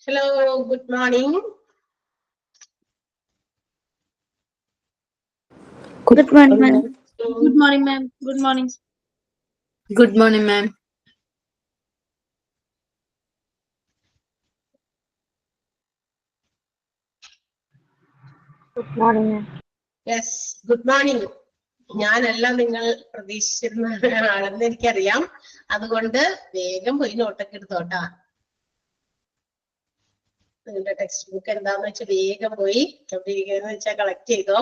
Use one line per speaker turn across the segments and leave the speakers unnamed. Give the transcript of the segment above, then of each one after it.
Hello, good morning.
Good morning, ma'am.
Good morning, ma'am. Good morning.
Good morning, ma'am.
Good morning, ma'am.
Yes, good morning. ഞാനെല്ലാം നിങ്ങൾ പ്രതീക്ഷിച്ചിരുന്ന ആളെന്ന് എനിക്കറിയാം. അതുകൊണ്ട് വേഗം പോയി നോട്ടൊക്കെ എടുത്തോട്ടാ. നിങ്ങളുടെ ടെക്സ്റ്റ് ബുക്ക് എന്താന്ന് വെച്ചാൽ വേഗം പോയി എവിടെ ഇരിക്കുന്നതെന്ന് വെച്ചാൽ കളക്ട് ചെയ്തോ.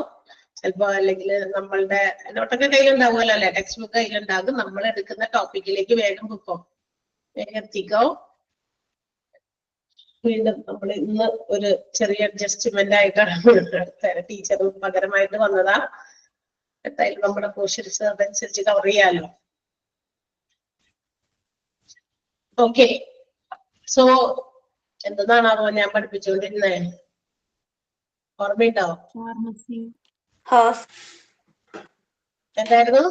ചിലപ്പോ അല്ലെങ്കിൽ നമ്മളുടെ നോട്ടൊക്കെ കയ്യിലുണ്ടാവുമല്ലോ അല്ലെ, ടെക്സ്റ്റ് ബുക്ക് കയ്യിലുണ്ടാകും. നമ്മൾ എടുക്കുന്ന ടോപ്പിക്കിലേക്ക് വേഗം പൊക്കോ, വേഗം എത്തിക്കോ. വീണ്ടും നമ്മൾ ഇന്ന് ഒരു ചെറിയ അഡ്ജസ്റ്റ്മെന്റ് ആയിട്ടാണ് ടീച്ചർ പകരമായിട്ട് വന്നതാ. എന്തായാലും നമ്മുടെ പോർഷൻസ് അതനുസരിച്ച് കവർ ചെയ്യാലോ. ഓക്കെ, സോ എന്തെന്നാണാവോ ഞാൻ പഠിപ്പിച്ചുകൊണ്ടിരുന്നേ, ഓർമ്മയുണ്ടോ?
Pharmacy.
എന്തായിരുന്നു?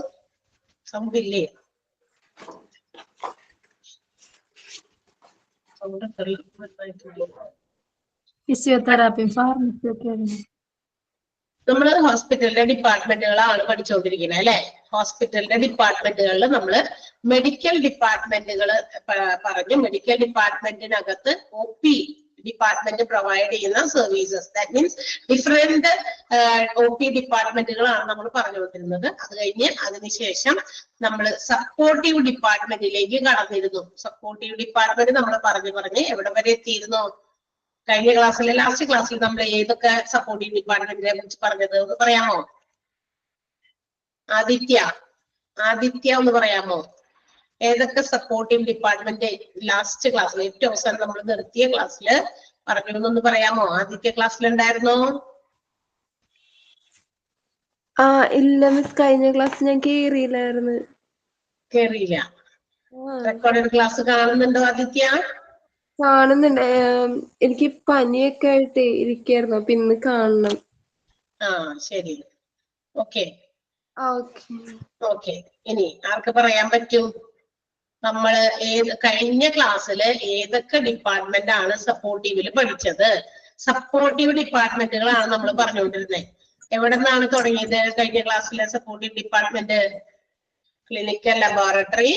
സൗണ്ടില്ലേ? Sound
Physiotherapy. Pharmacy ഒക്കെ.
നമ്മള് ഹോസ്പിറ്റലിന്റെ ഡിപ്പാർട്ട്മെന്റുകളാണ് പഠിച്ചുകൊണ്ടിരിക്കുന്നത് അല്ലെ. ഹോസ്പിറ്റലിന്റെ ഡിപ്പാർട്ട്മെന്റുകളിൽ നമ്മള് മെഡിക്കൽ ഡിപ്പാർട്ട്മെന്റുകൾ പറഞ്ഞു. മെഡിക്കൽ ഡിപ്പാർട്ട്മെന്റിനകത്ത് OP ഡിപ്പാർട്ട്മെന്റ് പ്രൊവൈഡ് ചെയ്യുന്ന services, that means different OP ഡിപ്പാർട്ട്മെന്റുകളാണ് നമ്മൾ പറഞ്ഞുകൊണ്ടിരുന്നത്. അത് കഴിഞ്ഞ് അതിനുശേഷം നമ്മൾ സപ്പോർട്ടീവ് ഡിപ്പാർട്ട്മെന്റിലേക്ക് കടന്നിരുന്നു. സപ്പോർട്ടീവ് ഡിപ്പാർട്ട്മെന്റ് നമ്മൾ പറഞ്ഞ് എവിടെ വരെ എത്തിയിരുന്നു? കഴിഞ്ഞ ക്ലാസ്സിൽ, ലാസ്റ്റ് ക്ലാസ്സിൽ നമ്മൾ ഏതൊക്കെ സപ്പോർട്ടീവ് ഡിപ്പാർട്ട്മെന്റിനെ കുറിച്ച് പറഞ്ഞത് ഒന്ന് പറയാമോ? ആദിത്യ ഒന്ന് പറയാമോ? ഏതൊക്കെ സപ്പോർട്ടീവ് ഡിപ്പാർട്ട്മെന്റ് ലാസ്റ്റ് ക്ലാസ്സിൽ, ഏറ്റവും അവസാനം നമ്മൾ നിർത്തിയ ക്ലാസ്സിൽ പറഞ്ഞു എന്നൊന്ന് പറയാമോ? ആദ്യത്തെ ക്ലാസ്സിൽ ഉണ്ടായിരുന്നോ?
ഇല്ല മിസ്, കഴിഞ്ഞ ക്ലാസ് ഞാൻ കേറിയില്ലായിരുന്നു.
കേറിയില്ല. റെക്കോർഡഡ് ക്ലാസ് കാണുന്നുണ്ടോ ആദിത്യ?
കാണുന്നുണ്ട്. എനിക്ക് പനിയൊക്കെ ആയിട്ട് ഇരിക്കായിരുന്നു, അപ്പൊ ഇന്ന് കാണണം.
ശരി, ഓക്കെ.
ഓക്കെ.
ഇനി ആർക്ക് പറയാൻ പറ്റും? നമ്മള് കഴിഞ്ഞ ക്ലാസ്സില് ഏതൊക്കെ ഡിപ്പാർട്ട്മെന്റ് ആണ് സപ്പോർട്ടീവില് പഠിച്ചത്? സപ്പോർട്ടീവ് ഡിപ്പാർട്ട്മെന്റുകളാണ് നമ്മൾ പറഞ്ഞുകൊണ്ടിരുന്നത്. എവിടെ നിന്നാണ് തുടങ്ങിയത് കഴിഞ്ഞ ക്ലാസ്സിലെ supportive department? Clinical laboratory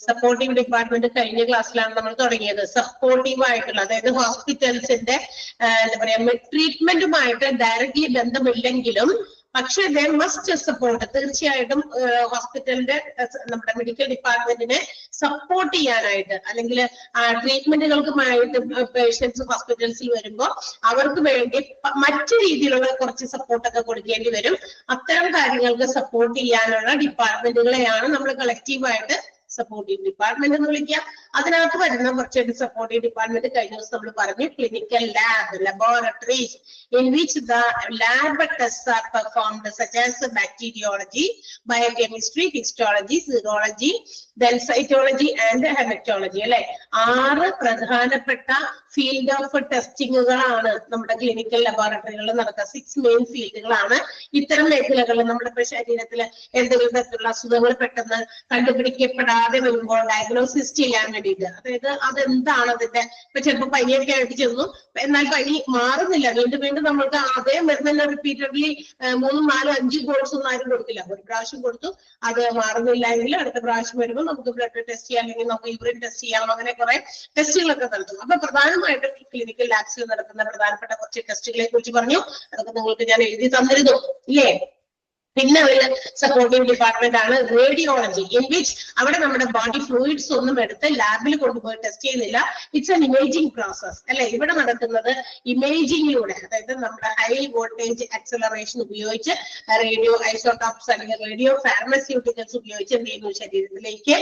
supportive department കഴിഞ്ഞ ക്ലാസ്സിലാണ് നമ്മൾ തുടങ്ങിയത്. സപ്പോർട്ടീവ് ആയിട്ടുള്ള, അതായത് ഹോസ്പിറ്റൽസിന്റെ എന്താ പറയാ, ട്രീറ്റ്മെന്റുമായിട്ട് ഡയറക്ട്ലി ബന്ധമില്ലെങ്കിലും പക്ഷെ ദേ മസ്റ്റ് സപ്പോർട്ട്, തീർച്ചയായിട്ടും ഹോസ്പിറ്റലിന്റെ നമ്മുടെ മെഡിക്കൽ ഡിപ്പാർട്ട്മെന്റിനെ സപ്പോർട്ട് ചെയ്യാനായിട്ട്, അല്ലെങ്കിൽ ട്രീറ്റ്മെന്റുകൾക്കുമായിട്ട് പേഷ്യൻസ് ഹോസ്പിറ്റൽസിൽ വരുമ്പോൾ അവർക്ക് വേണ്ടി മറ്റു രീതിയിലുള്ള കുറച്ച് സപ്പോർട്ടൊക്കെ കൊടുക്കേണ്ടി വരും. അത്തരം കാര്യങ്ങൾക്ക് സപ്പോർട്ട് ചെയ്യാനുള്ള ഡിപ്പാർട്ട്മെന്റുകളെയാണ് നമ്മൾ കളക്റ്റീവായിട്ട് സപ്പോർട്ടീവ് ഡിപ്പാർട്ട്മെന്റ് എന്ന് വിളിക്കുക. അതിനകത്ത് വരുന്ന കുറച്ച് സപ്പോർട്ടീവ് ഡിപ്പാർട്ട്മെന്റ് കഴിഞ്ഞ ദിവസം നമ്മൾ പറഞ്ഞു. Clinical lab, laboratories in which the lab tests are performed such as bacteriology, biochemistry, histology, serology, then cytology and hematology അല്ലെ. 6 പ്രധാനപ്പെട്ട ഫീൽഡ് ഓഫ് ടെസ്റ്റിങ്ങുകളാണ് നമ്മുടെ ക്ലിനിക്കൽ ലബോറട്ടറികളിൽ നടക്കുക. 6 മെയിൻ ഫീൽഡുകളാണ്. ഇത്തരം മേഖലകളിൽ നമ്മുടെ ശരീരത്തിൽ എന്തെങ്കിലും തരത്തിലുള്ള അസുഖങ്ങൾ പെട്ടെന്ന് കണ്ടുപിടിക്കപ്പെടാതെ വരുമ്പോൾ ഡയഗ്നോസിസ് ചെയ്യാൻ വേണ്ടിയിട്ട്, അതായത് അതെന്താണ് അതിന്റെ, ഇപ്പൊ ചിലപ്പോൾ പനിയൊക്കെ ആയിട്ട് ചെന്നു, എന്നാൽ പനി മാറുന്നില്ല, വീണ്ടും നമ്മൾക്ക് അതേ മരുന്ന് റിപ്പീറ്റഡ്ലി 3, 4, 5 കോഴ്സ് ഒന്നും ആരും കൊടുക്കില്ല. ഒരു പ്രാവശ്യം കൊടുത്തു, അത് മാറുന്നില്ല എങ്കിൽ അടുത്ത പ്രാവശ്യം വരുമ്പോൾ നമുക്ക് ബ്ലഡ് ടെസ്റ്റ് ചെയ്യാം, അല്ലെങ്കിൽ നമുക്ക് യൂറിൻ ടെസ്റ്റ് ചെയ്യാം, അങ്ങനെ കുറെ ടെസ്റ്റുകളൊക്കെ നടത്തും. അപ്പൊ പ്രധാനമായിട്ടും ക്ലിനിക്കൽ ലാബ്സിൽ നടക്കുന്ന പ്രധാനപ്പെട്ട കുറച്ച് ടെസ്റ്റുകളെ കുറിച്ച് പറഞ്ഞു. അതൊക്കെ നിങ്ങൾക്ക് ഞാൻ എഴുതി തന്നിരുന്നു ഇല്ലേ? പിന്നെ ഒരു സപ്പോർട്ടീവ് ഡിപ്പാർട്ട്മെന്റ് ആണ് റേഡിയോളജി, ഇൻ വിച്ച് അവിടെ നമ്മുടെ ബോഡി ഫ്ലൂയിഡ്സ് ഒന്നും എടുത്ത് ലാബിൽ കൊണ്ടുപോയി ടെസ്റ്റ് ചെയ്യുന്നില്ല. ഇറ്റ്സ് എൻ ഇമേജിംഗ് പ്രോസസ് അല്ലെ. ഇവിടെ നടക്കുന്നത് ഇമേജിങ്ങിലൂടെ, അതായത് നമ്മുടെ ഹൈ വോൾട്ടേജ് ആക്സലറേഷൻ ഉപയോഗിച്ച് റേഡിയോ ഐസോടോപ്സ് അല്ലെങ്കിൽ റേഡിയോ ഫാർമസ്യൂട്ടിക്കൽസ് ഉപയോഗിച്ച് എന്ത് ചെയ്യുന്നു, ശരീരത്തിലേക്ക്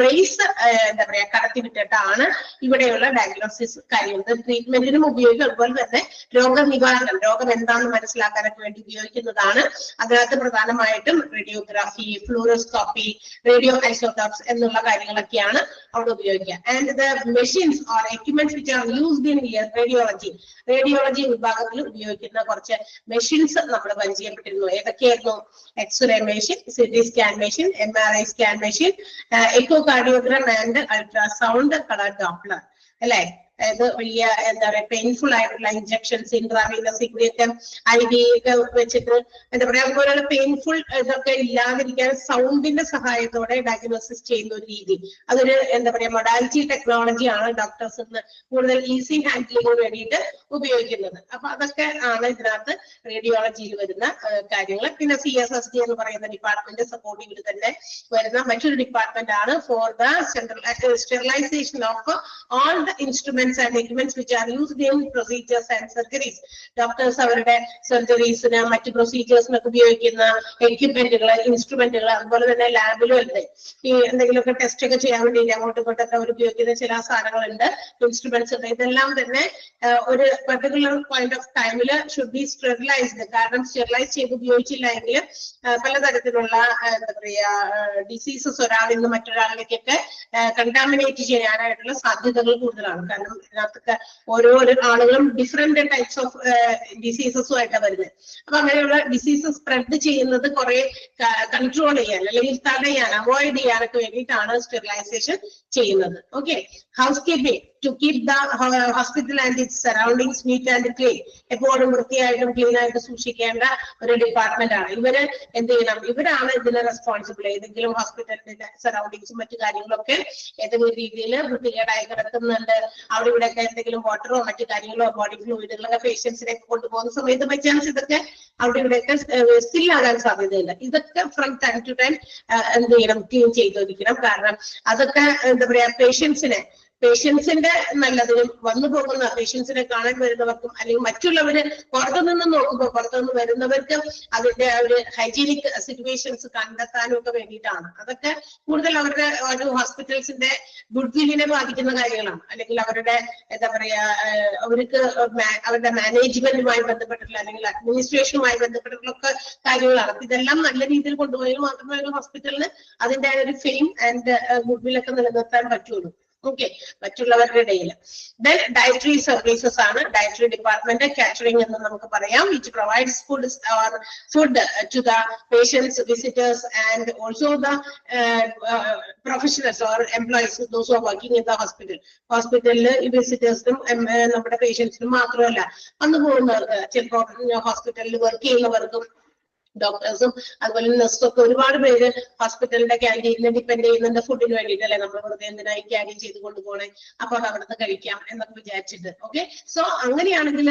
റേസ് എന്താ പറയാ കടത്തിവിട്ടിട്ടാണ് ഇവിടെയുള്ള ഡയഗ്നോസിസ് കാര്യങ്ങൾ ട്രീറ്റ്മെന്റിനും ഉപയോഗിക്കും. അതുപോലെ തന്നെ രോഗനിവാരണം, രോഗം എന്താണെന്ന് മനസ്സിലാക്കാനൊക്കെ വേണ്ടി ഉപയോഗിക്കുന്നതാണ്. അതിനകത്ത് പ്രധാനമായിട്ടും റേഡിയോഗ്രാഫി, ഫ്ലൂറോസ്കോപ്പി, റേഡിയോ ഐസോടോപ്സ് എന്നുള്ള കാര്യങ്ങളൊക്കെയാണ് അവിടെ ഉപയോഗിക്കുക. And the machines or equipments which are used in radiology വിഭാഗത്തിൽ ഉപയോഗിക്കുന്ന കുറച്ച് മെഷീൻസ് നമ്മൾ പരിചയപ്പെട്ടിരുന്നു. ഏതൊക്കെയായിരുന്നു? X-ray machine, CT scan machine, MRI scan machine, echocardiogram and ultrasound colour doppler അല്ലെ. അതായത് വലിയ എന്താ പറയാ പെയിൻഫുൾ ആയിട്ടുള്ള ഇഞ്ചക്ഷൻസ് ഇൻട്രാവീനസ് ഇങ്ങനെയൊക്കെ IV ഒക്കെ വെച്ചിട്ട് എന്താ പറയാ അതുപോലെയുള്ള പെയിൻഫുൾ ഇതൊക്കെ ഇല്ലാതിരിക്കാൻ സൗണ്ടിന്റെ സഹായത്തോടെ ഡയഗ്നോസിസ് ചെയ്യുന്ന ഒരു രീതി, അതൊരു എന്താ പറയാ മൊഡാലിറ്റി ടെക്നോളജിയാണ് ഡോക്ടേഴ്സ് കൂടുതൽ ഈസി ഹാൻഡ്ലിങ്ങിന് വേണ്ടിയിട്ട് ഉപയോഗിക്കുന്നത്. അപ്പൊ അതൊക്കെ ആണ് ഇതിനകത്ത് റേഡിയോളജിയിൽ വരുന്ന കാര്യങ്ങൾ. പിന്നെ CSSD എന്ന് പറയുന്ന ഡിപ്പാർട്ട്മെന്റ് സപ്പോർട്ടീവിൽ തന്നെ വരുന്ന മറ്റൊരു ഡിപ്പാർട്ട്മെന്റ് ആണ് for the sterilization of all the instruments and equipments which are used in procedures and surgeries. Doctors അവരുടെ സർജറീസിന് മറ്റ് പ്രൊസീജിയേഴ്സിനൊക്കെ ഉപയോഗിക്കുന്ന എക്യുപ്മെന്റുകൾ, ഇൻസ്ട്രുമെന്റുകൾ, അതുപോലെ തന്നെ ലാബിലും ഉണ്ട് ഈ എന്തെങ്കിലുമൊക്കെ ടെസ്റ്റ് ഒക്കെ ചെയ്യാൻ വേണ്ടി അങ്ങോട്ടും ഇങ്ങോട്ടൊക്കെ അവർ ഉപയോഗിക്കുന്ന ചില സാധനങ്ങളുണ്ട്, ഇൻസ്ട്രുമെന്റ്സ് ഉണ്ട്. ഇതെല്ലാം തന്നെ ഒരു പെർട്ടിക്കുലർ പോയിന്റ് ഓഫ് ടൈമിൽ ഷുഡ് ബി സ്റ്റെറിലൈസ്ഡ്. കാരണം സ്റ്റെറിലൈസ് ചെയ്ത് ഉപയോഗിച്ചില്ല എങ്കിൽ പലതരത്തിലുള്ള എന്താ പറയാ ഡിസീസസ് ഒരാളിൽ നിന്ന് മറ്റൊരാളിലേക്കൊക്കെ കണ്ടാമിനേറ്റ് ചെയ്യാനായിട്ടുള്ള സാധ്യതകൾ കൂടുതലാണ്. കാരണം ഇതിനകത്തൊക്കെ ഓരോ ആളുകളും ഡിഫറെന്റ് ടൈപ്സ് ഓഫ് ഡിസീസസുമായിട്ടാണ് വരുന്നത്. അപ്പൊ അങ്ങനെയുള്ള ഡിസീസസ് സ്പ്രെഡ് ചെയ്യുന്നത് കുറെ കൺട്രോൾ ചെയ്യാൻ അല്ലെങ്കിൽ തടയാൻ, അവോയ്ഡ് ചെയ്യാനൊക്കെ വേണ്ടിയിട്ടാണ് സ്റ്റെറിലൈസേഷൻ ചെയ്യുന്നത്. Okay, house keeping to keep the hospital and its surroundings neat and clean. എപ്പോഴും വൃത്തിയായിട്ടും ക്ലീൻ ആയിട്ട് സൂക്ഷിക്കേണ്ട ഒരു ഡിപ്പാർട്ട്മെന്റ് ആണ്. ഇവര് എന്ത് ചെയ്യണം, ഇവരാണ് ഇതിന് റെസ്പോൺസിബിൾ. ഏതെങ്കിലും ഹോസ്പിറ്റലിന്റെ സറൗണ്ടിങ്സും മറ്റു കാര്യങ്ങളൊക്കെ ഏതെങ്കിലും രീതിയിൽ വൃത്തികേടായി കിടക്കുന്നുണ്ട്, അവിടെ ഇവിടെയൊക്കെ എന്തെങ്കിലും വാട്ടറോ മറ്റു കാര്യങ്ങളോ ബോഡി ഫ്ലൂയിഡുകളൊക്കെ പേഷ്യൻസിലേക്ക് കൊണ്ടുപോകുന്ന സമയത്ത് ബൈ ചാൻസ് ഇതൊക്കെ അവിടെ ഇവിടെയൊക്കെ സ്റ്റിൽ ആകാൻ സാധ്യതയില്ല. ഇതൊക്കെ ഫ്രം ടൈം ടു ടൈം എന്ത് ചെയ്യണം, ക്ലീൻ ചെയ്തിരിക്കണം. കാരണം അതൊക്കെ എന്താ പറയാ പേഷ്യൻസിന്റെ നല്ലതിനും വന്നു പോകുന്ന പേഷ്യൻസിനെ കാണാൻ വരുന്നവർക്കും അല്ലെങ്കിൽ മറ്റുള്ളവര് പുറത്തുനിന്ന് നോക്കുമ്പോൾ പുറത്തുനിന്ന് വരുന്നവർക്ക് അതിന്റെ ഒരു ഹൈജീനിക് സിറ്റുവേഷൻസ് കണ്ടെത്താനും ഒക്കെ വേണ്ടിയിട്ടാണ്. അതൊക്കെ കൂടുതൽ അവരുടെ ഒരു ഹോസ്പിറ്റൽസിന്റെ ഗുഡ് വില്ലിനെ ബാധിക്കുന്ന കാര്യങ്ങളാണ്. അല്ലെങ്കിൽ അവരുടെ എന്താ പറയാ അവർക്ക് അവരുടെ മാനേജ്മെന്റുമായി ബന്ധപ്പെട്ടിട്ടുള്ള അല്ലെങ്കിൽ അഡ്മിനിസ്ട്രേഷനുമായി ബന്ധപ്പെട്ടിട്ടുള്ള ഒക്കെ കാര്യങ്ങളാണ്. ഇതെല്ലാം നല്ല രീതിയിൽ കൊണ്ടുപോയാൽ മാത്രമേ ഒരു ഹോസ്പിറ്റലിന് അതിന്റെ ഒരു ഫെയിം ആൻഡ് ഗുഡ് വില്ലൊക്കെ നിലനിർത്താൻ പറ്റുള്ളൂ. ഓക്കെ, മറ്റുള്ളവരുടെ ഇടയിൽ. ദെൻ ഡയറ്ററി സർവീസസ് ആണ് ഡയറ്ററി ഡിപ്പാർട്ട്മെന്റ്. കാറ്ററിംഗ് എന്ന് നമുക്ക് പറയാം, which provides food to the patients, visitors and also the professionals or employees those are working in the hospital. ഹോസ്പിറ്റലിൽ ഈ വിസിറ്റേഴ്സിനും നമ്മുടെ പേഷ്യൻസിനും മാത്രമല്ല വന്നു പോകുന്നവർക്ക്, ചിലപ്പോൾ ഹോസ്പിറ്റലിൽ വർക്ക് ചെയ്യുന്നവർക്കും ഡോക്ടേഴ്സും അതുപോലെ നഴ്സും ഒക്കെ ഒരുപാട് പേര് ഹോസ്പിറ്റലിന്റെ ക്യാൻറ്റീനിൽ ഡിപ്പെൻഡ് ചെയ്യുന്നുണ്ട് ഫുഡിന് വേണ്ടിയിട്ടല്ലേ. നമ്മൾ വെറുതെ എന്തിനായി ക്യാരി ചെയ്ത് കൊണ്ടുപോകണേ, അപ്പൊ അത് അവിടുന്ന് കഴിക്കാം എന്നൊക്കെ വിചാരിച്ചിട്ട്. ഓക്കെ, സോ അങ്ങനെയാണെങ്കിൽ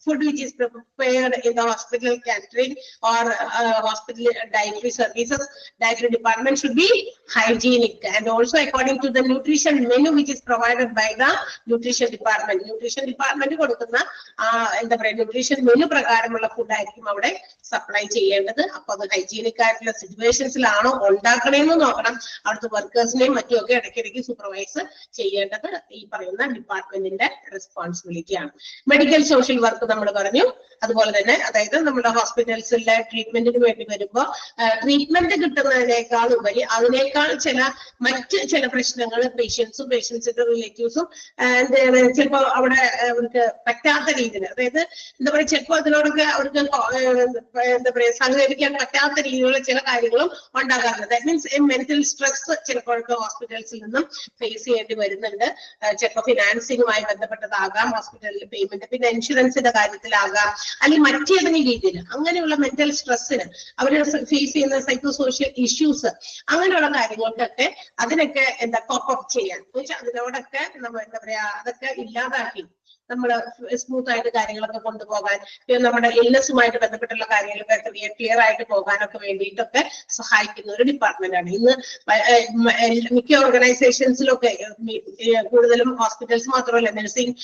food which is prepared in the hospital catering or hospital dietary services, dietary department should be hygienic, and also according to the nutrition menu which is provided by the nutrition department. Nutrition department കൊടുക്കുന്ന എന്താ പറയുക nutrition menu പ്രകാരമുള്ള food ആയിരിക്കും അവിടെ supply ചെയ്യേണ്ടത്. അപ്പൊ അത് hygienic ആയിട്ടുള്ള സിറ്റുവേഷൻസിലാണോ ഉണ്ടാക്കണേന്ന് നോക്കണം. അവിടുത്തെ വർക്കേഴ്സിനെയും മറ്റുമൊക്കെ ഇടയ്ക്കിടയ്ക്ക് സൂപ്പർവൈസ് ചെയ്യേണ്ടത് ഈ പറയുന്ന ഡിപ്പാർട്ട്മെന്റിന്റെ റെസ്പോൺസിബിലിറ്റി ആണ്. മെഡിക്കൽ സോഷ്യൽ വർക്ക് നമ്മൾ പറഞ്ഞു. അതുപോലെ തന്നെ അതായത് നമ്മുടെ ഹോസ്പിറ്റൽസിലെ ട്രീറ്റ്മെന്റിന് വേണ്ടി വരുമ്പോൾ ട്രീറ്റ്മെന്റ് കിട്ടുന്നതിനേക്കാൾ ഉപരി അതിനേക്കാൾ മറ്റ് ചില പ്രശ്നങ്ങൾ പേഷ്യൻസും പേഷ്യൻസിന്റെ റിലേറ്റീവ്സും ചിലപ്പോ അവിടെ അവർക്ക് പറ്റാത്ത രീതിയിൽ, അതായത് എന്താ പറയുക ചിലപ്പോൾ അതിനോടൊക്കെ അവർക്ക് എന്താ പറയുക സഹകരിക്കാൻ പറ്റാത്ത രീതിയിലുള്ള ചില കാര്യങ്ങളും ഉണ്ടാകാറുണ്ട്. ദാറ്റ് മീൻസ് മെന്റൽ സ്ട്രെസ് ചിലപ്പോഴൊക്കെ ഹോസ്പിറ്റൽസിൽ നിന്നും ഫേസ് ചെയ്യേണ്ടി വരുന്നുണ്ട്. ചിലപ്പോൾ ഫിനാൻസിങ്ങുമായി ബന്ധപ്പെട്ടതാകാം, ഹോസ്പിറ്റലിൽ പേയ്മെന്റ്, പിന്നെ ഇൻഷുറൻസിന്റെ കാര്യത്തിലാകാം, അല്ലെങ്കിൽ മറ്റേതെങ്കിലും രീതിയിൽ അങ്ങനെയുള്ള മെന്റൽ സ്ട്രെസ്സിന് അവർ ഫേസ് ചെയ്യുന്ന സൈക്കോ സോഷ്യൽ ഇഷ്യൂസ് അങ്ങനെയുള്ള കാര്യങ്ങൾക്കൊക്കെ അതിനൊക്കെ എന്താ കോപ്പ് അപ്പ് ചെയ്യാൻ വെച്ചാൽ അതിനോടൊക്കെ നമ്മൾ എന്താ പറയാ അതൊക്കെ ഇല്ലാതാക്കി നമ്മൾ സ്മൂത്ത് ആയിട്ട് കാര്യങ്ങളൊക്കെ കൊണ്ടുപോകാൻ, നമ്മുടെ ഇൽനെസ്സുമായിട്ട് ബന്ധപ്പെട്ടുള്ള കാര്യങ്ങളൊക്കെ ക്ലിയർ ആയിട്ട് പോകാനൊക്കെ വേണ്ടിയിട്ടൊക്കെ സഹായിക്കുന്ന ഒരു ഡിപ്പാർട്ട്മെന്റ് ആണ്. ഇന്ന് മിക്ക ഓർഗനൈസേഷൻസിലൊക്കെ കൂടുതലും ഹോസ്പിറ്റൽസ് മാത്രമല്ല നഴ്സിംഗ്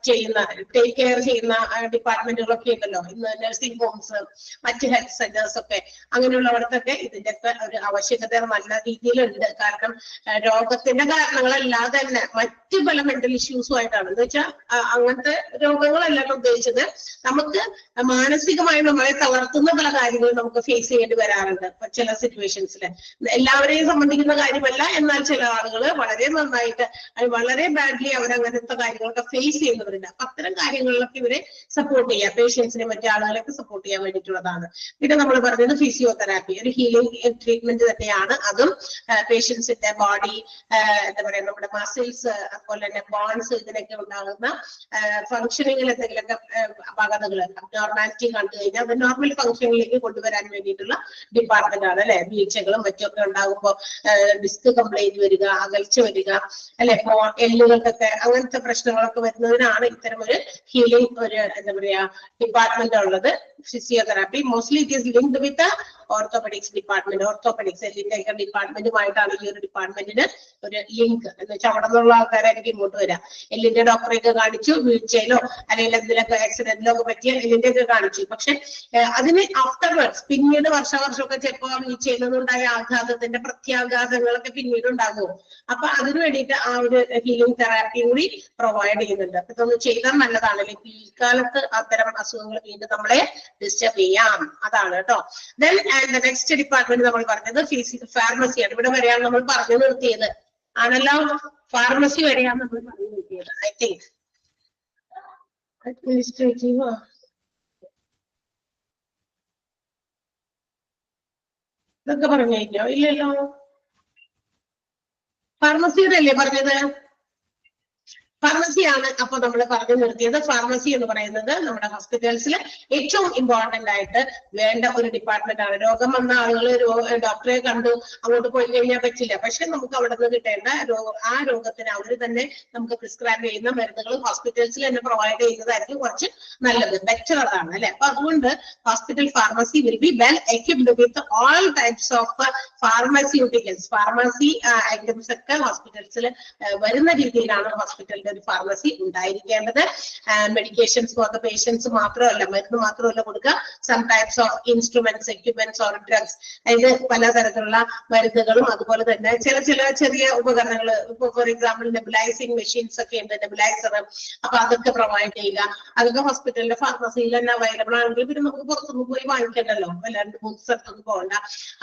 ചെയ്യുന്ന ടേക്ക് കെയർ ചെയ്യുന്ന ഡിപ്പാർട്ട്മെന്റുകളൊക്കെ ഉണ്ടല്ലോ. ഇന്ന് നഴ്സിംഗ് ഹോംസ്, മറ്റ് ഹെൽത്ത് സെന്റേഴ്സ് ഒക്കെ അങ്ങനെയുള്ളവർക്കൊക്കെ ഇതിന്റെ ഒക്കെ ഒരു ആവശ്യകത നല്ല രീതിയിലുണ്ട്. കാരണം രോഗത്തിന്റെ കാരണങ്ങളല്ലാതെ തന്നെ മറ്റു പല മെന്റൽ ഇഷ്യൂസും ആയിട്ടാണ്. എന്ന് വെച്ചാൽ അങ്ങനത്തെ രോഗങ്ങളല്ല ഉദ്ദേശിച്ചത്. നമുക്ക് മാനസികമായി നമ്മളെ തളർത്തുന്ന പല കാര്യങ്ങളും നമുക്ക് ഫേസ് ചെയ്യേണ്ടി വരാറുണ്ട് ചില സിറ്റുവേഷൻസിൽ. എല്ലാവരെയും സംബന്ധിക്കുന്ന കാര്യമല്ല, എന്നാൽ ചില ആളുകൾ വളരെ നന്നായിട്ട് വളരെ ബാഡ്ലി അവരങ്ങനത്തെ കാര്യങ്ങളൊക്കെ ഫേസ് ചെയ്യുന്നവരുണ്ട്. അപ്പൊ അത്തരം കാര്യങ്ങളിലൊക്കെ ഇവരെ സപ്പോർട്ട് ചെയ്യാം, പേഷ്യൻസിനെ മറ്റു ആളുകളൊക്കെ സപ്പോർട്ട് ചെയ്യാൻ വേണ്ടിയിട്ടുള്ളതാണ്. പിന്നെ നമ്മൾ പറഞ്ഞത് ഫിസിയോതെറാപ്പി ഒരു ഹീലിംഗ് ട്രീറ്റ്മെന്റ് തന്നെയാണ്. അതും പേഷ്യൻസിന്റെ ബോഡി എന്താ പറയാ നമ്മുടെ മസിൽസ് അതുപോലെ തന്നെ ബോൺസ് ഇതിനൊക്കെ ഉണ്ടാകുന്ന ഫംഗ്ഷനിങ്ങിൽ എന്തെങ്കിലുമൊക്കെ അപാകതകൾ നോർമാലിറ്റി കണ്ടു കഴിഞ്ഞാൽ അത് നോർമൽ ഫംഗ്ഷനിലേക്ക് കൊണ്ടുവരാൻ വേണ്ടിയിട്ടുള്ള ഡിപ്പാർട്ട്മെന്റ് ആണ് അല്ലെ. വീഴ്ചകളും മറ്റൊക്കെ ഉണ്ടാകുമ്പോൾ ഡിസ്ക് കംപ്ലൈന്റ് വരിക, അകൽച്ച വരിക അല്ലെ, എല്ലുകൾക്കൊക്കെ അങ്ങനത്തെ പ്രശ്നങ്ങളൊക്കെ വരുന്നതിനാണ് ഇത്തരം ഒരു ഹീലിംഗ് ഒരു എന്താ പറയാ ഡിപ്പാർട്ട്മെന്റ് ഉള്ളത്. Physiotherapy mostly it is linked with orthopaedics department. Orthopaedics എല്ലിന്റെ ഒക്കെ ഡിപ്പാർട്ട്മെന്റുമായിട്ടാണ് ഈ ഒരു ഡിപ്പാർട്ട്മെന്റിന് ഒരു ലിങ്ക് എന്ന് വെച്ചാൽ അവിടെ നിന്നുള്ള ആൾക്കാരായിരിക്കും ഇങ്ങോട്ട് വരാം. എല്ലിന്റെ ഡോക്ടറെയൊക്കെ കാണിച്ചു, വീഴ്ചയിലോ അല്ലെങ്കിൽ എന്തിനൊക്കെ ആക്സിഡന്റിലോ ഒക്കെ പറ്റിയ എല്ലിന്റെ ഒക്കെ കാണിച്ചു. പക്ഷെ അതിന് ആഫ്റ്റർവേർഡ്സ് പിന്നീട് വർഷമൊക്കെ ചിലപ്പോൾ വീഴ്ചയിൽ നിന്നുണ്ടായ ആഘാതത്തിന്റെ പ്രത്യാഘാതങ്ങളൊക്കെ പിന്നീട് ഉണ്ടാകും. അപ്പൊ അതിനു വേണ്ടിയിട്ട് ആ ഒരു ഹീലിംഗ് തെറാപ്പി കൂടി പ്രൊവൈഡ് ചെയ്യുന്നുണ്ട്. അപ്പൊ ഇതൊന്ന് ചെയ്താൽ നല്ലതാണ്. അല്ലെങ്കിൽ പിൽക്കാലത്ത് അത്തരം അസുഖങ്ങൾ വീണ്ടും നമ്മളെ ഡിസ്റ്റർബ് ചെയ്യാം. അതാണ് കേട്ടോ. ദെൻ നെക്സ്റ്റ് ഡിപ്പാർട്ട്മെന്റ് നമ്മൾ പറഞ്ഞത് ഫാർമസിയാണ്. ഇവിടെ വരെയാണ് നമ്മൾ പറഞ്ഞു നിർത്തിയത് ആണല്ലോ. ഫാർമസി വരെയാണ് നമ്മൾ പറഞ്ഞു നിർത്തിയത്. ഐ തിങ്ക് അഡ്മിനിസ്ട്രേറ്റീവ് ഇതൊക്കെ പറഞ്ഞു കഴിഞ്ഞോ? ഇല്ലല്ലോ. ഫാർമസിയുടെ അല്ലേ പറഞ്ഞത്? ഫാർമസിയാണ് അപ്പൊ നമ്മൾ പറഞ്ഞു നിർത്തിയത്. ഫാർമസി എന്ന് പറയുന്നത് നമ്മുടെ ഹോസ്പിറ്റൽസിൽ ഏറ്റവും ഇമ്പോർട്ടന്റ് ആയിട്ട് വേണ്ട ഒരു ഡിപ്പാർട്ട്മെന്റ് ആണ്. രോഗം വന്ന ആളുകൾ ഡോക്ടറെ കണ്ടു അങ്ങോട്ട് പോയി കഴിഞ്ഞാൽ പറ്റില്ല. പക്ഷെ നമുക്ക് അവിടെ നിന്ന് കിട്ടേണ്ട ആ രോഗത്തിന് അവർ തന്നെ നമുക്ക് പ്രിസ്ക്രൈബ് ചെയ്യുന്ന മരുന്നുകൾ ഹോസ്പിറ്റൽസിൽ തന്നെ പ്രൊവൈഡ് ചെയ്യുന്നതായിരിക്കും കുറച്ച് നല്ലത്, ബെറ്റർ അതാണ് അല്ലെ. അപ്പൊ അതുകൊണ്ട് hospital pharmacy will be well equipped with all types of pharmaceuticals. Pharmacy items ഒക്കെ ഹോസ്പിറ്റൽസിൽ വരുന്ന രീതിയിലാണ് ഹോസ്പിറ്റലിന്റെ ഒരു ഫാർമസി ഉണ്ടായിരിക്കേണ്ടത്. മെഡിക്കേഷൻസ് ഫോർ ദ പേഷ്യൻസ് മാത്രമല്ല, മരുന്ന് മാത്രമല്ല കൊടുക്കുക, some types of instruments, equipments or drugs, അതായത് പലതരത്തിലുള്ള മരുന്നുകളും അതുപോലെ തന്നെ ചെറിയ ഉപകരണങ്ങൾ. ഇപ്പൊ ഫോർ എക്സാമ്പിൾ നെബുലൈസിംഗ് മെഷീൻസ് ഒക്കെ ഉണ്ട്, നെബുലൈസർ. അപ്പൊ അതൊക്കെ പ്രൊവൈഡ് ചെയ്യുക. അതൊക്കെ ഹോസ്പിറ്റലിന്റെ ഫാർമസിയിൽ തന്നെ അവൈലബിൾ ആണെങ്കിൽ പിന്നെ നമുക്ക് പുറത്തുനിന്ന് പോയി വാങ്ങിക്കണ്ടല്ലോ, അല്ലാണ്ട് ബുക്സ് എടുത്തൊന്നും പോകണ്ട.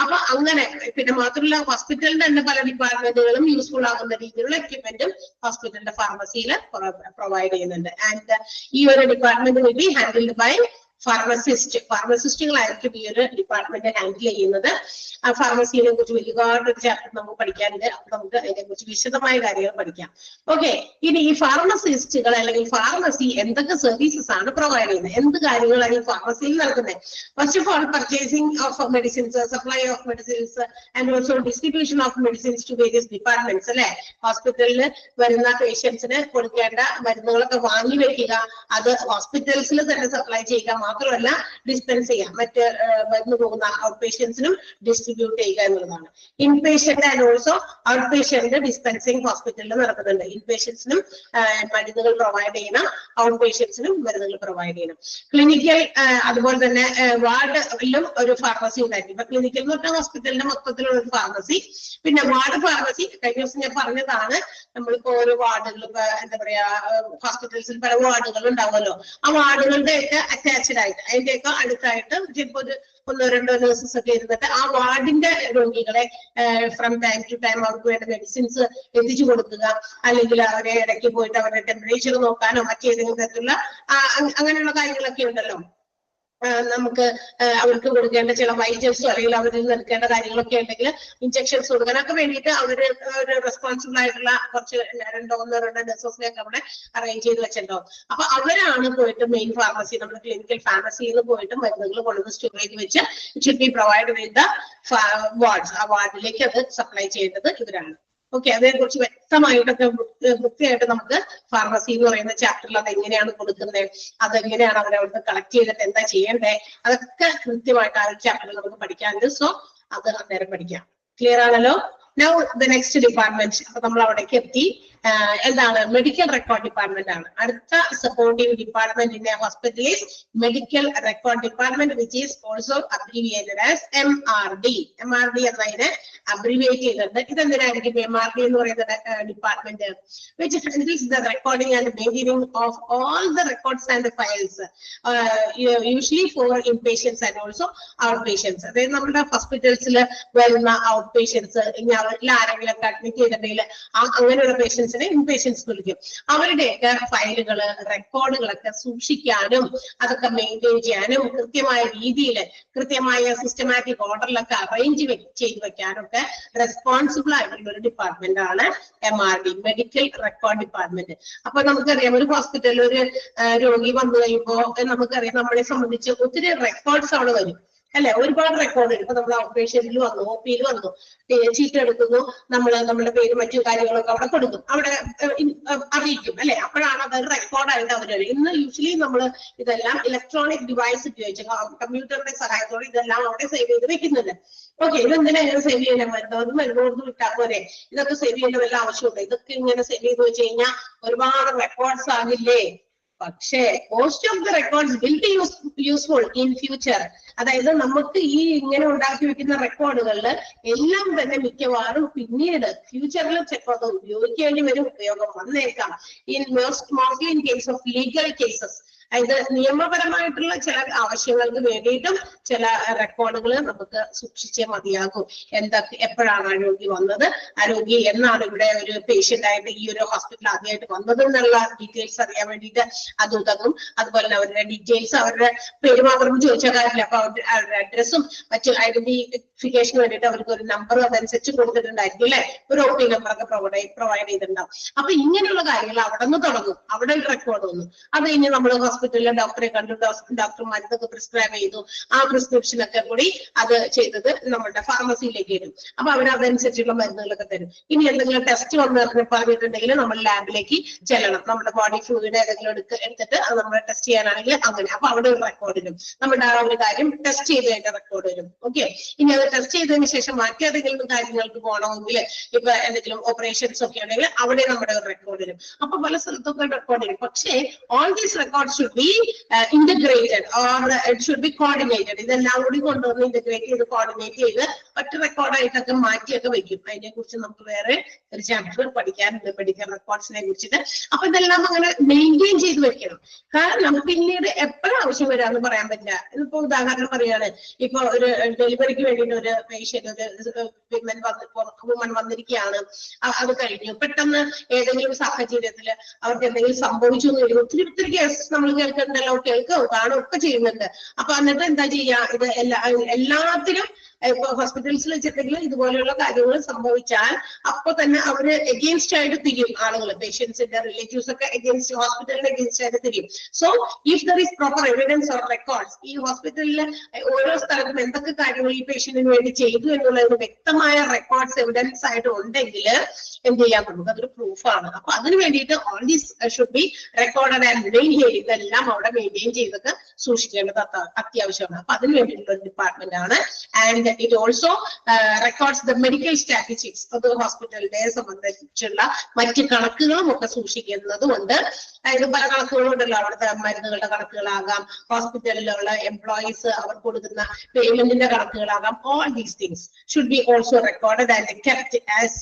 അപ്പൊ അങ്ങനെ പിന്നെ മാത്രമല്ല ഹോസ്പിറ്റലിന്റെ തന്നെ പല ഡിപ്പാർട്ട്മെന്റുകളും യൂസ്ഫുൾ ആകുന്ന രീതിയിലുള്ള എക്യുപ്മെന്റും ഹോസ്പിറ്റലിന്റെ ഫാർമസിയിൽ പ്രൊവൈഡ് ചെയ്യുന്നുണ്ട്. ആൻഡ് ഈ ഒരു department will be handled by ഫാർമസിസ്റ്റുകളായിരിക്കും ഈ ഒരു ഡിപ്പാർട്ട്മെന്റ് ഹാൻഡിൽ ചെയ്യുന്നത്. ആ ഫാർമസിയെ കുറിച്ച് ഒരുപാട് ചാപ്റ്റർ നമുക്ക് പഠിക്കാനുണ്ട്. അപ്പൊ നമുക്ക് അതിനെ കുറിച്ച് വിശദമായ കാര്യങ്ങൾ പഠിക്കാം. ഓക്കെ, ഇനി ഈ ഫാർമസിസ്റ്റുകൾ അല്ലെങ്കിൽ ഫാർമസി എന്തൊക്കെ സർവീസസ് ആണ് പ്രൊവൈഡ് ചെയ്യുന്നത്, എന്ത് കാര്യങ്ങളാണ് ഈ ഫാർമസിയിൽ നടക്കുന്നത്? First of all purchasing of medicines, supply of medicines and also distribution of medicines to various departments അല്ലെ. ഹോസ്പിറ്റലിൽ വരുന്ന പേഷ്യൻസിന് കൊടുക്കേണ്ട മരുന്നുകളൊക്കെ വാങ്ങി വെക്കുക, അത് ഹോസ്പിറ്റൽസിൽ തന്നെ സപ്ലൈ ചെയ്യുക, മാത്രമല്ല ഡിസ്പെൻസ് ചെയ്യാം, മറ്റ് മരുന്ന് പോകുന്ന ഔട്ട് പേഷ്യൻസിനും ഡിസ്ട്രിബ്യൂട്ട് ചെയ്യുക എന്നുള്ളതാണ്. In patient and also out patient dispensing ഹോസ്പിറ്റലിൽ നടക്കുന്നുണ്ട്. ഇൻ പേഷ്യൻസിനും മരുന്നുകൾ പ്രൊവൈഡ് ചെയ്യണം, ഔട്ട് പേഷ്യൻസിനും മരുന്നുകൾ പ്രൊവൈഡ് ചെയ്യണം. ക്ലിനിക്കൽ അതുപോലെ തന്നെ വാർഡിലും ഒരു ഫാർമസി ഉണ്ടായിരിക്കും. ഇപ്പൊ ക്ലിനിക്കൽ എന്ന് പറഞ്ഞാൽ ഹോസ്പിറ്റലിന്റെ മൊത്തത്തിലുള്ള ഒരു ഫാർമസി. പിന്നെ വാർഡ് ഫാർമസി കഴിഞ്ഞ ദിവസം ഞാൻ പറഞ്ഞതാണ്. നമ്മളിപ്പോ ഓരോ വാർഡുകൾ എന്താ പറയാ ഹോസ്പിറ്റൽസിൽ പല വാർഡുകൾ ഉണ്ടാവുമല്ലോ, ആ വാർഡുകളുടെ ഒക്കെ അറ്റാച്ച്ഡ് ആയിട്ട് അതിന്റെയൊക്കെ അടുത്തായിട്ട് ചിലപ്പോൾ ഒരു 1-2 നഴ്സസ് ഒക്കെ ഇരുന്നിട്ട് ആ വാർഡിന്റെ രോഗികളെ ഫ്രം ടൈം ടു ടൈം അവർക്ക് വേണ്ട മെഡിസിൻസ് എത്തിച്ചു കൊടുക്കുക, അല്ലെങ്കിൽ അവരെ ഇടയ്ക്ക് പോയിട്ട് അവരുടെ ടെമ്പറേച്ചർ നോക്കാനോ മറ്റേതെങ്കിലും തരത്തിലുള്ള അങ്ങനെയുള്ള കാര്യങ്ങളൊക്കെ ഉണ്ടല്ലോ. നമുക്ക് അവർക്ക് കൊടുക്കേണ്ട ചില വൈറ്റൽസോ അല്ലെങ്കിൽ അവരിൽ നിന്ന് എടുക്കേണ്ട കാര്യങ്ങളൊക്കെ ഉണ്ടെങ്കിൽ ഇഞ്ചക്ഷൻസ് കൊടുക്കാനൊക്കെ വേണ്ടിയിട്ട് അവര് ഒരു റെസ്പോൺസിബിൾ ആയിട്ടുള്ള കുറച്ച് 1-2 നഴ്സസിനെയൊക്കെ അവിടെ അറേഞ്ച് ചെയ്ത് വെച്ചിട്ടുണ്ടാവും. അപ്പൊ അവരാണ് പോയിട്ട് മെയിൻ ഫാർമസി, നമ്മുടെ ക്ലിനിക്കൽ ഫാർമസിയിൽ നിന്ന് പോയിട്ട് മരുന്നുകൾ കൊണ്ടുവന്ന് സ്റ്റോർ ചെയ്ത് വെച്ച് it should B provide with wards. ആ വാർഡിലേക്ക് അത് സപ്ലൈ ചെയ്യേണ്ടത് ഇവരാണ്. ഓക്കെ, അതിനെ കുറിച്ച് വ്യക്തമായിട്ടൊക്കെ വൃത്തിയായിട്ട് നമുക്ക് ഫാർമസി എന്ന് പറയുന്ന ചാപ്റ്ററിൽ അത് എങ്ങനെയാണ് കൊടുക്കുന്നത്, അതെങ്ങനെയാണ് അവരവിടുന്ന് കളക്ട് ചെയ്തിട്ട് എന്താ ചെയ്യണ്ടേ, അതൊക്കെ കൃത്യമായിട്ട് ആ ഒരു ചാപ്റ്ററിൽ നമുക്ക് പഠിക്കാനുണ്ട്. സോ അത് അന്നേരം പഠിക്കാം. ക്ലിയർ ആണല്ലോ? Now the next department. അപ്പൊ നമ്മൾ അവിടേക്ക് എത്തി. എന്താണ് മെഡിക്കൽ റെക്കോർഡ് ഡിപ്പാർട്ട്മെന്റ് ആണ്. അടുത്ത supportive department in a hospital is medical record department which is also abbreviated as MRD. MRD എന്നതിനെ അബ്രീവിയേറ്റ് ചെയ്തിട്ടുണ്ട്. ഇതെന്തിനായിരിക്കും MRD എന്ന് പറയുന്ന department? Which handles the recording and maintaining of all the records and files usually for inpatients and also outpatients. അതായത് നമ്മുടെ ഹോസ്പിറ്റൽസിൽ വരുന്ന out patients, ഇനി അവരിൽ ആരെങ്കിലും അഡ്മിറ്റ് ചെയ്തിട്ടുണ്ടെങ്കിൽ അങ്ങനെയുള്ള പേഷ്യൻസിനെ ഇൻപേഷ്യൻസ് വിളിക്കും. അവരുടെയൊക്കെ ഫയലുകള് റെക്കോർഡുകളൊക്കെ സൂക്ഷിക്കാനും അതൊക്കെ മെയിൻറ്റെയിൻ ചെയ്യാനും കൃത്യമായ രീതിയിൽ കൃത്യമായ സിസ്റ്റമാറ്റിക് ഓർഡറിലൊക്കെ അറേഞ്ച് ചെയ്ത് വെക്കാനും ഒക്കെ റെസ്പോൺസിബിൾ ആയിട്ടുള്ള ഒരു ഡിപ്പാർട്ട്മെന്റ് ആണ് MRD, മെഡിക്കൽ റെക്കോർഡ് ഡിപ്പാർട്ട്മെന്റ്. അപ്പൊ നമുക്കറിയാം ഒരു ഹോസ്പിറ്റലിൽ ഒരു രോഗി വന്നു കഴിയുമ്പോൾ നമുക്കറിയാം നമ്മളെ സംബന്ധിച്ച് ഒത്തിരി റെക്കോർഡ്സ് അവിടെ വരും അല്ലെ. ഒരുപാട് റെക്കോർഡ് വരും. ഇപ്പൊ നമ്മൾ ഓപ്പറേഷനിൽ വന്നു, OP-യിൽ വന്നു, ചീട്ട് എടുക്കുന്നു, നമ്മുടെ പേര് മറ്റു കാര്യങ്ങളൊക്കെ അവിടെ കൊടുക്കും, അവിടെ അറിയിക്കും അല്ലെ. അപ്പോഴാണ് അതൊരു റെക്കോർഡായിട്ട് അവർ വരും. ഇന്ന് യൂഷ്വലി നമ്മൾ ഇതെല്ലാം ഇലക്ട്രോണിക് ഡിവൈസ് ഉപയോഗിച്ച് കമ്പ്യൂട്ടറിന്റെ സഹായത്തോടെ ഇതെല്ലാം അവിടെ സേവ് ചെയ്ത് വെക്കുന്നുണ്ട്. ഓക്കെ, ഇതെന്തിനാ ഇങ്ങനെ സേവ് ചെയ്യാൻ മരുന്നോർന്ന് വിട്ടാൽ പോരെ? ഇതൊക്കെ സേവ് ചെയ്യേണ്ട വല്ല ആവശ്യമുണ്ട്? ഇതൊക്കെ ഇങ്ങനെ സേവ് ചെയ്ത് വെച്ച് കഴിഞ്ഞാൽ ഒരുപാട് റെക്കോർഡ്സ് ആകില്ലേ? പക്ഷേ most of the records will be useful in future. അതായത് നമുക്ക് ഈ ഇങ്ങനെ ഉണ്ടാക്കി വെക്കുന്ന റെക്കോർഡുകളിൽ എല്ലാം തന്നെ മിക്കവാറും പിന്നീട് ഫ്യൂച്ചറിൽ ചിലപ്പോൾ അത് ഉപയോഗിക്കേണ്ടി വരും, ഉപയോഗം വന്നേക്കാം. Mostly in case of legal cases, അതായത് നിയമപരമായിട്ടുള്ള ചില ആവശ്യങ്ങൾക്ക് വേണ്ടിയിട്ടും ചില റെക്കോർഡുകൾ നമുക്ക് സൂക്ഷിച്ചേ മതിയാകും. എപ്പോഴാണ് ആ രോഗി വന്നത്, ആ രോഗി എന്നാണ് ഇവിടെ ഒരു പേഷ്യന്റ് ആയിട്ട് ഈ ഒരു ഹോസ്പിറ്റൽ ആദ്യമായിട്ട് വന്നത് എന്നുള്ള ഡീറ്റെയിൽസ് അറിയാൻ വേണ്ടിയിട്ട് അതും ഇതും, അതുപോലെ തന്നെ അവരുടെ ഡീറ്റെയിൽസ്, അവരുടെ പേര് മാത്രം ചോദിച്ച കാര്യമില്ല, അപ്പൊ അവരുടെ അഡ്രസ്സും മറ്റു ഐഡന്റിഫിക്കേഷന് വേണ്ടിയിട്ട് അവർക്ക് ഒരു നമ്പർ അതനുസരിച്ച് കൊടുത്തിട്ടുണ്ടായിരിക്കും അല്ലെ. ഒരു OP നമ്പറൊക്കെ പ്രൊവൈഡ് ചെയ്തിട്ടുണ്ടാവും. അപ്പൊ ഇങ്ങനെയുള്ള കാര്യങ്ങൾ അവിടെ നിന്ന് തുടങ്ങും. അവിടെ ഒരു റെക്കോർഡ് വന്നു, അത് കഴിഞ്ഞ് നമ്മൾ ഹോസ്പിറ്റലിലെ ഡോക്ടറെ കണ്ടു, ഡോക്ടർ മരുന്നൊക്കെ പ്രിസ്ക്രൈബ് ചെയ്തു, ആ പ്രിസ്ക്രിപ്ഷനൊക്കെ കൂടി അത് ചെയ്തത് നമ്മുടെ ഫാർമസിയിലേക്ക് വരും. അപ്പൊ അവർ അതനുസരിച്ചുള്ള മരുന്നുകളൊക്കെ തരും. ഇനി എന്തെങ്കിലും ടെസ്റ്റ് വന്ന് പറഞ്ഞിട്ടുണ്ടെങ്കിൽ നമ്മൾ ലാബിലേക്ക് ചെല്ലണം. നമ്മുടെ ബോഡി ഫ്ലൂയിഡ് ഏതെങ്കിലും എടുത്തിട്ട് അത് നമ്മൾ ടെസ്റ്റ് ചെയ്യാനാണെങ്കിൽ അങ്ങനെ. അപ്പൊ അവിടെ ഒരു റെക്കോർഡ് വരും, നമ്മുടെ ആ ഒരു കാര്യം ടെസ്റ്റ് ചെയ്തതിന്റെ റെക്കോർഡ് വരും. ഓക്കെ, ഇനി അത് ടെസ്റ്റ് ചെയ്തതിന് ശേഷം മറ്റേതെങ്കിലും കാര്യങ്ങൾക്ക് പോകണമെങ്കിൽ, ഇപ്പൊ എന്തെങ്കിലും ഓപ്പറേഷൻസ് ഒക്കെ ഉണ്ടെങ്കിൽ അവിടെ നമ്മുടെ ഒരു റെക്കോർഡ് വരും. അപ്പൊ പല സ്ഥലത്തൊക്കെ റെക്കോർഡ് വരും. പക്ഷേ all these record should be integrated or it should be coordinated. ഇതെല്ലാം കൂടി കൊണ്ടുവന്ന് ഇന്റഗ്രേറ്റ് ചെയ്ത് കോർഡിനേറ്റ് ചെയ്ത് ഒറ്റ റെക്കോർഡായിട്ടൊക്കെ മാറ്റിയൊക്കെ വെക്കും. അതിനെ കുറിച്ച് നമുക്ക് വേറെ ഒരു ചാപ്റ്റർ പഠിക്കാനുണ്ട്, മെഡിക്കൽ റെക്കോർഡ്സിനെ കുറിച്ചിട്ട്. അപ്പൊ ഇതെല്ലാം അങ്ങനെ മെയിൻറ്റെയിൻ ചെയ്ത് വെക്കണം. കാരണം പിന്നീട് എപ്പോഴും ആവശ്യം വരാമെന്ന് പറയാൻ പറ്റില്ല. ഇതിപ്പോ ഉദാഹരണം പറയാണ്, ഇപ്പൊ ഒരു ഡെലിവറിക്ക് വേണ്ടിയിട്ട് ഒരു പേഷ്യന്റ്, ഒരു വുമൺ വന്നിരിക്കുകയാണ്. അത് കഴിഞ്ഞു പെട്ടെന്ന് ഏതെങ്കിലും സാഹചര്യത്തിൽ അവർക്ക് എന്തെങ്കിലും സംഭവിച്ചു എന്ന് വരും. ഒത്തിരി കേസസ് നമ്മൾ കേൾക്കുന്നുണ്ടല്ലോ, കാണും ഒക്കെ ചെയ്യുന്നുണ്ട്. അപ്പൊ എന്നിട്ട് എന്താ ചെയ്യാ, ഇത് എല്ലാത്തിനും ഇപ്പൊ ഹോസ്പിറ്റൽസിൽ വെച്ചിട്ടെങ്കിലും ഇതുപോലെയുള്ള കാര്യങ്ങൾ സംഭവിച്ചാൽ അപ്പൊ തന്നെ അവര് എഗെയിൻസ്റ്റ് ആയിട്ട് തിരിയും. ആളുകൾ, പേഷ്യൻസിന്റെ റിലേറ്റീവ്സ് ഒക്കെ ഹോസ്പിറ്റലിന് എഗെയിൻസ്റ്റ് ആയിട്ട് തിരിയും. So if there is proper evidence or records, ഈ ഹോസ്പിറ്റലിൽ ഓരോ സ്ഥലത്തും എന്തൊക്കെ കാര്യങ്ങൾ ഈ പേഷ്യന്റിന് വേണ്ടി ചെയ്തു എന്നുള്ളതിന് വ്യക്തമായ റെക്കോർഡ്സ് എവിഡൻസ് ആയിട്ട് ഉണ്ടെങ്കിൽ എന്ത് ചെയ്യാൻ നമുക്ക് അതൊരു പ്രൂഫാണ്. അപ്പൊ അതിന് വേണ്ടിയിട്ട് all these should be recorded and maintain, ഇതെല്ലാം അവിടെ മെയിൻറ്റെയിൻ ചെയ്തൊക്കെ സൂക്ഷിക്കേണ്ടത് അത്യാവശ്യമാണ്. അപ്പൊ അതിന് വേണ്ടിയിട്ടുള്ള ഒരു ഡിപ്പാർട്ട്മെന്റ് ആണ്. And it also records the medical statistics. അത് ഹോസ്പിറ്റലിനെ സംബന്ധിച്ചുള്ള മറ്റ് കണക്കുകളും ഒക്കെ സൂക്ഷിക്കുന്നതുകൊണ്ട്, അതായത് പല കണക്കുകളും ഉണ്ടല്ലോ, അവിടുത്തെ മരുന്നുകളുടെ കണക്കുകളാകാം, ഹോസ്പിറ്റലിലുള്ള എംപ്ലോയീസ് അവർ കൊടുക്കുന്ന പേയ്മെന്റിന്റെ കണക്കുകളാകാം. All these things should be also recorded and kept as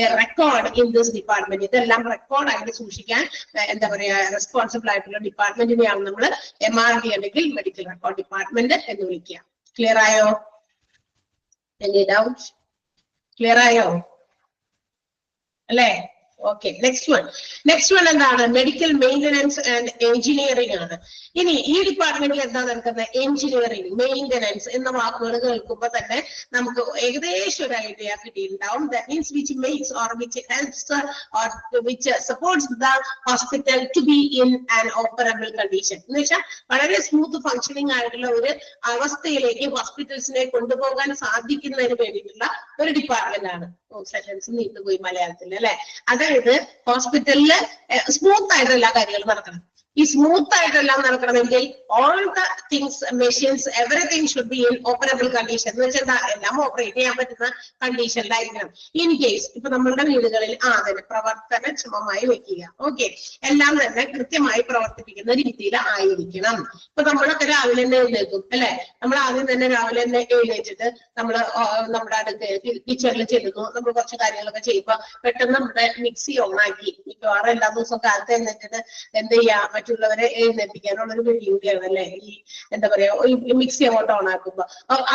a record in this department. ഇതെല്ലാം റെക്കോർഡായിട്ട് സൂക്ഷിക്കാൻ എന്താ പറയാ റെസ്പോൺസിബിൾ ആയിട്ടുള്ള ഡിപ്പാർട്ട്മെന്റിനെയാണ് നമ്മൾ MRD അല്ലെങ്കിൽ മെഡിക്കൽ റെക്കോർഡ് ഡിപ്പാർട്ട്മെന്റ് എന്ന് വിളിക്കുക. ക്ലിയർ ആയോ? Any doubts? Clear ആയോ അല്ലേ? ഓക്കെ, നെക്സ്റ്റ് വൺ എന്താണ്? മെഡിക്കൽ മെയിൻ്റനൻസ് ആൻഡ് എഞ്ചിനീയറിംഗ് ആണ്. ഇനി ഈ ഡിപ്പാർട്ട്മെന്റിൽ എന്താ നടക്കുന്നത്? എഞ്ചിനീയറിംഗ്, മെയിൻ്റനൻസ് എന്ന വാക്കുകൾ കേൾക്കുമ്പോൾ തന്നെ നമുക്ക് ഏകദേശം ഒരു ഐഡിയ കിട്ടിയിട്ടുണ്ടാവും. That means which makes or which helps or which supports the hospital to be in an operable condition. എന്ന് വെച്ചാൽ വളരെ സ്മൂത്ത് ഫംഗ്ഷനിങ് ആയിട്ടുള്ള ഒരു അവസ്ഥയിലേക്ക് ഹോസ്പിറ്റൽസിനെ കൊണ്ടുപോകാൻ സാധിക്കുന്നതിന് വേണ്ടിയിട്ടുള്ള ഒരു ഡിപ്പാർട്ട്മെന്റ് ആണ്. സെന്റൻസ് നീണ്ടുപോയി മലയാളത്തിൽ അല്ലെ. അതായത് ഹോസ്പിറ്റലില് സ്മൂത്ത് ആയിട്ട് എല്ലാ കാര്യങ്ങളും നടക്കണം. ഈ സ്മൂത്ത് ആയിട്ടെല്ലാം നടക്കണമെങ്കിൽ all the things, machines, everything should be in operable condition. എന്ന് വെച്ചാൽ എല്ലാം ഓപ്പറേറ്റ് ചെയ്യാൻ പറ്റുന്ന കണ്ടീഷനിലായിരിക്കണം. ഇൻ കേസ് ഇപ്പൊ നമ്മളുടെ വീടുകളിൽ അതിന് പ്രവർത്തനക്ഷമമായി വെക്കുക. ഓക്കെ, എല്ലാം തന്നെ കൃത്യമായി പ്രവർത്തിപ്പിക്കുന്ന രീതിയിൽ ആയിരിക്കണം. ഇപ്പൊ നമ്മളൊക്കെ രാവിലെ തന്നെ എഴുന്നേൽക്കും അല്ലെ, നമ്മൾ ആദ്യം തന്നെ രാവിലെ തന്നെ എഴുന്നേറ്റിട്ട് നമ്മള് നമ്മുടെ അടുത്ത് കിച്ചണിൽ ചെല്ലുന്നു, നമ്മൾ കുറച്ച് കാര്യങ്ങളൊക്കെ ചെയ്യുമ്പോ പെട്ടെന്ന് നമ്മുടെ മിക്സി ഓണാക്കി മിക്കവാറും എല്ലാ ദിവസവും കാലത്ത് എഴുന്നേറ്റിട്ട് എന്ത് ചെയ്യാ, മറ്റുള്ളവരെ എഴുന്നേൽപ്പിക്കാനുള്ളൊരു വെല്ലുവിളിയാണ് അല്ലെ ഈ എന്താ പറയാ മിക്സി അങ്ങോട്ട് ഓണാക്കുമ്പോ.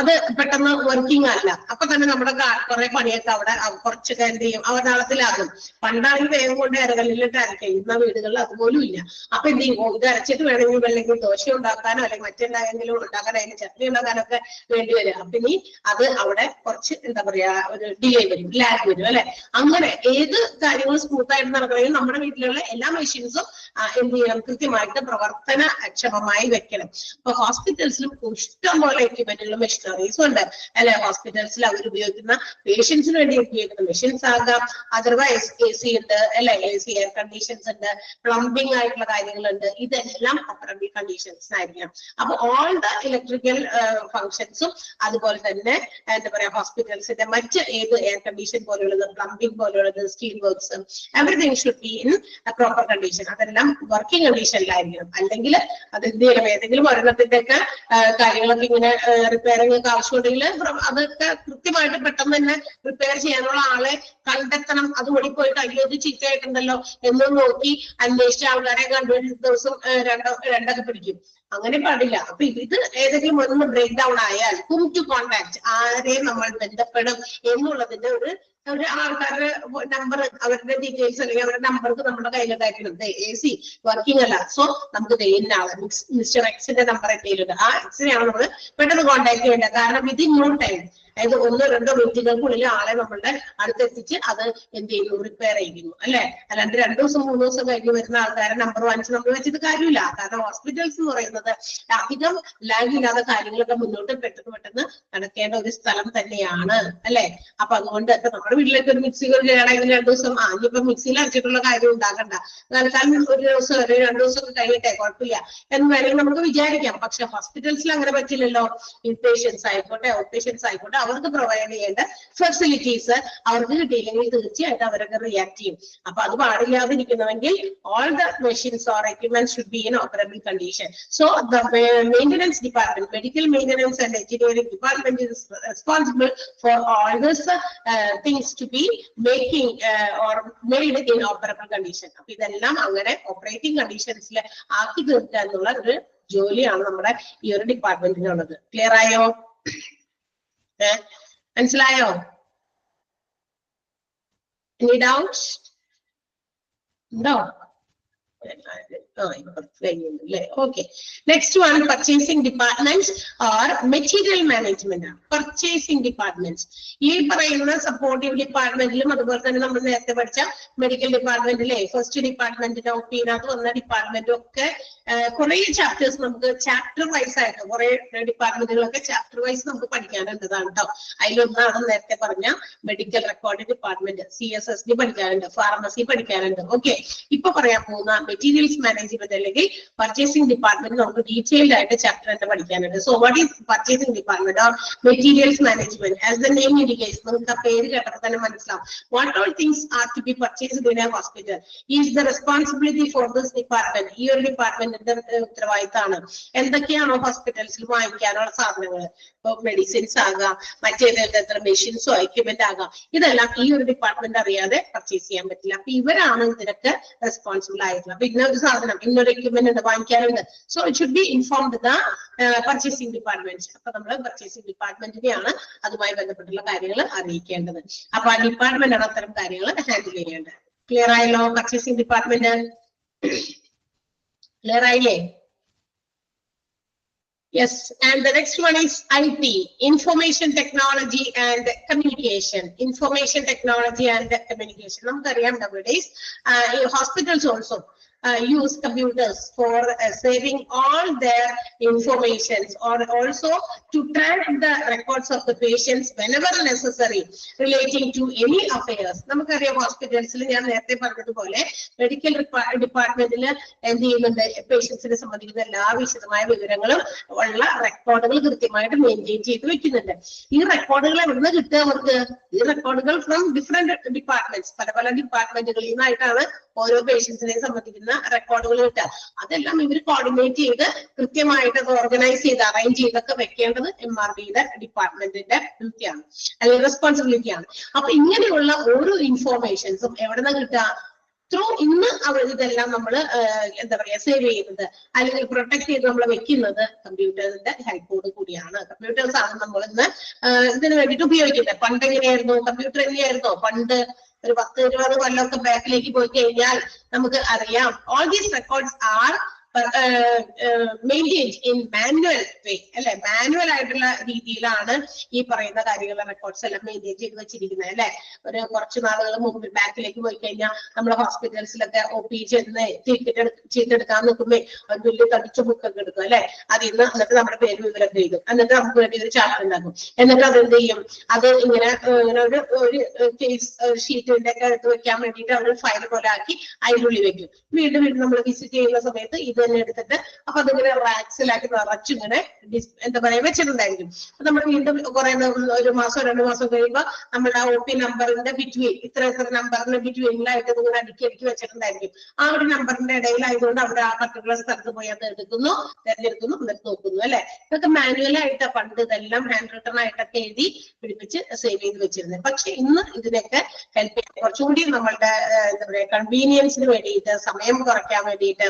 അത് പെട്ടെന്ന് വർക്കിംഗ് അല്ല, അപ്പൊ തന്നെ നമ്മുടെ കുറെ പണിയൊക്കെ അവിടെ കുറച്ചൊക്കെ എന്ത് ചെയ്യും അവതാളത്തിലാകും. പണ്ടാണെങ്കിൽ വേഗം കൊണ്ട് അരകല്ലിലിട്ട് അരയ്ക്കുന്ന വീടുകളിൽ അതുപോലും ഇല്ല. അപ്പൊ എന്ത് ചെയ്യും, ഇത് അരച്ചിട്ട് വേണമെങ്കിൽ അല്ലെങ്കിൽ ദോശ ഉണ്ടാക്കാനോ അല്ലെങ്കിൽ മറ്റെന്തെങ്കിലും ഉണ്ടാക്കാനോ അതിന് ചട്നി ഉണ്ടാക്കാനൊക്കെ വേണ്ടി വരും. അപ്പൊ ഇനി അത് അവിടെ കുറച്ച് എന്താ പറയാ ഒരു ഡിലേ വരും, ലാഗ് വരും അല്ലെ. അങ്ങനെ ഏത് കാര്യങ്ങളും സ്മൂത്ത് ആയിട്ട് നടക്കണമെങ്കിൽ നമ്മുടെ വീട്ടിലുള്ള എല്ലാ മെഷീൻസും എന്ത് ചെയ്യണം, കൃത്യമായിട്ട് പ്രവർത്തനക്ഷമമായി വെക്കണം. ഇപ്പൊ ഹോസ്പിറ്റൽസിലും ഇഷ്ടം പോലെ എക്യുപ്മെന്റുകളും മെഷീനറീസും ഉണ്ട് അല്ലെ. ഹോസ്പിറ്റൽസിൽ അവർ ഉപയോഗിക്കുന്ന പേഷ്യൻസിന് വേണ്ടി ഉപയോഗിക്കുന്ന മെഷീൻസ് ആകാം, അതർവൈസ് AC ഉണ്ട് അല്ലെ, AC എയർ കണ്ടീഷൻസ് ഉണ്ട്, പ്ലംബിംഗ് ആയിട്ടുള്ള കാര്യങ്ങളുണ്ട്. ഇതെല്ലാം ഓപ്പറബിൾ കണ്ടീഷൻസ് ആയിരിക്കണം. അപ്പൊ ഓൾ ദ ഇലക്ട്രിക്കൽ ഫങ്ഷൻസും അതുപോലെ തന്നെ എന്താ പറയാ ഹോസ്പിറ്റൽസിന്റെ മറ്റ് ഏത് എയർ കണ്ടീഷൻ പോലെയുള്ളത്, പ്ലംബിംഗ് പോലെയുള്ളത്, steel works, everything should be in proper condition. അതെല്ലാം വർക്കിംഗ് കണ്ടീഷനിലായിരിക്കണം. അല്ലെങ്കിൽ അത് എന്ത് ചെയ്യണം, ഏതെങ്കിലും ഒരെണ്ണത്തിന്റെ ഒക്കെ കാര്യങ്ങളൊക്കെ ഇങ്ങനെ റിപ്പയറിംഗ് ഒക്കെ ആവശ്യമുണ്ടെങ്കിൽ അതൊക്കെ കൃത്യമായിട്ട് പെട്ടെന്ന് തന്നെ റിപ്പയർ ചെയ്യാനുള്ള ആളെ കണ്ടെത്തണം. അത് ഓടിപ്പോയിട്ട് അയ്യോ ഇത് ചീത്തയായിട്ടുണ്ടല്ലോ എന്ന് നോക്കി അന്വേഷിച്ച ആൾക്കാരെ കണ്ടുപിടിച്ച ദിവസം രണ്ടൊക്കെ പിടിക്കും. അങ്ങനെ പാടില്ല. അപ്പൊ ഇത് ഏതെങ്കിലും ഒന്ന് ബ്രേക്ക് ഡൗൺ ആയാൽ whom to contact, ആരെ നമ്മൾ ബന്ധപ്പെടും എന്നുള്ളതിന്റെ ഒരു ആൾക്കാരുടെ നമ്പർ, അവരുടെ ഡീറ്റെയിൽസ് അല്ലെങ്കിൽ അവരുടെ നമ്പർക്ക് നമ്മുടെ കയ്യിലുണ്ടായിരിക്കണം. AC വർക്കിംഗ് അല്ല, സോ നമുക്ക് ആള് മിസ്റ്റർ എക്സിന്റെ നമ്പർ എന്തെങ്കിലും ആ എക്സിനെയാണ് നമ്മൾ പെട്ടെന്ന് കോൺടാക്ട് ചെയ്യേണ്ടത്. കാരണം വിതിൻ നോ ടൈം, അതായത് 1-2 മിനിറ്റുകൾക്കുള്ളിൽ ആളെ നമ്മളുടെ അടുത്തെത്തിച്ച് അത് എന്ത് ചെയ്യുന്നു, റിപ്പയർ ചെയ്യുന്നു അല്ലെ. അല്ലാണ്ട് 2 ദിവസം 3 ദിവസം കഴിഞ്ഞ് വരുന്ന ആൾക്കാരെ നമ്പർ വാങ്ങിച്ച് നമ്മൾ വെച്ചിട്ട് കാര്യമില്ല. കാരണം ഹോസ്പിറ്റൽസ് എന്ന് പറയുന്നത് അധികം ലാഗ് ഇല്ലാതെ കാര്യങ്ങളൊക്കെ മുന്നോട്ട് പെട്ടെന്ന് നടക്കേണ്ട ഒരു സ്ഥലം തന്നെയാണ് അല്ലെ. അപ്പൊ അതുകൊണ്ട് നമ്മുടെ വീട്ടിലേക്ക് ഒരു മിക്സി ആണെങ്കിൽ 2 ദിവസം ഇനിയിപ്പോ മിക്സിയിൽ അരച്ചിട്ടുള്ള കാര്യം ഉണ്ടാക്കണ്ട, തൽക്കാലം 1 ദിവസം 2 ദിവസം ഒക്കെ കഴിയട്ടെ കുഴപ്പമില്ല എന്ന് വേണമെങ്കിൽ നമുക്ക് വിചാരിക്കാം. പക്ഷെ ഹോസ്പിറ്റൽസിൽ അങ്ങനെ പറ്റില്ലല്ലോ. ഇൻപേഷ്യൻസ് ആയിക്കോട്ടെ ഔട്ട് പേഷ്യൻസ് ആയിക്കോട്ടെ അവർക്ക് പ്രൊവൈഡ് ചെയ്യേണ്ട ഫെസിലിറ്റീസ് അവർക്ക് കിട്ടിയില്ലെങ്കിൽ തീർച്ചയായിട്ടും അവരൊക്കെ റിയാക്ട് ചെയ്യും. അപ്പൊ അത് പാടില്ലാതിരിക്കണമെങ്കിൽ all the machines or equipment should be in operable condition. So the maintenance department, medical maintenance and engineering department is responsible for all these things to be making or made in operable condition. അപ്പൊ ഇതെല്ലാം അങ്ങനെ operating കണ്ടീഷൻസിൽ ആക്കി തീർക്കുക എന്നുള്ള ഒരു ജോലിയാണ് നമ്മുടെ ഈ ഒരു ഡിപ്പാർട്ട്മെന്റിനുള്ളത്. ക്ലിയർ ആയോ? മനസ്സിലായോ? Any doubts? No. Okay. Next one, purchasing departments or material management. Purchasing departments. ഈ പറയുന്ന സപ്പോർട്ടീവ് ഡിപ്പാർട്ട്മെന്റിലും അതുപോലെ തന്നെ നമ്മൾ നേരത്തെ പഠിച്ച മെഡിക്കൽ ഡിപ്പാർട്ട്മെന്റിലെ ഫസ്റ്റ് ഡിപ്പാർട്ട്മെന്റിന്റെ ഒപ്പീനകത്ത് വന്ന ഡിപ്പാർട്ട്മെന്റും ഒക്കെ കുറെ ചാപ്റ്റേഴ്സ് നമുക്ക് ചാപ്റ്റർ വൈസ് ആയിട്ട് കുറെ ഡിപ്പാർട്ട്മെന്റുകളൊക്കെ ചാപ്റ്റർ വൈസ് നമുക്ക് പഠിക്കാനുള്ളതാണ് കേട്ടോ. അതിലൊന്നാണ് നേരത്തെ പറഞ്ഞ മെഡിക്കൽ റെക്കോർഡ് ഡിപ്പാർട്ട്മെന്റ്, CSSD പഠിക്കാനുണ്ട്, ഫാർമസി പഠിക്കാനുണ്ട്. ഓക്കെ, ഇപ്പൊ പറയാൻ പോകുന്ന മെറ്റീരിയൽസ് മാനേജ്മെന്റ് അല്ലെങ്കിൽ പർച്ചേസിംഗ് ഡിപ്പാർട്ട്മെന്റ് നമുക്ക് ഡീറ്റെയിൽഡ് ആയിട്ട് ചാപ്റ്റർ തന്നെ പഠിക്കാനുണ്ട്. So what is purchasing department or materials management? As the name indicates, നമുക്ക് ആ പേര് കേട്ടപ്പോൾ തന്നെ മനസ്സിലാവും. What all things are to be purchased in a hospital is the responsibility for this department. ഈ ഒരു ഡിപ്പാർട്ട്മെന്റിന്റെ ഉത്തരവാദിത്തമാണ്. എന്തൊക്കെയാണോ ഹോസ്പിറ്റൽസിൽ വാങ്ങിക്കാനുള്ള സാധനങ്ങൾ, ഇപ്പൊ മെഡിസിൻസ് ആകാം, മറ്റേതെത്ര മെഷീൻസോ എക്യുപ്മെന്റ് ആകാം, ഇതെല്ലാം ഈ ഒരു ഡിപ്പാർട്ട്മെന്റ് അറിയാതെ പർച്ചേസ് ചെയ്യാൻ പറ്റില്ല. അപ്പൊ ഇവരാണ് ഇതിനൊക്കെ റെസ്പോൺസിബിൾ ആയിട്ടുള്ളത്. അപ്പൊ ഇന്നൊരു സാധനം ഇന്നൊരു എക്യുപ്മെന്റ് ഉണ്ട് വാങ്ങിക്കാനുണ്ട്, so it should be informed the purchasing department. അപ്പൊ നമ്മൾ പർച്ചേസിംഗ് ഡിപ്പാർട്ട്മെന്റിനെയാണ് അതുമായി ബന്ധപ്പെട്ടുള്ള കാര്യങ്ങൾ അറിയിക്കേണ്ടത്. അപ്പൊ ആ ഡിപ്പാർട്ട്മെന്റ് ആണ് അത്തരം കാര്യങ്ങൾ ഹാൻഡിൽ ചെയ്യേണ്ടത്. ക്ലിയർ ആയല്ലോ? പർച്ചേസിംഗ് ഡിപ്പാർട്ട്മെന്റ് ക്ലിയർ ആയില്ലേ? Yes, and the next one is IT, information technology and communication. Information technology and communication. നമുക്കറിയാം nowadays hospitals also use computers for saving all their informations, or also to track the records of the patients whenever necessary relating to any affairs. നമുക്കറിയാം ഹോസ്പിറ്റൽസിൽ ഞാൻ നേരത്തെ പറഞ്ഞതുപോലെ medical ഡിപ്പാർട്ട്മെന്റിൽ എന്ത് ചെയ്യുന്നുണ്ട്, പേഷ്യൻസിനെ സംബന്ധിക്കുന്ന എല്ലാ വിശദമായ വിവരങ്ങളും ഉള്ള റെക്കോർഡുകൾ കൃത്യമായിട്ട് മെയിൻറ്റെയിൻ ചെയ്ത് വെക്കുന്നുണ്ട്. ഈ റെക്കോർഡുകൾ എവിടുന്ന് കിട്ടുക അവർക്ക്? ഈ റെക്കോർഡുകൾ ഫ്രം ഡിഫറെന്റ് ഡിപ്പാർട്ട്മെന്റ്സ്, പല ഡിപ്പാർട്ട്മെന്റുകളിൽ നിന്നായിട്ടാണ് ഓരോ പേഷ്യൻസിനെ സംബന്ധിക്കുന്ന റെക്കോർഡുകൾ കിട്ടുക. അതെല്ലാം ഇവർ കോർഡിനേറ്റ് ചെയ്ത് കൃത്യമായിട്ട് അത് ഓർഗനൈസ് ചെയ്ത് അറേഞ്ച് ചെയ്തൊക്കെ വെക്കേണ്ടത് MRBയുടെ ഡിപ്പാർട്ട്മെന്റിന്റെ ഡ്യൂട്ടിയാണ്, അല്ലെങ്കിൽ റെസ്പോൺസിബിലിറ്റിയാണ്. അപ്പൊ ഇങ്ങനെയുള്ള ഓരോ ഇൻഫോർമേഷൻസും എവിടെ നിന്ന് കിട്ടുക? ത്രൂ ഇന്ന് ഇതെല്ലാം നമ്മൾ എന്താ പറയാ സേവ് ചെയ്യുന്നത് അല്ലെങ്കിൽ പ്രൊട്ടക്ട് ചെയ്ത് നമ്മൾ വെക്കുന്നത് കമ്പ്യൂട്ടറിന്റെ ഹെൽപ്പോട് കൂടിയാണ്. കമ്പ്യൂട്ടേഴ്സ് ആണ് നമ്മൾ ഇന്ന് ഇതിന് വേണ്ടിയിട്ട് ഉപയോഗിക്കുന്നത്. പണ്ട് എങ്ങനെയായിരുന്നു? കമ്പ്യൂട്ടർ എങ്ങനെയായിരുന്നോ പണ്ട്? ഒരു 10-20 കൊല്ലമൊക്കെ ബാക്കിലേക്ക് പോയി കഴിഞ്ഞാൽ നമുക്ക് അറിയാം, all these records are maintained in manual way, അല്ലെ? മാനുവൽ ആയിട്ടുള്ള രീതിയിലാണ് ഈ പറയുന്ന കാര്യങ്ങളുടെ റെക്കോർഡ്സ് എല്ലാം മെയിൻറ്റെയിൻ ചെയ്ത് വെച്ചിരിക്കുന്നത്, അല്ലെ? ഒരു കുറച്ച് നാളുകൾ മുമ്പ് ബാക്കിലേക്ക് പോയി കഴിഞ്ഞാൽ നമ്മുടെ ഹോസ്പിറ്റൽസിലൊക്കെ OP ചെന്ന് ചെയ്തെടുക്കാൻ നിൽക്കുമ്പോ ഒരു വലിയ തടിച്ച ബുക്കൊക്കെ എടുക്കും, അല്ലെ? അതിന്ന് എന്നിട്ട് നമ്മുടെ പേര് വിവരം എഴുതും, എന്നിട്ട് നമുക്ക് വേണ്ടി ഒരു ചാർട്ട് ഉണ്ടാക്കും, എന്നിട്ട് അതെന്ത് ചെയ്യും? അത് ഇങ്ങനെ ഒരു കേസ് ഷീറ്റിന്റെ ഒക്കെ എടുത്ത് വെക്കാൻ വേണ്ടിയിട്ട് അവർ ഫയൽ പോലെ ആക്കി അതിനുള്ളിൽ വെക്കും. വീണ്ടും നമ്മൾ വിസിറ്റ് ചെയ്യുന്ന സമയത്ത് ഇത് തന്നെ എടുത്തിട്ട് അപ്പൊ അതിങ്ങനെ റാക്സിലാക്കി നിറച്ചിങ്ങനെ എന്താ പറയാ വെച്ചിട്ടുണ്ടായിരിക്കും. അപ്പൊ നമ്മൾ വീണ്ടും കുറെ ഒരു മാസം 2 മാസം കഴിയുമ്പോൾ നമ്മുടെ OP നമ്പറിന്റെ ബിറ്റ്വീൻ ഇത്ര നമ്പറിന്റെ ബിറ്റ്വീനിലായിട്ട് ഇങ്ങനെ അടുക്കി വെച്ചിട്ടുണ്ടായിരിക്കും. ആ ഒരു നമ്പറിന്റെ ഇടയിലായതുകൊണ്ട് അവിടെ ആ പർട്ടിക്കുലർ സ്ഥലത്ത് പോയി അത് എടുക്കുന്നു, തെരഞ്ഞെടുക്കുന്നു, എന്നിട്ട് നോക്കുന്നു, അല്ലെ? ഇതൊക്കെ മാനുവലായിട്ട് പണ്ട് ഇതെല്ലാം ഹാൻഡ് റിട്ടൺ ആയിട്ടൊക്കെ എഴുതി പിടിപ്പിച്ച് സേവ് ചെയ്ത് വെച്ചിരുന്നത്. പക്ഷെ ഇന്ന് ഇതിനൊക്കെ ഹെൽപ്പ് ചെയ്യാൻ കുറച്ചുകൂടി നമ്മളുടെ എന്താ പറയാ കൺവീനിയൻസിന് വേണ്ടിയിട്ട്, സമയം കുറയ്ക്കാൻ വേണ്ടിയിട്ട്,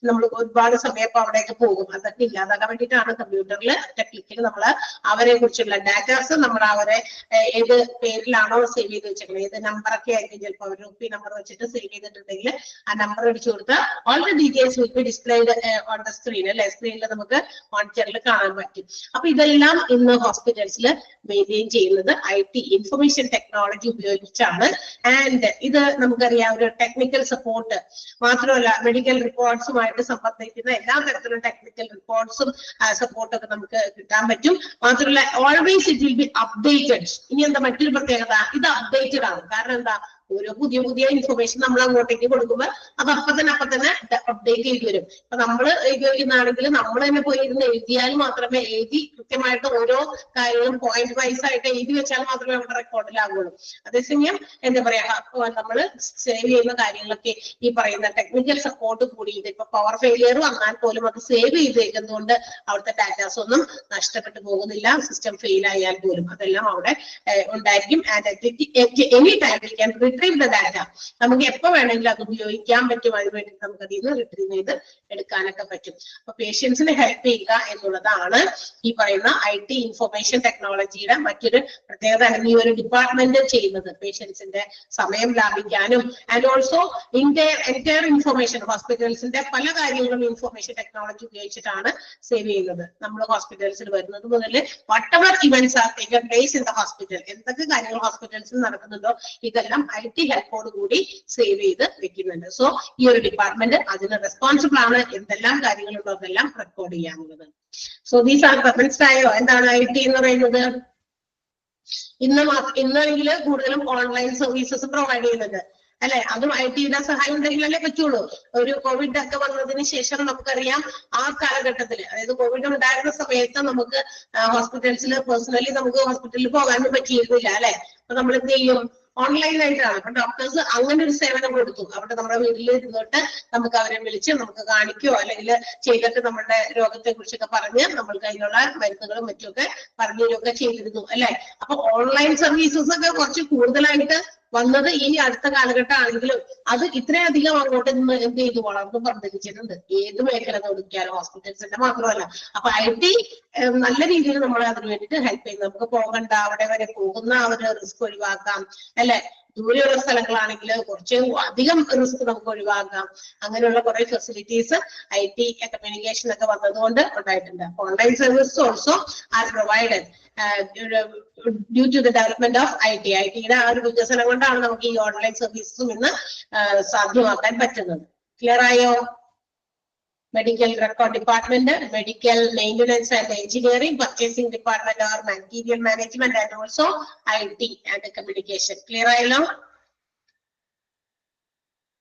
നമ്മൾ ഒരുപാട് സമയം ഇപ്പൊ അവിടേക്ക് പോകും, അതൊക്കെ ഇല്ലാതാക്കാൻ വേണ്ടിയിട്ടാണ് കമ്പ്യൂട്ടറിൽ ടെക്നിക്കൽ നമ്മൾ അവരെ കുറിച്ചുള്ള ഡാറ്റാസ് നമ്മൾ അവരെ ഏത് പേരിലാണോ സേവ് ചെയ്ത് വെച്ചിട്ടുള്ളത്, ഏത് നമ്പറൊക്കെ ആയിരിക്കും ചിലപ്പോൾ അവർ OP നമ്പർ വെച്ചിട്ട് സേവ് ചെയ്തിട്ടുണ്ടെങ്കിൽ ആ നമ്പർ അടിച്ചു കൊടുത്താൽ all the details will be displayed on the screen, അല്ലെ? സ്ക്രീനിൽ നമുക്ക് മോണിറ്ററിൽ കാണാൻ പറ്റും. അപ്പൊ ഇതെല്ലാം ഇന്ന് ഹോസ്പിറ്റൽസിൽ മെയിൻറ്റെയിൻ ചെയ്യുന്നത് IT ഇൻഫർമേഷൻ ടെക്നോളജി ഉപയോഗിച്ചാണ്. ആൻഡ് ഇത് നമുക്കറിയാം ഒരു ടെക്നിക്കൽ സപ്പോർട്ട് മാത്രമല്ല, മെഡിക്കൽ റിപ്പോർട്ട്സുമായിട്ട് സംബന്ധിക്കുന്ന എല്ലാ തരത്തിലുള്ള ടെക്നിക്കൽ റിപ്പോർട്ട്സും സപ്പോർട്ടൊക്കെ നമുക്ക് കിട്ടാൻ പറ്റും. മാത്രമല്ല always it will be updated. ഇനി എന്താ മറ്റൊരു പ്രത്യേകത? ഇത് അപ്ഡേറ്റഡ് ആണ്. കാരണം എന്താ? ഓരോ പുതിയ ഇൻഫർമേഷൻ നമ്മൾ അങ്ങോട്ടേക്ക് കൊടുക്കുമ്പോൾ അത് അപ്പൊ തന്നെ അപ്ഡേറ്റ് ചെയ്ത് വരും. ഇപ്പൊ നമ്മൾ ഉപയോഗിക്കുന്നതാണെങ്കിൽ നമ്മൾ തന്നെ പോയി ഇരുന്ന് എഴുതിയാൽ മാത്രമേ, എഴുതി കൃത്യമായിട്ട് ഓരോ കാര്യങ്ങളും പോയിന്റ് വൈസ് ആയിട്ട് എഴുതി വെച്ചാൽ മാത്രമേ നമ്മുടെ റെക്കോർഡിലാകുള്ളൂ. അതേസമയം എന്താ പറയാ നമ്മൾ സേവ് ചെയ്യുന്ന കാര്യങ്ങളൊക്കെ ഈ പറയുന്ന ടെക്നിക്കൽ സപ്പോർട്ട് കൂടിയിട്ട് ഇപ്പൊ പവർ ഫെയിലിയർ വന്നാൽ പോലും അത് സേവ് ചെയ്തേക്കുന്നതുകൊണ്ട് അവിടുത്തെ ഡാറ്റാസ് ഒന്നും നഷ്ടപ്പെട്ടു പോകുന്നില്ല. സിസ്റ്റം ഫെയിൽ ആയാൽ പോലും അതെല്ലാം അവിടെ ഉണ്ടായിരിക്കും. And any time we can retrieve the data. നമുക്ക് എപ്പോ വേണമെങ്കിലും അത് ഉപയോഗിക്കാൻ പറ്റും. അതിന് വേണ്ടി നമുക്ക് അതിൽ നിന്ന് റിട്രീവ് ചെയ്ത് എടുക്കാനൊക്കെ പറ്റും. അപ്പൊ പേഷ്യൻസിനെ ഹെൽപ്പ് ചെയ്യുക എന്നുള്ളതാണ് ഈ പറയുന്ന IT ഇൻഫർമേഷൻ ടെക്നോളജിയുടെ മറ്റൊരു പ്രത്യേകത, അല്ലെങ്കിൽ ഈ ഒരു ഡിപ്പാർട്ട്മെന്റ് ചെയ്യുന്നത്. പേഷ്യൻസിന്റെ സമയം ലാഭിക്കാനും ആൻഡ് ഓൾസോ എൻറ്റയർ ഇൻഫർമേഷൻ, ഹോസ്പിറ്റൽസിന്റെ പല കാര്യങ്ങളും ഇൻഫർമേഷൻ ടെക്നോളജി ഉപയോഗിച്ചിട്ടാണ് സേവ് ചെയ്യുന്നത്. നമ്മൾ ഹോസ്പിറ്റൽസിൽ വരുന്നത് മുതൽ whatever events are taken place in the hospital, എന്തൊക്കെ കാര്യങ്ങൾ ഹോസ്പിറ്റൽസിൽ നടക്കുന്നുണ്ടോ ഇതെല്ലാം IT ഹെൽപ്പോട് കൂടി സേവ് ചെയ്ത് വെക്കുന്നുണ്ട്. സോ ഈ ഒരു ഡിപ്പാർട്ട്മെന്റ് അതിന് റെസ്പോൺസിബിൾ ആണ്. എന്തെല്ലാം കാര്യങ്ങളുണ്ടോ അതെല്ലാം റെക്കോർഡ് ചെയ്യാനുള്ളത്. സോ ദീസ് ആർ മനസ്സിലായോ എന്താണ് IT എന്ന് പറയുന്നത്? ഇന്നാണെങ്കിൽ കൂടുതലും ഓൺലൈൻ സർവീസസ് പ്രൊവൈഡ് ചെയ്യുന്നുണ്ട്, അല്ലെ? അതും IT-യുടെ സഹായം ഉണ്ടെങ്കിലല്ലേ പറ്റുള്ളൂ. ഒരു കോവിഡ് ഒക്കെ വന്നതിന് ശേഷം നമുക്കറിയാം ആ കാലഘട്ടത്തിൽ, അതായത് കോവിഡ് ഉണ്ടായിരുന്ന സമയത്ത് നമുക്ക് ഹോസ്പിറ്റൽസിൽ പേഴ്സണലി നമുക്ക് ഹോസ്പിറ്റലിൽ പോകാനും പറ്റിയിരുന്നില്ല, അല്ലെ? അപ്പൊ നമ്മൾ എന്ത് ചെയ്യും? ഓൺലൈനായിട്ടാണ്. അപ്പൊ ഡോക്ടേഴ്സ് അങ്ങനെ ഒരു സേവനം കൊടുത്തു. അവിടെ നമ്മുടെ വീട്ടിൽ ഇരുന്നിട്ട് നമുക്ക് അവരെ വിളിച്ച് നമുക്ക് കാണിക്കുകയോ അല്ലെങ്കിൽ ചെയ്തിട്ട് നമ്മുടെ രോഗത്തെ കുറിച്ചൊക്കെ പറഞ്ഞ് നമ്മൾക്ക് അതിനുള്ള മരുന്നുകളും മറ്റുമൊക്കെ പറഞ്ഞുതരികയൊക്കെ ചെയ്തിരുന്നു, അല്ലെ? അപ്പൊ ഓൺലൈൻ സർവീസസ് ഒക്കെ കുറച്ച് കൂടുതലായിട്ട് വന്നത് ഈ അടുത്ത കാലഘട്ടം ആണെങ്കിലും അത് ഇത്രയധികം അങ്ങോട്ട് നിന്ന് എന്ത് ചെയ്തു വളർന്നു വർദ്ധിച്ചിട്ടുണ്ട്. ഏത് മേഖല നോക്കിയാലും ഹോസ്പിറ്റൽസിന്റെ മാത്രമല്ല. അപ്പൊ IT നല്ല രീതിയിൽ നമ്മളെ അതിന് വേണ്ടിയിട്ട് ഹെൽപ്പ് ചെയ്യും. നമുക്ക് പോകണ്ട, അവിടെ വരെ പോകുന്ന ആ ഒരു റിസ്ക് ഒഴിവാക്കാം, അല്ലെ? ദൂരെയുള്ള സ്ഥലങ്ങളാണെങ്കിൽ കുറച്ച് അധികം റിസ്ക് നമുക്ക് ഒഴിവാക്കാം. അങ്ങനെയുള്ള കുറെ ഫെസിലിറ്റീസ് IT കമ്മ്യൂണിക്കേഷൻ ഒക്കെ വന്നതുകൊണ്ട് ഉണ്ടായിട്ടുണ്ട്. Online service also are provided due to the development of IT-യുടെ ആ ഒരു വികസനം കൊണ്ടാണ് നമുക്ക് ഈ ഓൺലൈൻ സർവീസും ഇന്ന് സാധ്യമാക്കാൻ പറ്റുന്നത്. ക്ലിയർ ആയോ? Medical record department, medical maintenance and engineering, purchasing department or material management and also IT and communication. Clear ആയല്ലോ?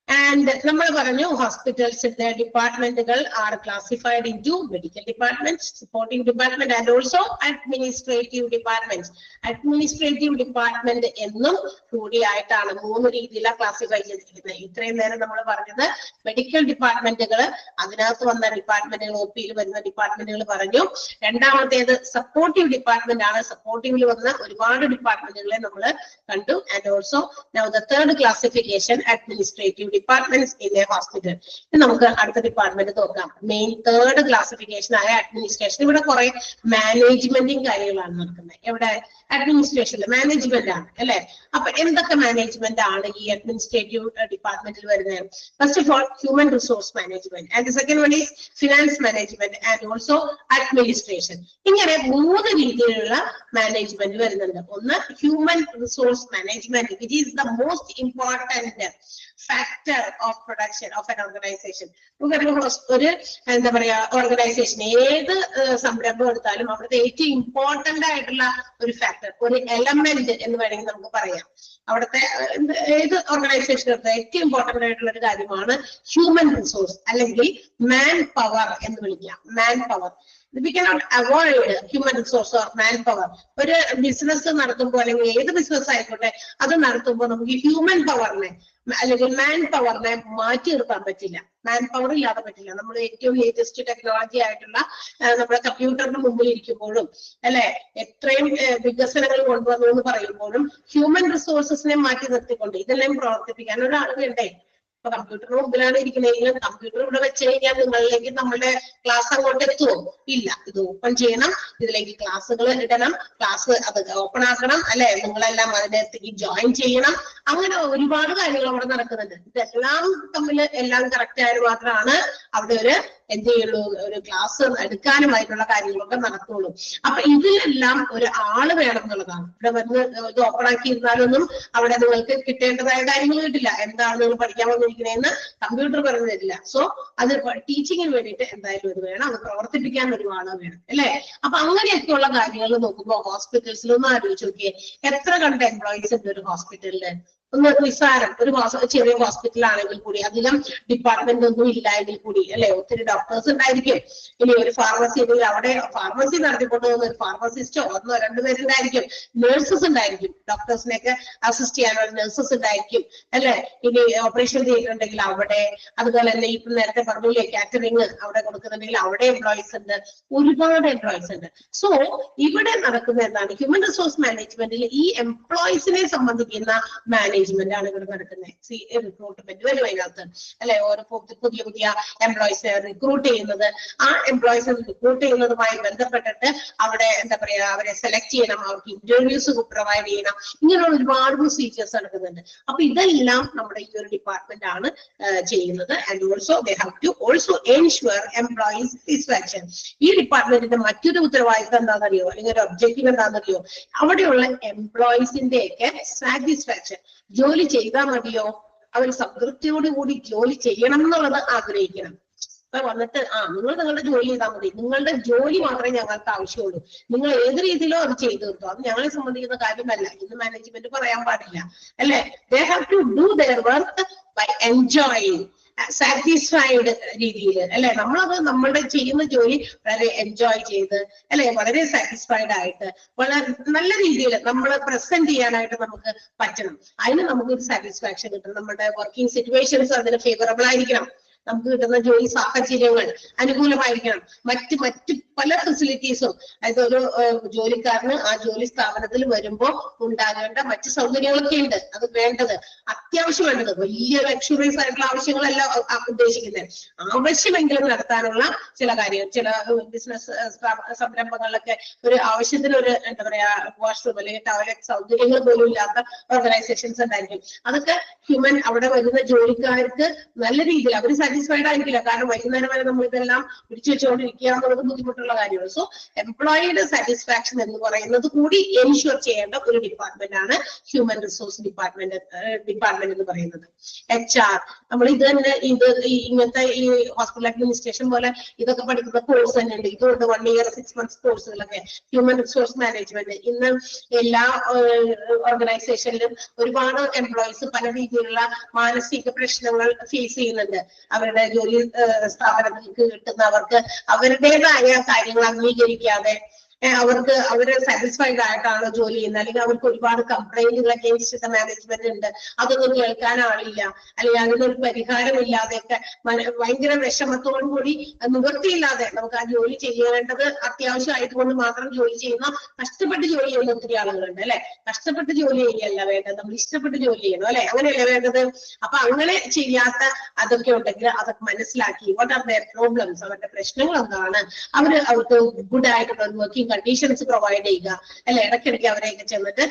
ആൻഡ് നമ്മൾ പറഞ്ഞു ഹോസ്പിറ്റൽസിന്റെ ഡിപ്പാർട്ട്മെന്റുകൾ are classified into medical department, supporting department and also administrative department. Administrative department എന്നും കൂടിയായിട്ടാണ് 3 രീതിയിലാണ് classify ചെയ്തിരിക്കുന്നത്. ഇത്രയും നേരം നമ്മൾ പറഞ്ഞത് മെഡിക്കൽ ഡിപ്പാർട്ട്മെന്റുകൾ, അതിനകത്ത് വന്ന ഡിപ്പാർട്ട്മെന്റുകൾ, OP വരുന്ന ഡിപ്പാർട്ട്മെന്റുകൾ പറഞ്ഞു. രണ്ടാമത്തേത് സപ്പോർട്ടീവ് ഡിപ്പാർട്ട്മെന്റ് ആണ്. സപ്പോർട്ടീവിൽ വന്ന ഒരുപാട് ഡിപ്പാർട്ട്മെന്റുകളെ നമ്മൾ കണ്ടു. And also now the third classification administrative departments in a hospital. നമുക്ക് അടുത്ത ഡിപ്പാർട്ട്മെന്റ് നോക്കാം. മെയിൻ തേർഡ് ക്ലാസിഫിക്കേഷൻ ആയ അഡ്മിനിസ്ട്രേഷൻ. ഇവിടെ കുറെ മാനേജ്മെന്റിങ് കാര്യങ്ങളാണ് നടക്കുന്നത്. എവിടെ? അഡ്മിനിസ്ട്രേഷനിൽ മാനേജ്മെന്റ് ആണ് അല്ലെ. അപ്പൊ എന്തൊക്കെ മാനേജ്മെന്റ് ആണ് ഈ അഡ്മിനിസ്ട്രേറ്റീവ് ഡിപ്പാർട്ട്മെന്റിൽ വരുന്നത്? First of all human resource management, and second one is finance management and also administration. ഇങ്ങനെ 3 രീതിയിലുള്ള മാനേജ്മെന്റ് വരുന്നുണ്ട്. ഒന്ന് human resource management, which is the most important factor of production of an organization. ഒരു എന്താ പറയാ organisation ഏത് സംരംഭം എടുത്താലും അവിടുത്തെ ഏറ്റവും ഇമ്പോർട്ടന്റ് ആയിട്ടുള്ള ഒരു ഫാക്ടർ, ഒരു എലമെന്റ് എന്ന് വേണമെങ്കിൽ നമുക്ക് പറയാം. അവിടുത്തെ ഏത് ഓർഗനൈസേഷൻ എടുത്താൽ ഏറ്റവും ഇമ്പോർട്ടന്റ് ആയിട്ടുള്ള ഒരു കാര്യമാണ് ഹ്യൂമൻ റിസോഴ്സ് അല്ലെങ്കിൽ മാൻ പവർ എന്ന് വിളിക്കാം. Man power. We cannot avoid human resource or manpower. ഒരു ബിസിനസ് നടത്തുമ്പോൾ അല്ലെങ്കിൽ ഏത് ബിസിനസ് ആയിക്കോട്ടെ അത് നടത്തുമ്പോൾ നമുക്ക് ഹ്യൂമൻ പവറിനെ അല്ലെങ്കിൽ മാൻ പവറിനെ മാറ്റി നിർത്താൻ പറ്റില്ല. മാൻ പവർ ഇല്ലാതെ പറ്റില്ല. നമ്മൾ ഏറ്റവും ലേറ്റസ്റ്റ് ടെക്നോളജി ആയിട്ടുള്ള നമ്മുടെ കമ്പ്യൂട്ടറിന് മുമ്പിൽ ഇരിക്കുമ്പോഴും അല്ലെ, എത്രയും വികസനങ്ങൾ കൊണ്ടുവന്നു എന്ന് പറയുമ്പോഴും ഹ്യൂമൻ റിസോഴ്സസിനെ മാറ്റി നിർത്തിക്കൊണ്ട് ഇതെല്ലാം പ്രവർത്തിപ്പിക്കാൻ ഒരാൾ വേണ്ടേ? ഇപ്പൊ കമ്പ്യൂട്ടറിന് മുമ്പിലാണ് ഇരിക്കുന്നതെങ്കിലും കമ്പ്യൂട്ടർ ഇവിടെ വെച്ച് കഴിഞ്ഞാൽ നിങ്ങളിലേക്ക് നമ്മുടെ ക്ലാസ് അങ്ങോട്ട് എത്തുമോ? ഇല്ല. ഇത് ഓപ്പൺ ചെയ്യണം, ഇതിലേക്ക് ക്ലാസ്സുകൾ ഇടണം, ക്ലാസ് അത് ഓപ്പൺ ആക്കണം അല്ലെ, നിങ്ങളെല്ലാം അതിനകത്തേക്ക് ജോയിൻ ചെയ്യണം. അങ്ങനെ ഒരുപാട് കാര്യങ്ങൾ അവിടെ നടക്കുന്നുണ്ട്. ഇതെല്ലാം തമ്മിൽ എല്ലാം കറക്റ്റ് ആയാലും മാത്രമാണ് അവിടെ ഒരു എന്ത് ചെയ്യുള്ളൂ, ഒരു ക്ലാസ് എടുക്കാനുമായിട്ടുള്ള കാര്യങ്ങളൊക്കെ നടക്കുള്ളൂ. അപ്പൊ ഇതിലെല്ലാം ഒരു ആള് വേണം എന്നുള്ളതാണ്. ഇവിടെ വന്ന് ഇത് ഓപ്പൺ ആക്കി ഇരുന്നാലൊന്നും അവിടെ നിങ്ങൾക്ക് കിട്ടേണ്ടതായ കാര്യങ്ങൾ കിട്ടില്ല. എന്താണ് നിങ്ങൾ പഠിക്കാൻ വന്നിരിക്കുന്നതെന്ന് കമ്പ്യൂട്ടർ പറഞ്ഞു തരില്ല. സോ അത് ടീച്ചിങ്ങിന് വേണ്ടിയിട്ട് എന്തായാലും ഇത് വേണം, അത് പ്രവർത്തിപ്പിക്കാൻ ഒരു ആള് വേണം അല്ലെ. അപ്പൊ അങ്ങനെയൊക്കെയുള്ള കാര്യങ്ങൾ നോക്കുമ്പോൾ ഹോസ്പിറ്റൽസിലൊന്നും ആലോചിച്ച് നോക്കിയേ, എത്ര കണ്ട എംപ്ലോയീസ് ഉണ്ട് ഒരു ഹോസ്പിറ്റലില്? ഒന്ന് നിസ്സാരം ഒരു ചെറിയ ഹോസ്പിറ്റൽ ആണെങ്കിൽ കൂടി അധികം ഡിപ്പാർട്ട്മെന്റ് ഒന്നും ഇല്ലായെങ്കിൽ കൂടി അല്ലെ, ഒത്തിരി ഡോക്ടേഴ്സ് ഉണ്ടായിരിക്കും. ഇനി ഒരു ഫാർമസി ഉണ്ടെങ്കിൽ അവിടെ ഫാർമസി നടത്തിക്കൊണ്ട് പോകുന്ന ഒരു ഫാർമസിസ്റ്റോ 1-2 പേരുണ്ടായിരിക്കും. നഴ്സസ് ഉണ്ടായിരിക്കും, ഡോക്ടേഴ്സിനെയൊക്കെ അസിസ്റ്റ് ചെയ്യാനുള്ള നഴ്സസ് ഉണ്ടായിരിക്കും അല്ലെ. ഇനി ഓപ്പറേഷൻ തിയേറ്റർ ഉണ്ടെങ്കിൽ അവിടെ, അതുപോലെ തന്നെ ഇപ്പൊ നേരത്തെ പറഞ്ഞില്ലേ കാറ്ററിംഗ് അവിടെ കൊടുക്കുന്നുണ്ടെങ്കിൽ അവിടെ എംപ്ലോയീസ് ഉണ്ട്, ഒരുപാട് എംപ്ലോയീസ് ഉണ്ട്. സോ ഇവിടെ നടക്കുന്ന എന്താണ്, ഹ്യൂമൻ റിസോഴ്സ് മാനേജ്മെന്റിൽ ഈ എംപ്ലോയീസിനെ സംബന്ധിക്കുന്ന മാനേജ്മെന്റ് ആണ് ഇവിടെ നടക്കുന്നത്. റിക്രൂട്ട്മെന്റ് വരും അതിനകത്ത് അല്ലെ, ഓരോ പുതിയ പുതിയ എംപ്ലോയീസിനെ റിക്രൂട്ട് ചെയ്യുന്നത്, ആ എംപ്ലോയീസിനെ റിക്രൂട്ട് ചെയ്യുന്നതുമായി ബന്ധപ്പെട്ടിട്ട് അവിടെ എന്താ പറയാ അവരെ സെലക്ട് ചെയ്യണം, അവർക്ക് ഇന്റർവ്യൂസ് പ്രൊവൈഡ് ചെയ്യണം, ഇങ്ങനെയുള്ള ഒരുപാട് പ്രൊസീജിയേഴ്സ് നടക്കുന്നുണ്ട്. അപ്പൊ ഇതെല്ലാം നമ്മുടെ ഈ ഒരു ഡിപ്പാർട്ട്മെന്റ് ആണ് ചെയ്യുന്നത്. And also they have to also ensure employees satisfaction. ഈ ഡിപ്പാർട്ട്മെന്റിന്റെ മറ്റൊരു ഉത്തരവാദിത്തം എന്താണെന്നറിയോ, അല്ലെങ്കിൽ ഒരു ഒബ്ജക്റ്റീവ് എന്താണെന്നറിയോ, അവിടെയുള്ള എംപ്ലോയീസിന്റെ ഒക്കെ സാറ്റിസ്ഫാക്ഷൻ. ജോലി ചെയ്താൽ മതിയോ, അവർ സംതൃപ്തിയോടുകൂടി ജോലി ചെയ്യണം എന്നുള്ളത് ആഗ്രഹിക്കണം. അപ്പൊ വന്നിട്ട് നിങ്ങൾ നിങ്ങളുടെ ജോലി ചെയ്താൽ മതി, നിങ്ങളുടെ ജോലി മാത്രമേ ഞങ്ങൾക്ക് ആവശ്യമുള്ളൂ, നിങ്ങൾ ഏത് രീതിയിലോ അത് ചെയ്തു തീർത്തോ, അത് ഞങ്ങളെ സംബന്ധിക്കുന്ന കാര്യമല്ല ഇന്ന് മാനേജ്മെന്റ് പറയാൻ പാടില്ല അല്ലെ. They have to do their work by enjoying, satisfied രീതിയിൽ അല്ലെ. നമ്മളത് നമ്മളുടെ ചെയ്യുന്ന ജോലി വളരെ എൻജോയ് ചെയ്ത് അല്ലെ, വളരെ സാറ്റിസ്ഫൈഡ് ആയിട്ട് വളരെ നല്ല രീതിയിൽ നമ്മൾ പ്രസന്റ് ചെയ്യാനായിട്ട് നമുക്ക് പറ്റണം. അതിന് നമുക്കൊരു സാറ്റിസ്ഫാക്ഷൻ കിട്ടണം. നമ്മുടെ വർക്കിംഗ് സിറ്റുവേഷൻസ് അതിന് ഫേവറബിൾ ആയിരിക്കണം. നമുക്ക് കിട്ടുന്ന ജോലി സാഹചര്യങ്ങൾ അനുകൂലമായിരിക്കണം. മറ്റ് പല ഫെസിലിറ്റീസും, അതായത് ഒരു ജോലിക്കാരന് ആ ജോലി സ്ഥാപനത്തിൽ വരുമ്പോൾ ഉണ്ടാകേണ്ട മറ്റ് സൗകര്യങ്ങളൊക്കെ ഉണ്ട്. അത് വേണ്ടത് അത്യാവശ്യം വേണ്ടത്, വലിയ ലക്ഷറീസ് ആയിട്ടുള്ള ആവശ്യങ്ങളല്ല ഉദ്ദേശിക്കുന്നത്. ആവശ്യമെങ്കിലും നടത്താനുള്ള ചില കാര്യങ്ങൾ, ചില ബിസിനസ് സംരംഭങ്ങളിലൊക്കെ ഒരു ആവശ്യത്തിന് ഒരു എന്താ പറയാ വാഷ്റൂം അല്ലെങ്കിൽ ടോയ്ലറ്റ് സൗകര്യങ്ങൾ പോലും ഇല്ലാത്ത ഓർഗനൈസേഷൻസ് ഉണ്ടായിരിക്കും. അതൊക്കെ ഹ്യൂമൻ അവിടെ വരുന്ന ജോലിക്കാർക്ക് നല്ല രീതിയിൽ അവർ സാറ്റിസ്ഫൈഡ് ആയിരിക്കില്ല. കാരണം വൈകുന്നേരം വരെ നമ്മൾ ഇതെല്ലാം പിടിച്ചു വെച്ചുകൊണ്ടിരിക്കുക എന്നുള്ളത് ബുദ്ധിമുട്ടുള്ള കാര്യമാണ്. സോ എംപ്ലോയിയുടെ സാറ്റിസ്ഫാക്ഷൻ എന്ന് പറയുന്നത് കൂടി എൻഷുർ ചെയ്യേണ്ട ഒരു ഡിപ്പാർട്ട്മെന്റ് ആണ് ഹ്യൂമൻ റിസോഴ്സ് ഡിപ്പാർട്ട്മെന്റ് എന്ന് പറയുന്നത്. HR നമ്മൾ ഇത് തന്നെ ഇങ്ങനത്തെ ഈ ഹോസ്പിറ്റൽ അഡ്മിനിസ്ട്രേഷൻ പോലെ ഇതൊക്കെ പഠിക്കുന്ന കോഴ്സ് തന്നെ ഉണ്ട്. ഇതുകൊണ്ട് 1 year 6 months കോഴ്സുകളൊക്കെ ഹ്യൂമൻ റിസോഴ്സ് മാനേജ്മെന്റ്. ഇന്ന് എല്ലാ ഓർഗനൈസേഷനിലും ഒരുപാട് എംപ്ലോയീസ് പല രീതിയിലുള്ള മാനസിക പ്രശ്നങ്ങൾ ഫേസ് ചെയ്യുന്നുണ്ട്. അവരുടെ ജോലി സ്ഥാപനങ്ങൾക്ക് കിട്ടുന്നവർക്ക് അവരുടേതായ കാര്യങ്ങൾ അംഗീകരിക്കാതെ അവര് സാറ്റിസ്ഫൈഡ് ആയിട്ടാണ് ജോലി ചെയ്യുന്നത്, അല്ലെങ്കിൽ അവർക്ക് ഒരുപാട് കംപ്ലൈന്റുകൾ അഗേൻസ്റ്റ് മാനേജ്മെന്റ് ഉണ്ട്, അതൊന്നും കേൾക്കാൻ ആളില്ല, അല്ലെങ്കിൽ അതിനൊരു പരിഹാരമില്ലാതെയൊക്കെ ഭയങ്കര വിഷമത്തോടു കൂടി നിവൃത്തിയില്ലാതെ നമുക്ക് ആ ജോലി ചെയ്യേണ്ടത് അത്യാവശ്യമായതുകൊണ്ട് മാത്രം ജോലി ചെയ്യുന്ന കഷ്ടപ്പെട്ട് ജോലി ചെയ്യുന്ന ഒത്തിരി ആളുകളുണ്ട് അല്ലെ. കഷ്ടപ്പെട്ട് ജോലി ചെയ്യല്ല വേണ്ടത്, നമ്മൾ ഇഷ്ടപ്പെട്ട് ജോലി ചെയ്യണം അല്ലെ, അങ്ങനെയല്ലേ വേണ്ടത്. അപ്പൊ അങ്ങനെ ചെയ്യാത്ത അതൊക്കെ ഉണ്ടെങ്കിൽ അതൊക്കെ മനസ്സിലാക്കി വാട്ട് ആർ ദെയർ പ്രോബ്ലംസ്, അവരുടെ പ്രശ്നങ്ങൾ എന്താണ്, അവർക്ക് ഗുഡ് ആയിട്ടുള്ള ഒരു വർക്കിംഗ് കണ്ടീഷൻസ് പ്രൊവൈഡ് ചെയ്യുക അല്ലെ. ഇടയ്ക്കിടയ്ക്ക് അവരെയൊക്കെ ചെന്നിട്ട്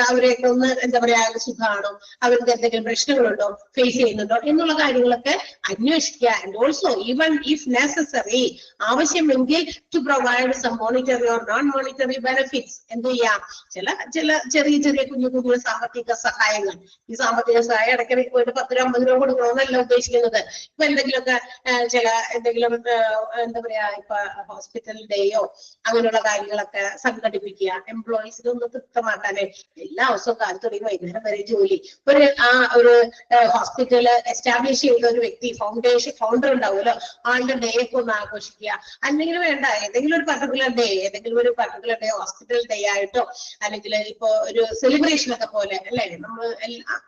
അവരെയൊക്കെ ഒന്ന് എന്താ പറയാ സുഖമാണോ, അവർക്ക് എന്തെങ്കിലും പ്രശ്നങ്ങളുണ്ടോ, ഫേസ് ചെയ്യുന്നുണ്ടോ എന്നുള്ള കാര്യങ്ങളൊക്കെ അന്വേഷിക്കുക. And also even if necessary ആവശ്യമെങ്കിൽ to provide some monetary or non monetary benefits. എന്ത് ചെയ്യാം, ചെറിയ കുഞ്ഞു സാമ്പത്തിക സഹായങ്ങൾ. ഈ സാമ്പത്തിക സഹായം ഇടയ്ക്കിടയ്ക്ക് പോയിട്ട് 10 രൂപ 50 രൂപ കൊടുക്കണമെന്നല്ല ഉദ്ദേശിക്കുന്നത്. ഇപ്പൊ എന്തെങ്കിലുമൊക്കെ എന്തെങ്കിലും എന്താ പറയാ ഇപ്പൊ ഹോസ്പിറ്റൽ ഡേയോ അങ്ങനെയുള്ള കാര്യങ്ങളൊക്കെ സംഘടിപ്പിക്കുക. എംപ്ലോയീസിനൊന്ന് തൃപ്തമാക്കാനേ എല്ലാ ദിവസവും കാലത്ത് തുടങ്ങി വൈകുന്നേരം വരെ ജോലി. ഒരു ഹോസ്പിറ്റല് എസ്റ്റാബ്ലിഷ് ചെയ്ത ഒരു വ്യക്തി ഫൗണ്ടർ ഉണ്ടാവുമല്ലോ, ആളുടെ ഡേ ഒക്കെ ഒന്ന് ആഘോഷിക്കുക. അല്ലെങ്കിൽ വേണ്ട ഏതെങ്കിലും ഒരു പർട്ടിക്കുലർ ഡേ ഹോസ്പിറ്റൽ ഡേ ആയിട്ടോ അല്ലെങ്കിൽ ഇപ്പൊ ഒരു സെലിബ്രേഷൻ ഒക്കെ പോലെ അല്ലെ, നമ്മൾ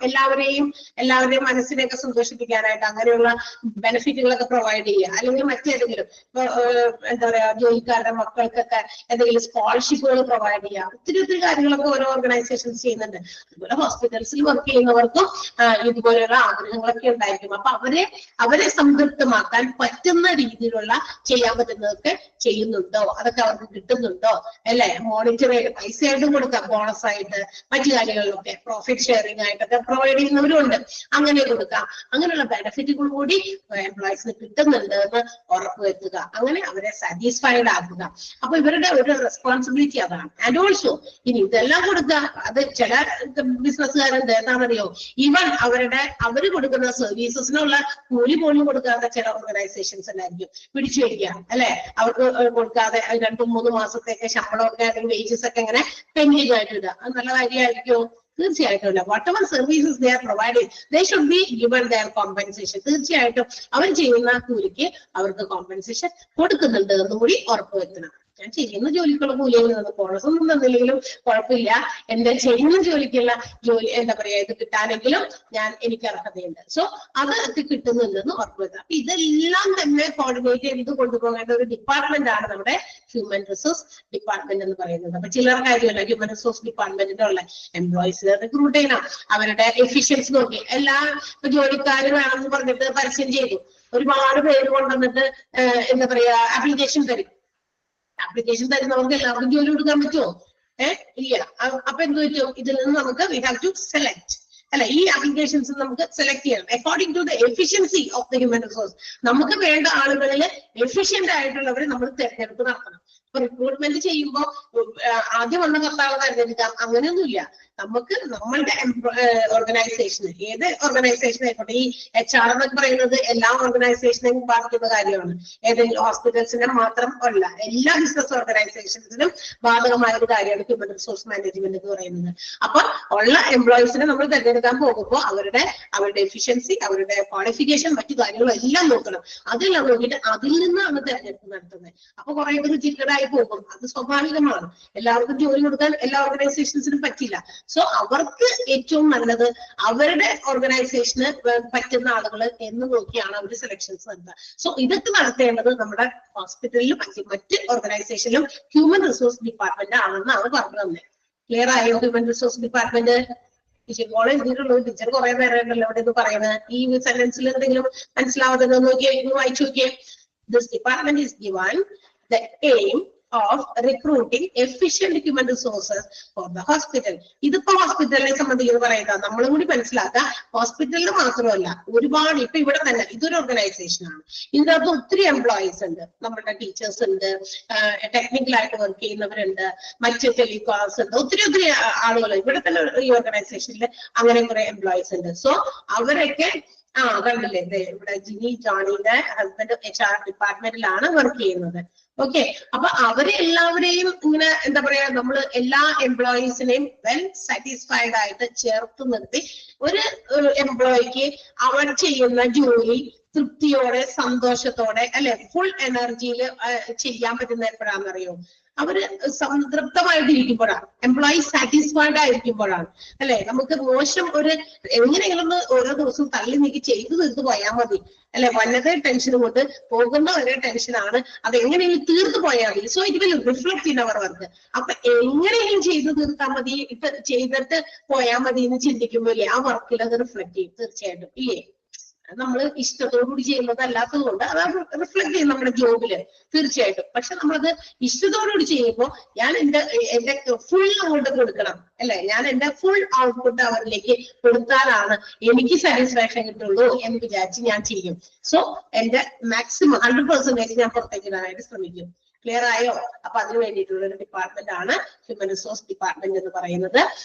എല്ലാവരെയും മനസ്സിനെയൊക്കെ സന്തോഷിപ്പിക്കാനായിട്ട് അങ്ങനെയുള്ള ബെനിഫിറ്റുകളൊക്കെ പ്രൊവൈഡ് ചെയ്യുക. അല്ലെങ്കിൽ മറ്റേതെങ്കിലും ഇപ്പൊ എന്താ പറയാ ജോലിക്കാരുടെ മക്കൾക്കൊക്കെ എന്തെങ്കിലും സ്കോളർഷിപ്പുകൾ പ്രൊവൈഡ് ചെയ്യുക. ഒത്തിരി കാര്യങ്ങളൊക്കെ ഓരോ ഓർഗനൈസേഷൻസ് ചെയ്യുന്നുണ്ട്. അതുപോലെ ഹോസ്പിറ്റൽസിൽ വർക്ക് ചെയ്യുന്നവർക്കും ഇതുപോലെയുള്ള ആഗ്രഹങ്ങളൊക്കെ ഉണ്ടായിരിക്കും. അപ്പൊ അവരെ സംതൃപ്തമാക്കാൻ പറ്റുന്ന രീതിയിലുള്ള ചെയ്യാൻ പറ്റുന്നതൊക്കെ ചെയ്യുന്നുണ്ടോ, അതൊക്കെ അവർക്ക് കിട്ടുന്നുണ്ടോ അല്ലെ. മോണിറ്ററി പൈസയായിട്ടും കൊടുക്കാം, ബോണസ് ആയിട്ട് മറ്റു കാര്യങ്ങളിലൊക്കെ പ്രോഫിറ്റ് ഷെയറിംഗ് ആയിട്ടൊക്കെ പ്രൊവൈഡ് ചെയ്യുന്നവരും ഉണ്ട്. അങ്ങനെ കൊടുക്കാം. അങ്ങനെയുള്ള ബെനിഫിറ്റുകൾ കൂടി എംപ്ലോയീസിന് കിട്ടുന്നുണ്ട് എന്ന് ഉറപ്പുവരുത്തുക. അങ്ങനെ അവരെ സാറ്റിസ്ഫൈഡ് ആക്കുക. അപ്പൊ ഇവരുടെ ഒരു റെസ്പോൺസിബിലിറ്റി അതാണ്. ആൻഡ് ഓൾസോ ഇനി ഇതെല്ലാം കൊടുക്കുക, അത് ചില ബിസിനസ്സുകാരുണ്ട് എന്താണെന്നറിയോ, ഈവൻ അവര് കൊടുക്കുന്ന സർവീസസിനുള്ള കൂലി പോലും കൊടുക്കാത്ത ചില ഓർഗനൈസേഷൻസ് ഉണ്ടായിരിക്കും പിടിച്ചു വയ്ക്കുക അല്ലെ. അവർക്ക് കൊടുക്കാതെ 2-3 മാസത്തേക്ക് ശമ്പളമൊക്കെ അല്ലെങ്കിൽ വേജസ് ഒക്കെ ഇങ്ങനെ പെൻഡിങ് ആയിട്ടില്ല. അത് നല്ല കാര്യമായിരിക്കുമോ? തീർച്ചയായിട്ടും ഇല്ല. Whatever services they are providing they should be given their compensation. തീർച്ചയായിട്ടും അവർ ചെയ്യുന്ന കൂലിക്ക് അവർക്ക് കോമ്പൻസേഷൻ കൊടുക്കുന്നുണ്ട് എന്നും കൂടി ഉറപ്പുവരുത്തണം. ഞാൻ ചെയ്യുന്ന ജോലിക്കുള്ള കൂലിയിൽ നിന്ന് ബോണസ് ഒന്നും തന്നില്ലെങ്കിലും കുഴപ്പമില്ല, എന്റെ ചെയ്യുന്ന ജോലിക്കുള്ള എന്താ പറയാ ഇത് കിട്ടാനെങ്കിലും എനിക്ക് അർഹതയുണ്ട്. സോ അത് കിട്ടുന്നുണ്ടെന്ന് ഉറപ്പുവരുത്താം. അപ്പൊ ഇതെല്ലാം തന്നെ കോർഡിനേറ്റ് ചെയ്ത് കൊണ്ടുപോകേണ്ട ഒരു ഡിപ്പാർട്ട്മെന്റ് ആണ് നമ്മുടെ ഹ്യൂമൻ റിസോഴ്സ് ഡിപ്പാർട്ട്മെന്റ് എന്ന് പറയുന്നത്. അപ്പൊ ചിലർ കാര്യമല്ല, ഹ്യൂമൻ റിസോഴ്സ് ഡിപ്പാർട്ട്മെന്റിന്റെ ഉള്ള എംപ്ലോയീസിനെ റിക്രൂട്ട് ചെയ്യണം, അവരുടെ എഫിഷ്യൻസി നോക്കി. എല്ലാ ജോലിക്കാർ വേണമെന്ന് പറഞ്ഞിട്ട് പരസ്യം ചെയ്തു, ഒരുപാട് പേര് കൊണ്ടുവന്നിട്ട് എന്താ പറയാ ആപ്ലിക്കേഷൻ തരുന്നവർക്ക് എല്ലാവർക്കും ജോലി കൊടുക്കാൻ പറ്റുമോ? ഇല്ല. അപ്പൊ എന്ത് പറ്റും, ഇതിൽ നിന്ന് നമുക്ക് വി ഹാവ് ടു സെലക്ട് അല്ലെ. ഈ ആപ്ലിക്കേഷൻസ് നമുക്ക് സെലക്ട് ചെയ്യണം according to the efficiency of the human resource. നമുക്ക് വേണ്ട ആളുകളിൽ എഫിഷ്യന്റ് ആയിട്ടുള്ളവരെ നമ്മൾ തെരഞ്ഞെടുപ്പ് നടത്തണം. ഇപ്പൊ റിക്രൂട്ട്മെന്റ് ചെയ്യുമ്പോൾ ആദ്യം വന്ന കർത്താവ് തെരഞ്ഞെടുക്കാം, അങ്ങനെയൊന്നുമില്ല. നമുക്ക് നമ്മളുടെ ഓർഗനൈസേഷന്, ഏത് ഓർഗനൈസേഷൻ ആയിക്കോട്ടെ, ഈ HR എന്നൊക്കെ പറയുന്നത് എല്ലാ ഓർഗനൈസേഷനെയും ബാധിക്കുന്ന കാര്യമാണ്. ഏതെങ്കിലും ഹോസ്പിറ്റൽസിനെ മാത്രം അല്ല, എല്ലാ ബിസിനസ് ഓർഗനൈസേഷൻസിനും ബാധകമായ ഒരു കാര്യമാണ് ഹ്യൂമൻ റിസോഴ്സ് മാനേജ്മെന്റ് എന്ന് പറയുന്നത്. അപ്പൊ ഉള്ള എംപ്ലോയീസിനെ നമ്മൾ തിരഞ്ഞെടുക്കാൻ പോകുമ്പോൾ അവരുടെ എഫിഷ്യൻസി, അവരുടെ ക്വാളിഫിക്കേഷൻ, മറ്റു കാര്യങ്ങളും എല്ലാം നോക്കണം. അതെല്ലാം നോക്കിയിട്ട് അതിൽ നിന്നാണ് തെരഞ്ഞെടുപ്പ് നടത്തുന്നത്. അപ്പൊ കുറെ പേര് ചില്ലറായി പോകും, അത് സ്വാഭാവികമാണ്. എല്ലാവർക്കും ജോലി കൊടുക്കാൻ എല്ലാ ഓർഗനൈസേഷൻസിനും പറ്റില്ല. സോ അവർക്ക് ഏറ്റവും നല്ലത് അവരുടെ ഓർഗനൈസേഷന് പറ്റുന്ന ആളുകൾ എന്ന് നോക്കിയാണ് അവർ സെലക്ഷൻസ് നടത്തുക. സോ ഇതൊക്കെ നടത്തേണ്ടത് നമ്മുടെ ഹോസ്പിറ്റലിലും മറ്റ് ഓർഗനൈസേഷനിലും ഹ്യൂമൻ റിസോഴ്സ് ഡിപ്പാർട്ട്മെന്റ് ആണെന്നാണ് പറഞ്ഞു തന്നെ. ക്ലിയർ ആയോ? ഹ്യൂമൻ റിസോഴ്സ് ഡിപ്പാർട്ട്മെന്റ് ടീച്ചർ എഴുതിയിട്ടുള്ളൂ. ടീച്ചർ കുറെ നേരം ഉണ്ടല്ലോ അവിടെ ഇത് പറയുന്നത്. ഈ സെന്റൻസിൽ എന്തെങ്കിലും മനസ്സിലാവാതെ നോക്കിയാൽ വായിച്ചു നോക്കിയേ. This department is given the aim of recruiting efficient human resources for the hospital. ഇതിപ്പോ ഹോസ്പിറ്റലിനെ സംബന്ധിച്ച് പറയുന്നത് നമ്മളും കൂടി മനസ്സിലാക്കുക. ഹോസ്പിറ്റലിൽ മാത്രമല്ല, ഒരുപാട് ഇപ്പൊ ഇവിടെ തന്നെ ഇതൊരു ഓർഗനൈസേഷൻ ആണ്. ഇതിനകത്ത് ഒത്തിരി എംപ്ലോയീസ് ഉണ്ട്. നമ്മുടെ ടീച്ചേഴ്സ് ഉണ്ട്, ടെക്നിക്കലായിട്ട് വർക്ക് ചെയ്യുന്നവരുണ്ട്, മറ്റ് ടെലികോംസ് ഉണ്ട്, ഒത്തിരി ആളുകൾ ഇവിടെ തന്നെ ഈ ഓർഗനൈസേഷനിൽ അങ്ങനെ കുറെ എംപ്ലോയീസ് ഉണ്ട്. സോ അവരൊക്കെ കണ്ടില്ലേ, ഇവിടെ ജിനി ജോണിയുടെ ഹസ്ബൻഡ് HR ഡിപ്പാർട്ട്മെന്റിലാണ് വർക്ക് ചെയ്യുന്നത്. ഓക്കെ, അപ്പൊ അവരെ എല്ലാവരെയും ഇങ്ങനെ എന്താ പറയാ, നമ്മൾ എല്ലാ എംപ്ലോയീസിനെയും വെൽ സാറ്റിസ്ഫൈഡ് ആയിട്ട് ചേർത്ത് നിർത്തി ഒരു എംപ്ലോയിക്ക് അവർ ചെയ്യുന്ന ജോലി തൃപ്തിയോടെ സന്തോഷത്തോടെ അല്ലെ ഫുൾ എനർജിയിൽ ചെയ്യാൻ പറ്റുന്ന എപ്പോഴാണെന്നറിയോ? അവര് സംതൃപ്തമായിട്ടിരിക്കുമ്പോഴാണ്, എംപ്ലോയി സാറ്റിസ്ഫൈഡ് ആയിരിക്കുമ്പോഴാണ് അല്ലെ. നമുക്ക് മോശം ഒരു എങ്ങനെയെങ്കിലും ഓരോ ദിവസവും തള്ളി നീക്കി ചെയ്തു തീർത്ത് പോയാൽ മതി അല്ലെ. വന്നത് ടെൻഷൻ കൊണ്ട് പോകുന്ന ഒരേ ടെൻഷനാണ്, അത് എങ്ങനെയെങ്കിലും തീർത്ത് പോയാൽ മതി. So it will reflect in അവർ വർക്ക്. അപ്പൊ എങ്ങനെയെങ്കിലും ചെയ്തു തീർത്താൽ മതി, ഇപ്പൊ ചെയ്തിട്ട് പോയാൽ മതി എന്ന് ചിന്തിക്കുമ്പോൾ ആ വർക്കിൽ അത് റിഫ്ലക്ട് ചെയ്യും തീർച്ചയായിട്ടും, ഇല്ലേ? നമ്മൾ ഇഷ്ടത്തോടുകൂടി ചെയ്യുന്നത് അല്ലാത്തത് കൊണ്ട് അത് റിഫ്ലക്ട് ചെയ്യും നമ്മുടെ ജോബില് തീർച്ചയായിട്ടും. പക്ഷെ നമ്മളത് ഇഷ്ടത്തോടുകൂടി ചെയ്യുമ്പോൾ ഞാൻ എന്റെ ഫുൾ അങ്ങോട്ട് കൊടുക്കണം അല്ലെ, ഞാൻ എന്റെ ഫുൾ ഔട്ട്പുട്ട് അവരിലേക്ക് കൊടുത്താലാണ് എനിക്ക് സാറ്റിസ്ഫാക്ഷൻ കിട്ടുള്ളൂ എന്ന് വിചാരിച്ച് ഞാൻ ചെയ്യും. സോ എന്റെ മാക്സിമം 100% ഞാൻ പുറത്തേക്ക് ഇടാനായിട്ട് ശ്രമിക്കും. ക്ലിയർ ആയോ? അപ്പൊ അതിന് വേണ്ടിയിട്ടുള്ള ഒരു ഡിപ്പാർട്ട്മെന്റ് ആണ് ഹ്യൂമൻ റിസോഴ്സ് ഡിപ്പാർട്ട്മെന്റ് എന്ന് പറയുന്നത്.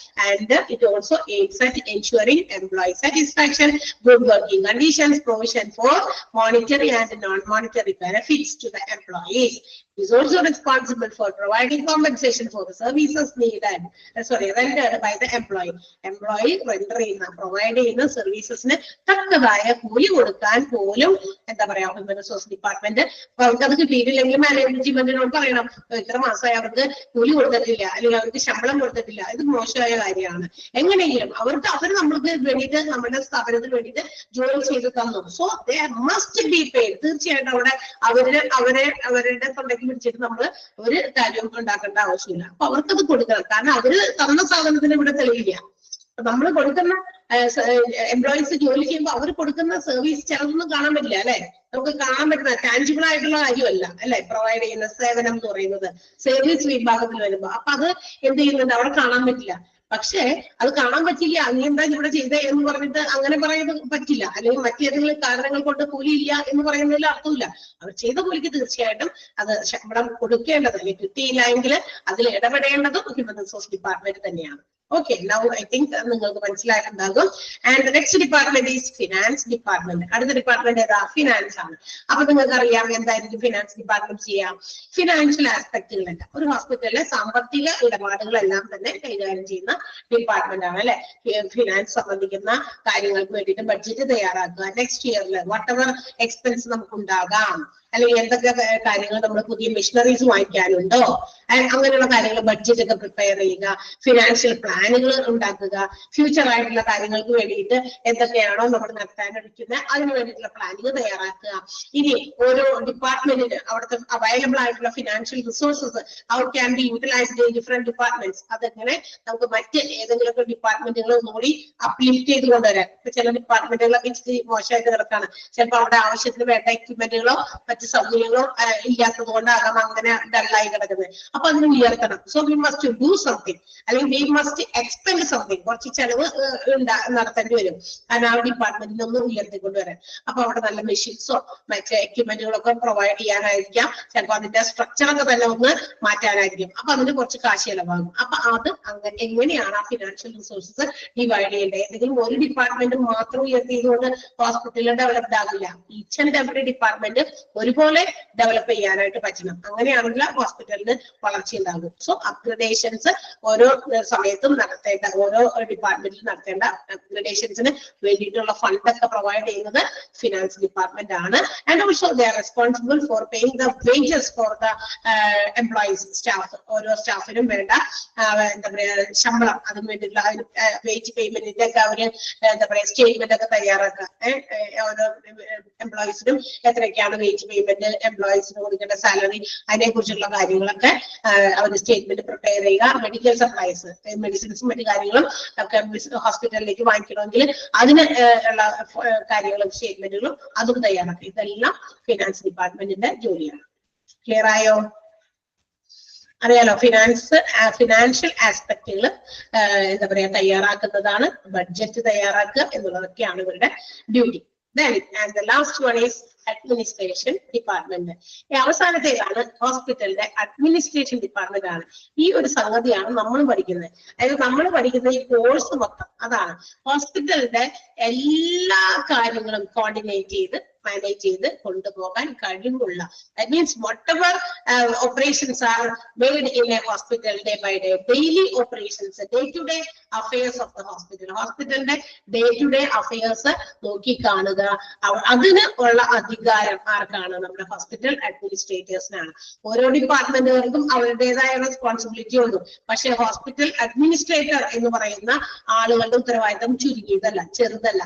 And it also aims at ensuring employee satisfaction, good working conditions, provision for monetary and non monetary benefits to the employees. Is also responsible for providing compensation for the services rendered by the employee. Employee render ചെയ്യുന്ന provide ചെയ്യുന്ന സർവീസസിന് തക്കതായ കൂലി കൊടുക്കാൻ പോലും എന്താ പറയാ human resource department. അപ്പൊ അവർക്ക് അത് കിട്ടിയിട്ടില്ലെങ്കിൽ മാനേജ്മെന്റിനോട് പറയണം, ഇത്ര മാസമായി അവർക്ക് കൂലി കൊടുത്തിട്ടില്ല അല്ലെങ്കിൽ അവർക്ക് ശമ്പളം കൊടുത്തിട്ടില്ല, ഇത് മോശമായ കാര്യമാണ്. എങ്ങനെയെങ്കിലും അവർ നമ്മൾക്ക് വേണ്ടിയിട്ട് നമ്മുടെ സ്ഥാപനത്തിന് വേണ്ടിയിട്ട് ജോലി ചെയ്ത് തന്നു. So they must be paid. തീർച്ചയായിട്ടും അവിടെ അവരുടെ തൊണ്ടയ്ക്ക് പിടിച്ചിട്ട് നമ്മൾ ഒരു കാര്യം ഉണ്ടാക്കേണ്ട ആവശ്യമില്ല. അപ്പൊ അവർക്കത് കൊടുക്കണം. കാരണം അവര് തന്ന സാധനത്തിന് ഇവിടെ തെളിയില്ല. നമ്മൾ കൊടുക്കുന്ന എംപ്ലോയീസ് ജോലി ചെയ്യുമ്പോൾ അവർ കൊടുക്കുന്ന സർവീസ് ചിലതൊന്നും കാണാൻ പറ്റില്ല അല്ലെ. നമുക്ക് കാണാൻ പറ്റുന്ന ടാൻജിബിൾ ആയിട്ടുള്ള കാര്യമല്ല അല്ലെ പ്രൊവൈഡ് ചെയ്യുന്ന സേവനം എന്ന് പറയുന്നത് സർവീസ് വിഭാഗത്തിൽ വരുമ്പോ. അപ്പൊ അത് എന്ത് ചെയ്യുന്നുണ്ട്, അവിടെ കാണാൻ പറ്റില്ല. പക്ഷെ അത് കാണാൻ പറ്റില്ല, നീ എന്താ ഇവിടെ ചെയ്തേ എന്ന് പറഞ്ഞിട്ട് അങ്ങനെ പറയുന്നത് പറ്റില്ല. അല്ലെങ്കിൽ മറ്റേതെങ്കിലും കാരണങ്ങൾ കൊണ്ട് കൂലിയില്ല എന്ന് പറയുന്നതിൽ അർത്ഥമില്ല. അവർ ചെയ്ത കൂലിക്ക് തീർച്ചയായിട്ടും അത് ശമ്പളം കൊടുക്കേണ്ടത്, അല്ലെങ്കിൽ കിട്ടിയില്ല എങ്കിൽ അതിൽ ഇടപെടേണ്ടതും ഹ്യൂമൻ റിസോഴ്സ് ഡിപ്പാർട്ട്മെന്റ് തന്നെയാണ്. Okay, now I think നിങ്ങൾക്ക് മനസ്സിലായിട്ടുണ്ടാകും. And the next department is finance department. അടുത്ത ഡിപ്പാർട്ട്മെന്റ് ഏതാ? ഫിനാൻസ് ആണ്. അപ്പൊ നിങ്ങൾക്ക് അറിയാം എന്തായിരിക്കും ഫിനാൻസ് ഡിപ്പാർട്ട്മെന്റ് ചെയ്യാം? ഫിനാൻഷ്യൽ ആസ്പെക്ടുകളെല്ലാം ഒരു ഹോസ്പിറ്റലിലെ സാമ്പത്തിക ഇടപാടുകളെല്ലാം തന്നെ കൈകാര്യം ചെയ്യുന്ന ഡിപ്പാർട്ട്മെന്റ് ആണ് അല്ലെ. ഫിനാൻസ് സംബന്ധിക്കുന്ന കാര്യങ്ങൾക്ക് വേണ്ടിയിട്ട് ബഡ്ജറ്റ് തയ്യാറാക്കുക, നെക്സ്റ്റ് ഇയറിൽ വാട്ട് എവർ എക്സ്പെൻസ് നമുക്ക് ഉണ്ടാകാം, അല്ലെങ്കിൽ എന്തൊക്കെ കാര്യങ്ങൾ നമ്മൾ പുതിയ മെഷീനറീസ് വാങ്ങിക്കാനുണ്ടോ, അങ്ങനെയുള്ള കാര്യങ്ങൾ ബഡ്ജറ്റ് ഒക്കെ പ്രിപ്പയർ ചെയ്യുക, ഫിനാൻഷ്യൽ പ്ലാനുകൾ ഉണ്ടാക്കുക, ഫ്യൂച്ചർ ആയിട്ടുള്ള കാര്യങ്ങൾക്ക് വേണ്ടിയിട്ട് എന്തൊക്കെയാണോ നമ്മൾ നടത്താനിരിക്കുന്നത് അതിന് വേണ്ടിയിട്ടുള്ള പ്ലാനിങ് തയ്യാറാക്കുക. ഇനി ഓരോ ഡിപ്പാർട്ട്മെന്റിന് അവിടുത്തെ അവൈലബിൾ ആയിട്ടുള്ള financial resources how can be utilised in different departments, അതെങ്ങനെ നമുക്ക് മറ്റ് ഏതെങ്കിലുമൊക്കെ ഡിപ്പാർട്ട്മെന്റുകൾ ഒന്നുകൂടി അപ്ലിഫ്റ്റ് ചെയ്ത് കൊണ്ടുവരാൻ. ഇപ്പൊ ചില ഡിപ്പാർട്ട്മെന്റുകളൊക്കെ ഇച്ചിരി മോശമായിട്ട് കിടക്കാണ്, ചിലപ്പോൾ അവിടെ ആവശ്യത്തിന് വേണ്ട എക്യുപ്മെന്റുകളോ സൗകര്യങ്ങളോ ഇല്ലാത്തത് കൊണ്ടാകാം അങ്ങനെ ഡള്ളായി കിടക്കുന്നത്. അപ്പൊ അതിന് ഉയർത്തണം. So we must do something, അല്ലെങ്കിൽ വി മസ്റ്റ് എക്സ്പെൻഡ് സംതിങ്. കുറച്ച് ചെലവ് നടത്തേണ്ടി വരും കാരണം ആ ഡിപ്പാർട്ട്മെന്റിൽ ഒന്ന് ഉയർത്തിക്കൊണ്ടുവരാൻ. അപ്പൊ അവിടെ നല്ല മെഷീൻസോ മറ്റേ എക്യുപ്മെന്റുകളൊക്കെ പ്രൊവൈഡ് ചെയ്യാനായിരിക്കാം, ചിലപ്പോൾ അതിന്റെ സ്ട്രക്ചറൊക്കെ തന്നെ ഒന്ന് മാറ്റാനായിരിക്കും. അപ്പൊ അതിന് കുറച്ച് കാശ് ചെലവാകും. അപ്പൊ അത് അങ്ങനെ എങ്ങനെയാണ് ആ ഫിനാൻഷ്യൽ റിസോഴ്സസ് ഡിവൈഡ് ചെയ്യേണ്ടത്? ഏതെങ്കിലും ഒരു ഡിപ്പാർട്ട്മെന്റ് മാത്രം ഉയർത്തിയതുകൊണ്ട് ഹോസ്പിറ്റലിൽ ഡെവലപ്ഡ് ആകില്ല. ഈച്ച് ആൻഡ് എവറി ഡിപ്പാർട്ട്മെന്റ് ഒരുപോലെ ഡെവലപ്പ് ചെയ്യാനായിട്ട് പറ്റണം. അങ്ങനെയാണെങ്കിൽ ഹോസ്പിറ്റലിന് വളർച്ച ഉണ്ടാകും. സോ അപ്ഗ്രഡേഷൻസ് ഓരോ സമയത്തും നടത്തേണ്ട, ഓരോ ഡിപ്പാർട്ട്മെന്റിൽ നടത്തേണ്ട അപ്ഗ്രഡേഷൻസിന് വേണ്ടിയിട്ടുള്ള ഫണ്ടൊക്കെ പ്രൊവൈഡ് ചെയ്യുന്നത് ഫിനാൻസ് ഡിപ്പാർട്ട്മെന്റ് ആണ്. And also they are responsible for paying the wages for the employees, staff. ഓരോ സ്റ്റാഫിനും വേണ്ട എന്താ പറയാ ശമ്പളം, അതിന് വേണ്ടിയിട്ടുള്ള വേജ് പേയ്മെന്റിന്റെ ഒക്കെ അവര് എന്താ പറയാ സ്റ്റേറ്റ്മെന്റ് ഒക്കെ തയ്യാറാക്കുക. ഓരോ എംപ്ലോയീസിനും എത്രയൊക്കെയാണ് വേജ് പേയ്മെന്റ്, എംപ്ലോയീസിന് കൊടുക്കേണ്ട സാലറി, അതിനെ കുറിച്ചുള്ള കാര്യങ്ങളൊക്കെ അവർ സ്റ്റേറ്റ്മെന്റ് പ്രിപ്പയർ ചെയ്യുക. മെഡിക്കൽ സപ്ലൈസ്, മെഡിസിൻസും മറ്റു കാര്യങ്ങളും ഒക്കെ ഹോസ്പിറ്റലിലേക്ക് വാങ്ങിക്കണമെങ്കിൽ അതിന് ഉള്ള കാര്യങ്ങളും സ്റ്റേറ്റ്മെന്റുകളും അതും തയ്യാറാക്കുക. ഇതെല്ലാം ഫിനാൻസ് ഡിപ്പാർട്ട്മെന്റിന്റെ ജോലിയാണ്. ക്ലിയർ ആയോ? അറിയാലോ, ഫിനാൻഷ്യൽ ആസ്പെക്റ്റുകൾ എന്താ പറയാ തയ്യാറാക്കുന്നതാണ്, ബഡ്ജറ്റ് തയ്യാറാക്കുക എന്നുള്ളതൊക്കെയാണ് ഇവരുടെ duty. Then and the last one is administration department. ഈ അവസാനത്തേതാണ് ഹോസ്പിറ്റലിന്റെ അഡ്മിനിസ്ട്രേഷൻ ഡിപ്പാർട്ട്മെന്റ് ആണ്. ഈ ഒരു സംഗതിയാണ് നമ്മൾ പഠിക്കുന്നത്. അതായത് നമ്മൾ പഠിക്കുന്ന ഈ കോഴ്സ് മൊത്തം അതാണ്. ഹോസ്പിറ്റലിന്റെ എല്ലാ കാര്യങ്ങളും കോർഡിനേറ്റ് ചെയ്ത് മാനേജ് ചെയ്ത് കൊണ്ടുപോകാൻ കഴിവുള്ള, that means whatever operations are made in a hospital day by day, daily operations, day to day affairs of the hospital, ഹോസ്പിറ്റലിന്റെ ഡേ ടു ഡേ അഫയേഴ്സ് നോക്കി കാണുക, അതിന് ഉള്ള അധികാരം ആർക്കാണ്? നമ്മുടെ ഹോസ്പിറ്റൽ അഡ്മിനിസ്ട്രേറ്റേഴ്സിനാണ്. ഓരോ ഡിപ്പാർട്ട്മെന്റുകൾക്കും അവരുടേതായ റെസ്പോൺസിബിലിറ്റി ഉണ്ട്. പക്ഷെ ഹോസ്പിറ്റൽ അഡ്മിനിസ്ട്രേറ്റർ എന്ന് പറയുന്ന ആളുകളുടെ ഉത്തരവാദിത്തം ചുരുങ്ങിയതല്ല, ചെറുതല്ല.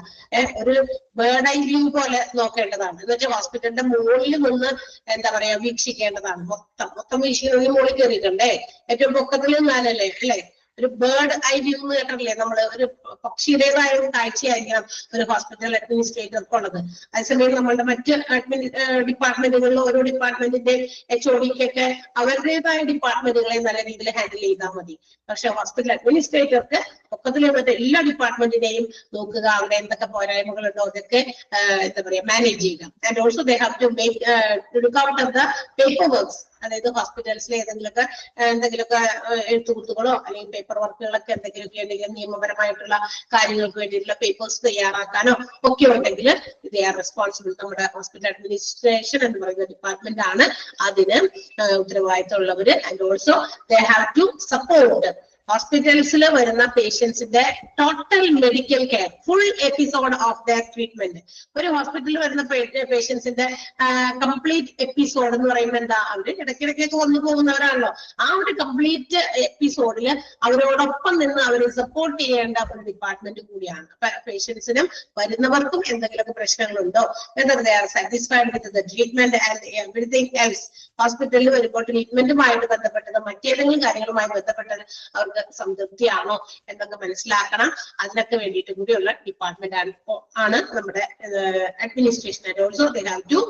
ഒരു ബേർഡ് ഐ വ്യൂ പോലെ നോക്കേണ്ടതാണ്. എന്ന് വെച്ചാൽ ഹോസ്പിറ്റലിന്റെ മുകളിൽ നിന്ന് എന്താ പറയാ വീക്ഷിക്കേണ്ടതാണ്. മൊത്തം വീക്ഷിക്കുന്നതിന് മുകളിൽ കയറിയിട്ടുണ്ടേ, ഏറ്റവും പൊക്കത്തിൽ നിന്നാലല്ലേ അല്ലെ? ഒരു ബേർഡ് ഐ വ്യൂ എന്ന് കേട്ടിട്ടില്ലേ നമ്മള്? ഒരു പക്ഷിയുടേതായ ഒരു കാഴ്ചയായിരിക്കണം ഒരു ഹോസ്പിറ്റൽ അഡ്മിനിസ്ട്രേറ്റർക്ക് ഉള്ളത്. അതേസമയം നമ്മളുടെ മറ്റ് ഡിപ്പാർട്ട്മെന്റുകളിൽ ഓരോ ഡിപ്പാർട്ട്മെന്റിന്റെ HOD-ക്കൊക്കെ അവരുടേതായ ഡിപ്പാർട്ട്മെന്റുകളെ നല്ല രീതിയിൽ ഹാൻഡിൽ ചെയ്താൽ മതി. പക്ഷെ ഹോസ്പിറ്റൽ അഡ്മിനിസ്ട്രേറ്റർക്ക് ഒക്കത്തിൽ വന്നിട്ട് എല്ലാ ഡിപ്പാർട്ട്മെന്റിനെയും നോക്കുക, അവിടെ എന്തൊക്കെ പോരായ്മകളുണ്ടോ അതൊക്കെ എന്താ പറയാ മാനേജ് ചെയ്യുക. And also they have to look out of the paper works. അതായത് ഹോസ്പിറ്റൽസിലെ എന്തെങ്കിലുമൊക്കെ എഴുത്തുകുത്തുകളോ അല്ലെങ്കിൽ പേപ്പർ വർക്കുകളൊക്കെ എന്തെങ്കിലുമൊക്കെ ഉണ്ടെങ്കിൽ നിയമപരമായിട്ടുള്ള കാര്യങ്ങൾക്ക് വേണ്ടിയിട്ടുള്ള പേപ്പേഴ്സ് തയ്യാറാക്കാനോ ഒക്കെ ഉണ്ടെങ്കിൽ ദേ ആർ റെസ്പോൺസിബിൾ. നമ്മുടെ ഹോസ്പിറ്റൽ അഡ്മിനിസ്ട്രേഷൻ എന്ന് പറയുന്ന ഡിപ്പാർട്ട്മെന്റ് ആണ് അതിന് ഉത്തരവാദിത്തമുള്ളവര്. And also they have to support ഹോസ്പിറ്റൽസിൽ വരുന്ന പേഷ്യൻസിന്റെ total medical care, full episode of their treatment. ഒരു ഹോസ്പിറ്റലിൽ വരുന്ന പേഷ്യൻസിന്റെ കംപ്ലീറ്റ് എപ്പിസോഡ് എന്ന് പറയുമ്പോൾ എന്താ? അവര് ഇടയ്ക്കിടയ്ക്കൊക്കെ വന്നു പോകുന്നവരാണല്ലോ. ആ ഒരു കംപ്ലീറ്റ് എപ്പിസോഡിൽ അവരോടൊപ്പം നിന്ന് അവരെ സപ്പോർട്ട് ചെയ്യേണ്ട ഒരു ഡിപ്പാർട്ട്മെന്റ് കൂടിയാണ്. അപ്പൊ പേഷ്യൻസിനും വരുന്നവർക്കും എന്തെങ്കിലുമൊക്കെ പ്രശ്നങ്ങളുണ്ടോ, whether they are satisfied with the treatment and everything else. ഹോസ്പിറ്റലിൽ വരുമ്പോൾ ട്രീറ്റ്മെന്റുമായിട്ട് ബന്ധപ്പെട്ടത് മറ്റേതെങ്കിലും കാര്യങ്ങളുമായി ബന്ധപ്പെട്ടത് അവർക്ക് സംതൃപ്തിയാണോ എന്നൊക്കെ മനസ്സിലാക്കണം. അതിനൊക്കെ വേണ്ടിയിട്ട് കൂടിയുള്ള ഡിപ്പാർട്ട്മെന്റ് ആണ് നമ്മുടെ administration. And also they have to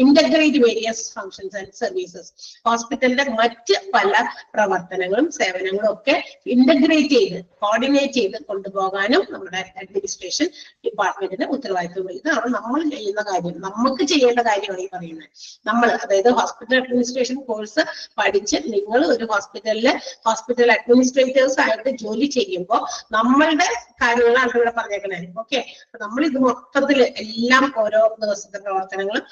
integrate various functions and services. ഹോസ്പിറ്റലിന്റെ മറ്റ് പല പ്രവർത്തനങ്ങളും സേവനങ്ങളും ഒക്കെ ഇന്റഗ്രേറ്റ് ചെയ്ത് കോർഡിനേറ്റ് ചെയ്ത് കൊണ്ടുപോകാനും നമ്മുടെ അഡ്മിനിസ്ട്രേഷൻ ഡിപ്പാർട്ട്മെന്റിന് ഉത്തരവാദിത്വം. ഇതാണ് നമ്മൾ ചെയ്യുന്ന കാര്യം, നമുക്ക് ചെയ്യേണ്ട കാര്യമാണ് ഈ പറയുന്നത്. നമ്മൾ അതായത് ഹോസ്പിറ്റൽ അഡ്മിനിസ്ട്രേഷൻ കോഴ്സ് പഠിച്ച് നിങ്ങൾ ഒരു ഹോസ്പിറ്റൽ അഡ്മിനിസ്ട്രേറ്റേഴ്സ് ആയിട്ട് ജോലി ചെയ്യുമ്പോൾ നമ്മളുടെ കാര്യങ്ങളാണ് ഇവിടെ പറഞ്ഞേക്കണേ. ഓക്കെ, നമ്മൾ ഇത് മൊത്തത്തിൽ എല്ലാം ഓരോ ദിവസത്തെ പ്രവർത്തനങ്ങളും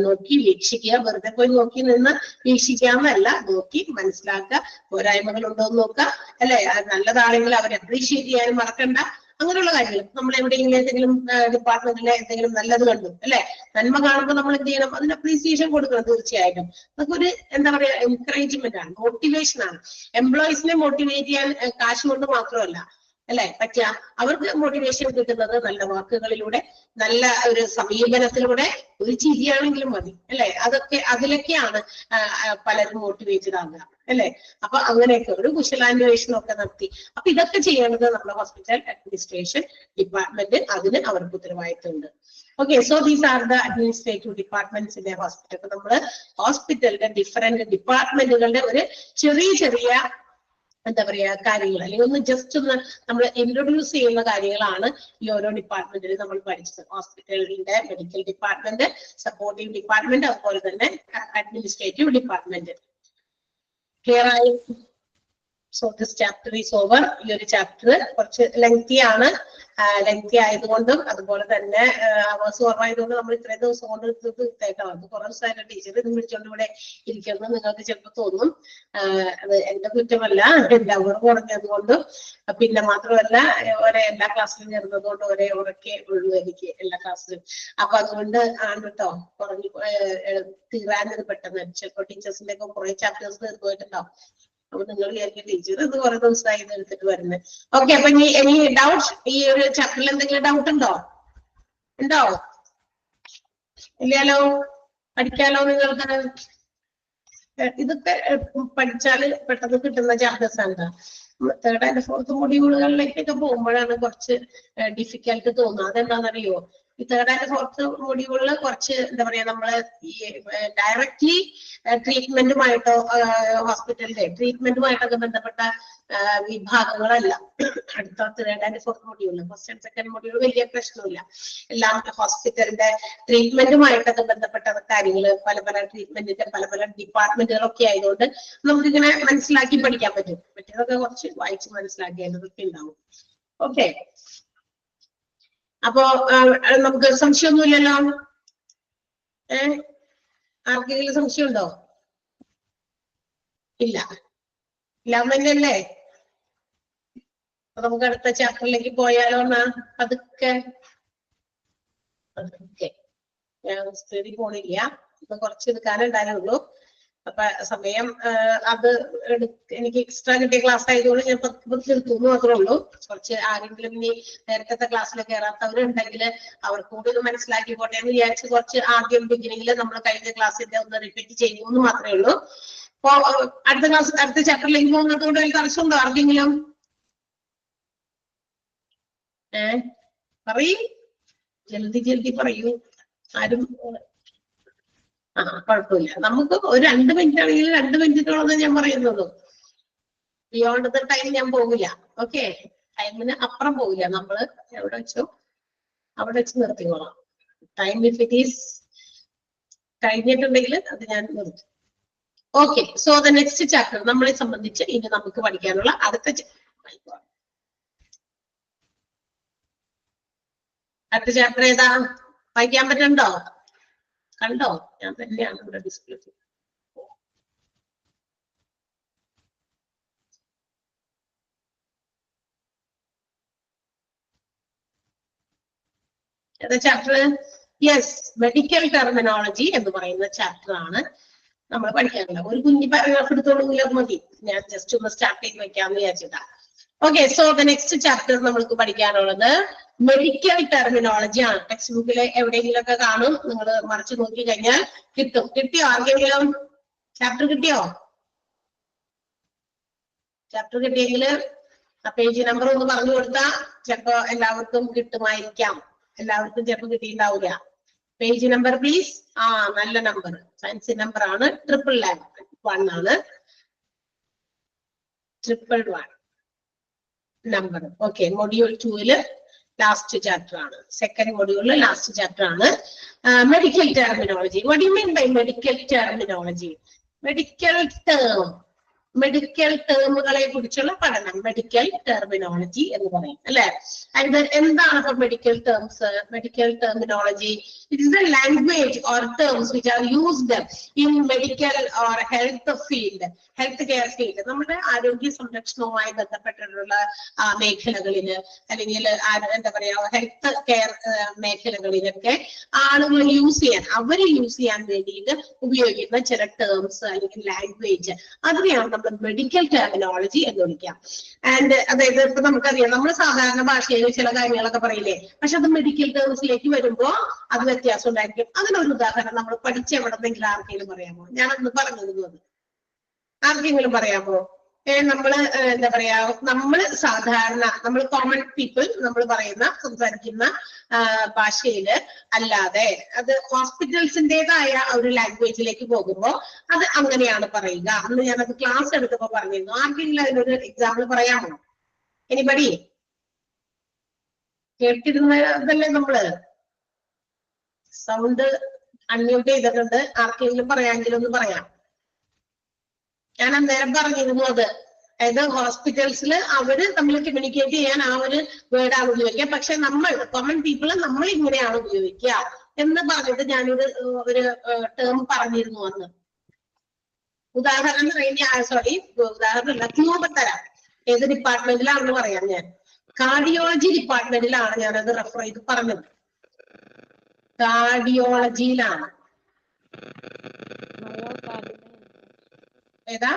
നോക്കി വീക്ഷിക്കുക. വെറുതെ പോയി നോക്കി നിന്ന് വീക്ഷിക്കാമെന്നല്ല, നോക്കി മനസ്സിലാക്കുക, പോരായ്മകൾ ഉണ്ടോ എന്ന് നോക്കുക അല്ലെ? നല്ലതാണെങ്കിൽ അവരെ അപ്രീഷിയേറ്റ് ചെയ്യാനും മറക്കണ്ട. അങ്ങനെയുള്ള കാര്യങ്ങൾ നമ്മൾ എവിടെയെങ്കിലും എന്തെങ്കിലും ഡിപ്പാർട്ട്മെന്റിലെ എന്തെങ്കിലും നല്ലത് കണ്ടു അല്ലെ, നന്മ കാണുമ്പോൾ നമ്മൾ എന്ത് ചെയ്യണം? അതിന് അപ്രീസിയേഷൻ കൊടുക്കണം. തീർച്ചയായിട്ടും അതൊക്കെ ഒരു എന്താ പറയാ എൻകറേജ്മെന്റ് ആണ്, മോട്ടിവേഷൻ ആണ്. എംപ്ലോയീസിനെ മോട്ടിവേറ്റ് ചെയ്യാൻ കാശ് കൊണ്ട് മാത്രമല്ല അല്ലെ പറ്റുക. അവർക്ക് മോട്ടിവേഷൻ കിട്ടുന്നത് നല്ല വാക്കുകളിലൂടെ, നല്ല ഒരു സമീപനത്തിലൂടെ, ഒരു ചിരിയാണെങ്കിലും മതി അല്ലെ. അതിലൊക്കെയാണ് പലരും മോട്ടിവേറ്റഡ് ആകുക അല്ലെ. അപ്പൊ അങ്ങനെയൊക്കെ ഒരു കുശലാന്വേഷണം ഒക്കെ നടത്തി. അപ്പൊ ഇതൊക്കെ ചെയ്യേണ്ടത് നമ്മുടെ ഹോസ്പിറ്റൽ അഡ്മിനിസ്ട്രേഷൻ ഡിപ്പാർട്ട്മെന്റ്, അതിന് അവർക്ക് ഉത്തരവാദിത്തമുണ്ട്. Okay, so these are the administrative departments in a hospital. അപ്പൊ നമ്മള് ഹോസ്പിറ്റലിന്റെ ഡിഫറെന്റ് ഡിപ്പാർട്ട്മെന്റുകളുടെ ഒരു ചെറിയ എന്താ പറയാ കാര്യങ്ങൾ, അല്ലെങ്കിൽ ഒന്ന് ജസ്റ്റ് ഒന്ന് നമ്മൾ ഇൻട്രൊഡ്യൂസ് ചെയ്യുന്ന കാര്യങ്ങളാണ് ഈ ഓരോ ഡിപ്പാർട്ട്മെന്റിൽ നമ്മൾ പഠിച്ചത്. ഹോസ്പിറ്റലിന്റെ മെഡിക്കൽ ഡിപ്പാർട്ട്മെന്റ്, സപ്പോർട്ടീവ് ഡിപ്പാർട്ട്മെന്റ്, അതുപോലെ തന്നെ അഡ്മിനിസ്ട്രേറ്റീവ് ഡിപ്പാർട്ട്മെന്റ്. ക്ലിയർ ആയി? So this chapter is over. ഈ ഒരു ചാപ്റ്റർ കുറച്ച് ലെങ്തി ആണ്. ലെങ്തി ആയതുകൊണ്ടും അതുപോലെ തന്നെ അവേഴ്സ് കുറവായതുകൊണ്ട് നമ്മൾ ഇത്രയും ദിവസം കൊണ്ട് തീർത്തേക്കാം. അത് കുറെ ദിവസമായിട്ട് ടീച്ചർ ഇത് വിളിച്ചോണ്ട് ഇവിടെ ഇരിക്കുന്നത് നിങ്ങൾക്ക് ചിലപ്പോൾ തോന്നും. അത് എന്റെ കുറ്റമല്ല, എന്റെ അവർ കുറഞ്ഞത് കൊണ്ടും പിന്നെ മാത്രമല്ല എല്ലാ ക്ലാസ്സിലും ചേർന്നത് കൊണ്ട് ഒരേ ഉറക്കെ ഉള്ളൂ എനിക്ക് എല്ലാ ക്ലാസ്സിലും. അപ്പൊ അതുകൊണ്ട് ആണ് കേട്ടോ കുറഞ്ഞു തീരാനത് പെട്ടെന്ന്. ചിലപ്പോൾ ടീച്ചേഴ്സിന്റെ ഒക്കെ കുറെ ചാപ്റ്റേഴ്സ് തീർന്നു പോയിട്ടുണ്ടാവും. അപ്പൊ നിങ്ങൾ വിചാരിക്കും ടീച്ചർ ഇത് കുറെ ദിവസമായി എടുത്തിട്ട് വരുന്നത്. ഓക്കെ, അപ്പൊ ഇനി ഡൗട്ട്, ഈ ഒരു ചാപ്റ്ററിൽ എന്തെങ്കിലും ഡൗട്ട് ഉണ്ടോ? ഇല്ലല്ലോ? പഠിക്കാലോ നിങ്ങൾക്ക്? ഇതൊക്കെ പഠിച്ചാല് പെട്ടെന്ന് കിട്ടുന്ന ചാപ്റ്റേഴ്സ് ആണ്. തേർഡ് ആൻഡ് ഫോർത്ത് മൊഡ്യൂളുകളിലേക്കൊക്കെ പോകുമ്പോഴാണ് കുറച്ച് ഡിഫിക്കൽട്ട് തോന്നുന്നത്. അതെന്താണെന്നറിയോ? ഈ തേർഡ് ആൻഡ് ഫോർത്ത് മൊഡ്യൂളിൽ കുറച്ച് എന്താ പറയാ നമ്മള് ഈ ഡയറക്ട്ലി ട്രീറ്റ്മെന്റുമായിട്ടോ ഹോസ്പിറ്റലിലെ ട്രീറ്റ്മെന്റുമായിട്ടൊക്കെ ബന്ധപ്പെട്ട വിഭാഗങ്ങളല്ല അടുത്ത തേർഡ് ആൻഡ് ഫോർത്ത് മൊഡ്യൂളിൽ. ഫസ്റ്റ് ആൻഡ് സെക്കൻഡ് മൊഡ്യൂൾ വലിയ പ്രശ്നമില്ല. എല്ലാം ഹോസ്പിറ്റലിന്റെ ട്രീറ്റ്മെന്റുമായിട്ടൊക്കെ ബന്ധപ്പെട്ട കാര്യങ്ങള് പല പല ട്രീറ്റ്മെന്റിന്റെ പല പല ഡിപ്പാർട്ട്മെന്റുകളൊക്കെ ആയതുകൊണ്ട് നമുക്കിങ്ങനെ മനസ്സിലാക്കി പഠിക്കാൻ പറ്റും. മറ്റേതൊക്കെ കുറച്ച് വായിച്ച് മനസ്സിലാക്കേണ്ടതൊക്കെ ഉണ്ടാവും. ഓക്കെ, അപ്പോ നമുക്ക് സംശയമൊന്നുമില്ലല്ലോ. ആർക്കെങ്കിലും സംശയം ഉണ്ടോ? ഇല്ല, ഇല്ലാന്നല്ലേ. നമുക്ക് അടുത്ത ചാപ്റ്ററിലേക്ക് പോയാലോ എന്നാ? പതുക്കെ ഞാൻ സ്ഥിതി പോണില്ല, ഇപ്പൊ കുറച്ച് എടുക്കാനുണ്ടായിരുന്നുള്ളൂ. അപ്പൊ സമയം അത് എനിക്ക് എക്സ്ട്രാ കിട്ടിയ ക്ലാസ് ആയതുകൊണ്ട് ഞാൻ തീർത്തുന്നു മാത്രമേ ഉള്ളൂ. കുറച്ച് ആരെങ്കിലും ഇനി നേരത്തെ ക്ലാസ്സിൽ കയറാത്തവരുണ്ടെങ്കിൽ അവർക്ക് കൂടി ഒന്ന് മനസ്സിലാക്കി പോട്ടെ എന്ന് വിചാരിച്ച് കുറച്ച് ആദ്യം ബിഗിനിങ്ങിൽ നമ്മൾ കഴിഞ്ഞ ക്ലാസ്സിന്റെ ഒന്ന് റിപ്പീറ്റ് ചെയ്യുന്നു മാത്രമേ ഉള്ളൂ. അപ്പൊ അടുത്ത ക്ലാസ് അടുത്ത ചാപ്റ്ററിലേക്ക് പോകുന്നത് കൊണ്ട് ഒരു തടസ്സമുണ്ടോ ആർക്കെങ്കിലും? പറയൂ, ജൽദി ജൽദി പറയൂ. ആരും കുഴപ്പമില്ല. നമുക്ക് ഒരു 2 മിനിറ്റ് ആണെങ്കിൽ 2 മിനിറ്റോളം ഞാൻ പറയുന്നുള്ളൂ. ബിയോണ്ട് ദ ടൈം ഞാൻ പോകില്ല. ഓക്കെ, ടൈമിന് അപ്പുറം പോകില്ല. നമ്മള് എവിടെ വെച്ചോ അവിടെ വെച്ച് നിർത്തിക്കോളാം. ടൈം ഇഫ് ഇറ്റ് ഈസ് കഴിഞ്ഞിട്ടുണ്ടെങ്കിൽ അത് ഞാൻ നിർത്തും. Okay, so the next chapter നമ്മളെ സംബന്ധിച്ച് ഇനി നമുക്ക് പഠിക്കാനുള്ള അടുത്ത ചാപ്റ്റർ ഏതാ? വായിക്കാൻ പറ്റണ്ടോ? കണ്ടോ? ഞാൻ തന്നെയാണ് ഇവിടെ ഡിസ്പ്ലേ. ഏതാ ചാപ്റ്റർ? യെസ്, മെഡിക്കൽ ടെർമിനോളജി എന്ന് പറയുന്ന ചാപ്റ്റർ ആണ് നമ്മൾ പഠിക്കാനുള്ളത്. ഒരു കുഞ്ഞി പാരഗ്രാഫ് എടുത്തോളൂല്ലോ മതി. ഞാൻ ജസ്റ്റ് ഒന്ന് സ്റ്റാർട്ട് ചെയ്ത് വെക്കാന്ന് വിചാരിച്ചിട്ടാ. Okay, so the next chapter നമ്മൾക്ക് പഠിക്കാനുള്ളത് മെഡിക്കൽ ടെർമിനോളജി ആണ്. ടെക്സ്റ്റ് ബുക്കിൽ എവിടെയെങ്കിലും ഒക്കെ കാണും, നിങ്ങൾ മറിച്ച് നോക്കി കഴിഞ്ഞാൽ കിട്ടും. കിട്ടിയോ? ആർക്കെങ്കിലും ചാപ്റ്റർ കിട്ടിയോ? ചാപ്റ്റർ കിട്ടിയെങ്കിൽ ആ പേജ് നമ്പർ ഒന്ന് പറഞ്ഞു കൊടുത്താൽ ചിലപ്പോ എല്ലാവർക്കും കിട്ടുമായിരിക്കാം. എല്ലാവർക്കും ചിലപ്പോൾ കിട്ടിയിട്ടുണ്ടാവില്ല. Page number please. നല്ല നമ്പർ, ഫാൻസി നമ്പർ ആണ്. 111 ആണ്. 111 number. Okay, module 2 last chapter ആണ്. സെക്കൻഡ് മൊഡ്യൂളിൽ ലാസ്റ്റ് ചാപ്റ്റർ ആണ് medical terminology. What you mean by medical terminology? Medical ടേമുകളെ കുറിച്ചുള്ള പഠനം മെഡിക്കൽ ടെർമിനോളജി എന്ന് പറയും അല്ലെ. അത് എന്താണ് ഇപ്പൊ medical terms? Medical terminology it is the language or terms which are used in medical or health field, health care field. നമ്മുടെ ആരോഗ്യ സംരക്ഷണവുമായി ബന്ധപ്പെട്ടിട്ടുള്ള മേഖലകളില് അല്ലെങ്കിൽ എന്താ പറയാ ഹെൽത്ത് കെയർ മേഖലകളിലൊക്കെ ആളുകൾ യൂസ് ചെയ്യാൻ വേണ്ടിയിട്ട് ഉപയോഗിക്കുന്ന ചില ടേംസ് അല്ലെങ്കിൽ ലാംഗ്വേജ്, അതിനെയാണ് നമ്മൾ മെഡിക്കൽ ടെർമിനോളജി എന്ന് വിളിക്കാം. ആൻഡ് അതായത് ഇപ്പൊ നമുക്കറിയാം, നമ്മൾ സാധാരണ ഭാഷയിൽ ചില കാര്യങ്ങളൊക്കെ പറയില്ലേ, പക്ഷെ അത് മെഡിക്കൽ ടേംസിലേക്ക് വരുമ്പോ അത് വ്യത്യാസം ഉണ്ടായിരിക്കും. അതിനൊരു ഉദാഹരണം നമ്മൾ പഠിച്ച എവിടെന്നെങ്കിലും ആർക്കെങ്കിലും പറയാമോ? ഞാനൊന്ന് പറഞ്ഞിരുന്നു, അത് ആർക്കെങ്കിലും പറയാമോ? നമ്മള് എന്താ പറയാ, നമ്മള് സാധാരണ നമ്മൾ കോമൺ പീപ്പിൾ നമ്മൾ സംസാരിക്കുന്ന ഭാഷയില് അല്ലാതെ അത് ഹോസ്പിറ്റൽസിൻ്റെതായ ഒരു ലാംഗ്വേജിലേക്ക് പോകുമ്പോ അത് അങ്ങനെയാണ് പറയുക. അന്ന് ഞാനത് ക്ലാസ് എടുത്തപ്പോ പറഞ്ഞിരുന്നു. ആർക്കെങ്കിലും അതിനൊരു എക്സാമ്പിൾ പറയാമോ? എനിബഡി? കേട്ടിരുന്നതല്ലേ നമ്മള്? സൗണ്ട് അൺമ്യൂട്ട് ചെയ്തിട്ടുണ്ട്. ആർക്കെങ്കിലും പറയാമെങ്കിലും ഒന്ന് പറയാം. ഞാൻ അന്നേരം പറഞ്ഞിരുന്നു അത്. അതായത് ഹോസ്പിറ്റൽസിൽ അവര് തമ്മിൽ കമ്മ്യൂണിക്കേറ്റ് ചെയ്യാൻ ആ ഒരു വേർഡാണ് ഉപയോഗിക്കുക. പക്ഷെ നമ്മൾ കോമൺ പീപ്പിൾ നമ്മൾ ഇങ്ങനെയാണ് ഉപയോഗിക്കുക എന്ന് പറഞ്ഞിട്ട് ഞാനൊരു ടേം പറഞ്ഞിരുന്നു അന്ന്. ഉദാഹരണം ഉദാഹരണമല്ല, ക്ലൂ തരാം. ഏത് ഡിപ്പാർട്ട്മെന്റിലാണെന്ന് പറയാം. ഞാൻ കാർഡിയോളജി ഡിപ്പാർട്ട്മെന്റിലാണ് ഞാനത് റെഫർ ചെയ്ത് പറഞ്ഞത്. കാർഡിയോളജിയിലാണ്. ഏതാ?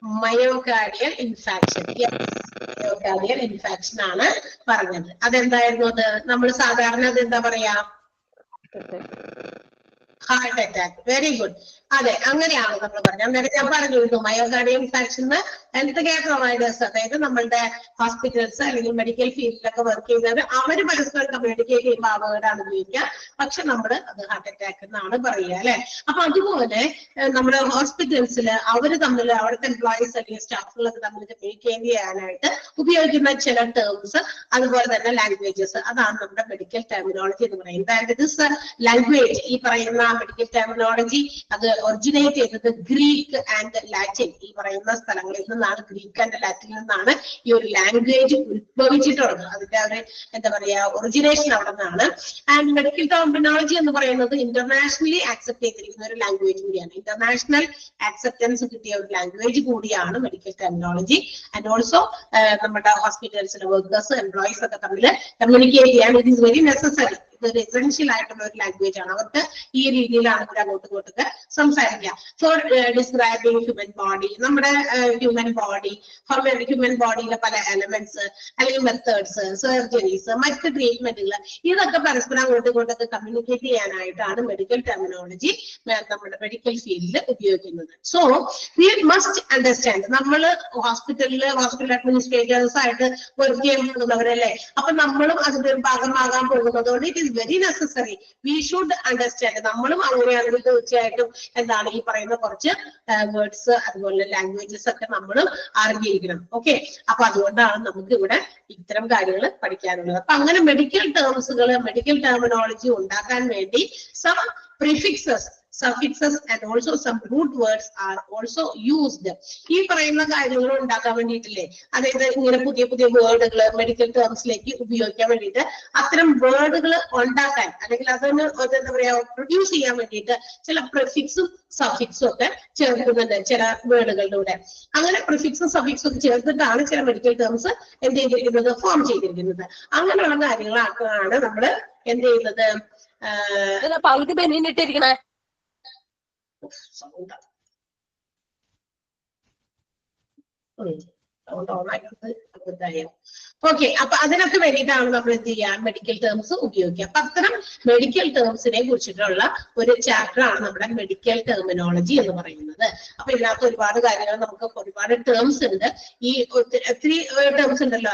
Myocardial infarction. മയോകാർഡിയൽ ഇൻഫാക്ഷൻ ആണ് പറഞ്ഞത്. അതെന്തായിരുന്നു? അത് നമ്മൾ സാധാരണ അത് എന്താ പറയാ, ഹാർട്ട് അറ്റാക്ക്. Very good. അതെ, അങ്ങനെയാണ് നമ്മൾ പറഞ്ഞത്. അന്നേരം ഞാൻ പറഞ്ഞിരുന്നു myocardium infarction health care providers, അതായത് നമ്മളുടെ ഹോസ്പിറ്റൽസ് അല്ലെങ്കിൽ മെഡിക്കൽ ഫീൽഡിലൊക്കെ വർക്ക് ചെയ്യുന്നവർ അവർ പരസ്പരം കമ്മ്യൂണിക്കേറ്റ് ചെയ്യുമ്പോൾ ആ വേർഡാണ് ഉപയോഗിക്കുക. പക്ഷെ നമ്മൾ അത് ഹാർട്ട് അറ്റാക്ക് എന്നാണ് പറയുക, അല്ലെ? അപ്പൊ അതുപോലെ നമ്മുടെ ഹോസ്പിറ്റൽസിൽ അവര് തമ്മിൽ, അവിടുത്തെ എംപ്ലോയീസ് അല്ലെങ്കിൽ സ്റ്റാഫുകളൊക്കെ തമ്മിൽ കമ്മ്യൂണിക്കേറ്റ് ചെയ്യാനായിട്ട് ഉപയോഗിക്കുന്ന ചില ടേംസ്, അതുപോലെ തന്നെ ലാംഗ്വേജസ്, അതാണ് നമ്മുടെ മെഡിക്കൽ ടെർമിനോളജി എന്ന് പറയുന്നത്. ആൻഡ് ദിസ് ലാംഗ്വേജ്, ഈ പറയുന്ന മെഡിക്കൽ ടെർമിനോളജി, അത് ഒറിജിനേറ്റ് ചെയ്തത് ഗ്രീക്ക് ആൻഡ് ലാറ്റിൻ, ഈ പറയുന്ന സ്ഥലങ്ങളിൽ നിന്നാണ്, ഗ്രീക്ക് ആൻഡ് ലാറ്റിനിൽ നിന്നാണ് ഈ ഒരു ലാംഗ്വേജ് ഉത്ഭവിച്ചിട്ടുള്ളത്. അതിന്റെ ഒരു എന്താ പറയാ ഒറിജിനേഷൻ അവിടെ നിന്നാണ്. ആൻഡ് മെഡിക്കൽ ടെർമിനോളജി എന്ന് പറയുന്നത് ഇന്റർനാഷണലി ആക്സെപ്റ്റ് ചെയ്തിരിക്കുന്ന ഒരു ലാംഗ്വേജ് കൂടിയാണ്. ഇന്റർനാഷണൽ ആക്സെപ്റ്റൻസ് കിട്ടിയ ഒരു ലാംഗ്വേജ് കൂടിയാണ് മെഡിക്കൽ ടെർമിനോളജി. ആൻഡ് ഓൾസോ നമ്മുടെ ഹോസ്പിറ്റൽസിലെ വർക്കേഴ്സ്, എംപ്ലോയീസ് ഒക്കെ തമ്മിൽ കമ്മ്യൂണിക്കേറ്റ് ചെയ്യാൻ ഇറ്റ് ഈസ് വെരി നെസസറി. ഇതൊരു എസെൻഷ്യൽ ആയിട്ടുള്ള ഒരു ലാംഗ്വേജ് ആണ്. അവർക്ക് ഈ രീതിയിലാണ് ഇവർ അങ്ങോട്ടും ഇങ്ങോട്ടൊക്കെ സംസാരിക്കുക. ഫോർ ഡിസ്ക്രൈബിങ് ഹ്യൂമൻ ബോഡി, നമ്മുടെ ഹ്യൂമൻ ബോഡിയിലെ പല എലമെന്റ്സ് അല്ലെങ്കിൽ മെത്തേഡ്സ്, സർജറീസ്, മറ്റ് ട്രീറ്റ്മെന്റുകൾ, ഇതൊക്കെ പരസ്പരം അങ്ങോട്ടും ഇങ്ങോട്ടൊക്കെ കമ്മ്യൂണിക്കേറ്റ് ചെയ്യാനായിട്ടാണ് മെഡിക്കൽ ടെർമിനോളജി നമ്മുടെ മെഡിക്കൽ ഫീൽഡിൽ ഉപയോഗിക്കുന്നത്. സോ വി മസ്റ്റ് അണ്ടർസ്റ്റാൻഡ്, നമ്മൾ ഹോസ്പിറ്റൽ അഡ്മിനിസ്ട്രേറ്റേഴ്സ് ആയിട്ട് വർക്ക് ചെയ്യാൻ പോകുന്നവരല്ലേ, അപ്പൊ നമ്മളും അതിന്റെ ഒരു ഭാഗമാകാൻ പോകുന്നതുകൊണ്ട് it is very necessary we should understand. നമ്മളും അങ്ങനെയാണെങ്കിൽ തീർച്ചയായിട്ടും എന്താണ് ഈ പറയുന്ന കുറച്ച് വേർഡ്സ്, അതുപോലെ ലാംഗ്വേജസ് ഒക്കെ നമ്മളും അറിഞ്ഞിരിക്കണം. ഓക്കെ, അപ്പൊ അതുകൊണ്ടാണ് നമുക്ക് ഇവിടെ ഇത്തരം കാര്യങ്ങൾ പഠിക്കാനുള്ളത്. അപ്പൊ അങ്ങനെ മെഡിക്കൽ ടേംസുകൾ, മെഡിക്കൽ ടെർമിനോളജി ഉണ്ടാക്കാൻ വേണ്ടി some prefixes, suffixes and also some root words are also used. ഈ പറയുന്ന കാര്യങ്ങൾ ഉണ്ടാക്കാൻ വേണ്ടിയിട്ടില്ലേ, അതായത് ഇങ്ങനെ പുതിയ പുതിയ വേർഡുകൾ മെഡിക്കൽ ടേംസിലേക്ക് ഉപയോഗിക്കാൻ വേണ്ടിയിട്ട് അത്തരം വേർഡുകൾ ഉണ്ടാക്കാൻ, അല്ലെങ്കിൽ അതൊന്ന് എന്താ പറയാ പ്രൊഡ്യൂസ് ചെയ്യാൻ വേണ്ടിയിട്ട് ചില പ്രിഫിക്സും സഫിക്സും ഒക്കെ ചേർക്കുന്നുണ്ട് ചില വേർഡുകളിലൂടെ. അങ്ങനെ പ്രിഫിക്സും സഫിക്സും ഒക്കെ ചേർത്തിട്ടാണ് ചില മെഡിക്കൽ ടേംസ് എന്ത് ചെയ്തിരിക്കുന്നത്, ഫോം ചെയ്തിരിക്കുന്നത്. അങ്ങനെയുള്ള കാര്യങ്ങളാണ് നമ്മൾ എന്ത് ചെയ്യുന്നത്.
പകുതി പെണ്ണിട്ടിരിക്കണേ.
ഓക്കെ, അപ്പൊ അതിനൊക്കെ വേണ്ടിയിട്ടാണ് നമ്മൾ എന്ത് ചെയ്യാൻ മെഡിക്കൽ ടേംസ് ഉപയോഗിക്കുക. അപ്പൊ അത്തരം മെഡിക്കൽ ടേംസിനെ കുറിച്ചിട്ടുള്ള ഒരു ചാപ്റ്റർ ആണ് നമ്മുടെ മെഡിക്കൽ ടെർമിനോളജി എന്ന് പറയുന്നത്. അപ്പൊ ഇതിനകത്ത് ഒരുപാട് കാര്യങ്ങൾ, നമുക്ക് ഒരുപാട് ടേംസ് ഉണ്ട്. ഈ ഒത്തിരി ടേംസ് ഉണ്ടല്ലോ,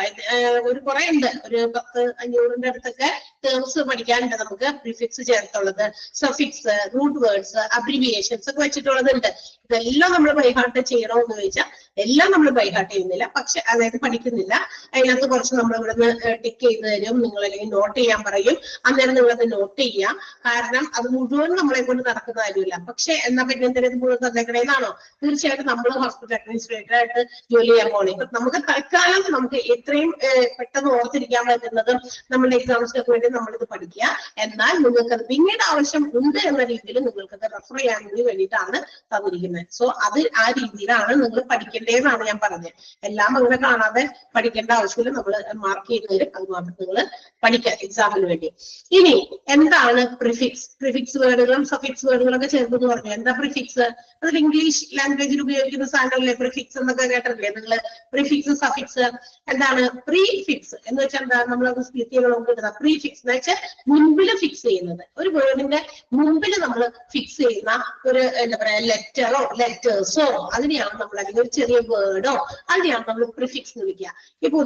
ഒരു കുറെ ഉണ്ട്, ഒരു 1000-500 അടുത്തൊക്കെ ടേംസ് പഠിക്കാനുണ്ട് നമുക്ക്. പ്രിഫിക്സ് ചേർത്തുള്ളത്, സഫിക്സ്, റൂട്ട് വേർഡ്സ്, അബ്രിവിയേഷൻസ് ഒക്കെ വെച്ചിട്ടുള്ളതുണ്ട്. ഇതെല്ലാം നമ്മൾ ബൈഹാർട്ട് ചെയ്യണമെന്ന് ചോദിച്ചാൽ എല്ലാം നമ്മൾ ബൈഹാർട്ട് ചെയ്യുന്നില്ല, പക്ഷെ അതായത് പഠിക്കുന്നില്ല. അതിനകത്ത് കുറച്ച് നമ്മൾ ഇവിടുന്ന് ടിക്ക് ചെയ്ത് തരും, നിങ്ങൾ അല്ലെങ്കിൽ നോട്ട് ചെയ്യാൻ പറയും. അന്നേരം നിങ്ങളത് നോട്ട് ചെയ്യാം. കാരണം അത് മുഴുവൻ നമ്മളെ കൊണ്ട് നടക്കുന്ന കാര്യമില്ല. പക്ഷെ എന്നാ പിന്നെ എന്തിനത് മുഴുവൻ തന്നേക്കണേന്നാണോ? തീർച്ചയായിട്ടും നമ്മൾ ഹോസ്പിറ്റൽ അഡ്മിനിസ്ട്രേറ്റർ ആയിട്ട് ജോലി ചെയ്യാൻ പോകണം. ഇപ്പൊ നമുക്ക് തൽക്കാലം നമുക്ക് എത്രയും പെട്ടെന്ന് ഓർത്തിരിക്കാൻ പറ്റുന്നതും നമ്മുടെ എക്സാംസിനൊക്കെ വേണ്ടി നമ്മളിത് പഠിക്കുക. എന്നാൽ നിങ്ങൾക്ക് അത് പിന്നീട് ആവശ്യം ഉണ്ട് എന്ന രീതിയിൽ നിങ്ങൾക്കത് റെഫർ ചെയ്യാൻ വേണ്ടിയിട്ടാണ് തന്നിരിക്കുന്നത്. സോ അത് ആ രീതിയിലാണ് നിങ്ങൾ പഠിക്കേണ്ടതെന്നാണ് ഞാൻ പറഞ്ഞത്. എല്ലാം അങ്ങനെ കാണാതെ പഠിക്കേണ്ട ആവശ്യമില്ല, നമ്മൾ മാർക്ക് ചെയ്ത് തരും. അത് മാത്രം നിങ്ങൾ പഠിക്കുക എക്സാമിന് വേണ്ടി. ഇനി എന്താണ് പ്രിഫിക്സ്? പ്രിഫിക്സ് വേർഡുകളും സഫിക്സ് വേർഡുകളും ഒക്കെ ചേർന്ന് പറഞ്ഞു. എന്താ പ്രിഫിക്സ്? അതിൽ ഇംഗ്ലീഷ് ലാംഗ്വേജിൽ ഉപയോഗിക്കുന്ന സാധനമല്ലേ പ്രിഫിക്സ് എന്നൊക്കെ കേട്ടിട്ടില്ലേ നിങ്ങൾ? പ്രിഫിക്സ് സഫിക്സ് എന്താണ്? പ്രീഫിക്സ് എന്ന് വെച്ചാൽ എന്താ? നമ്മളത് സ്പ്ലിറ്റ് ചെയ്യുമ്പോൾ നമുക്ക് കിട്ടുന്ന പ്രീഫിക്സ് എന്ന് വെച്ചാൽ മുൻപിൽ ഫിക്സ് ചെയ്യുന്നത്. ഒരു വേർഡിന്റെ മുമ്പിൽ നമ്മൾ ഫിക്സ് ചെയ്യുന്ന ഒരു എന്താ പറയാ ലെറ്ററോ ലെറ്റേഴ്സോ, അതിനെയാണ് നമ്മൾ, അല്ലെങ്കിൽ ഒരു ചെറിയ വേർഡോ, അതിനെയാണ് നമ്മൾ പ്രിഫിക്സ് എന്ന് വിളിക്കുക. ഇപ്പൊ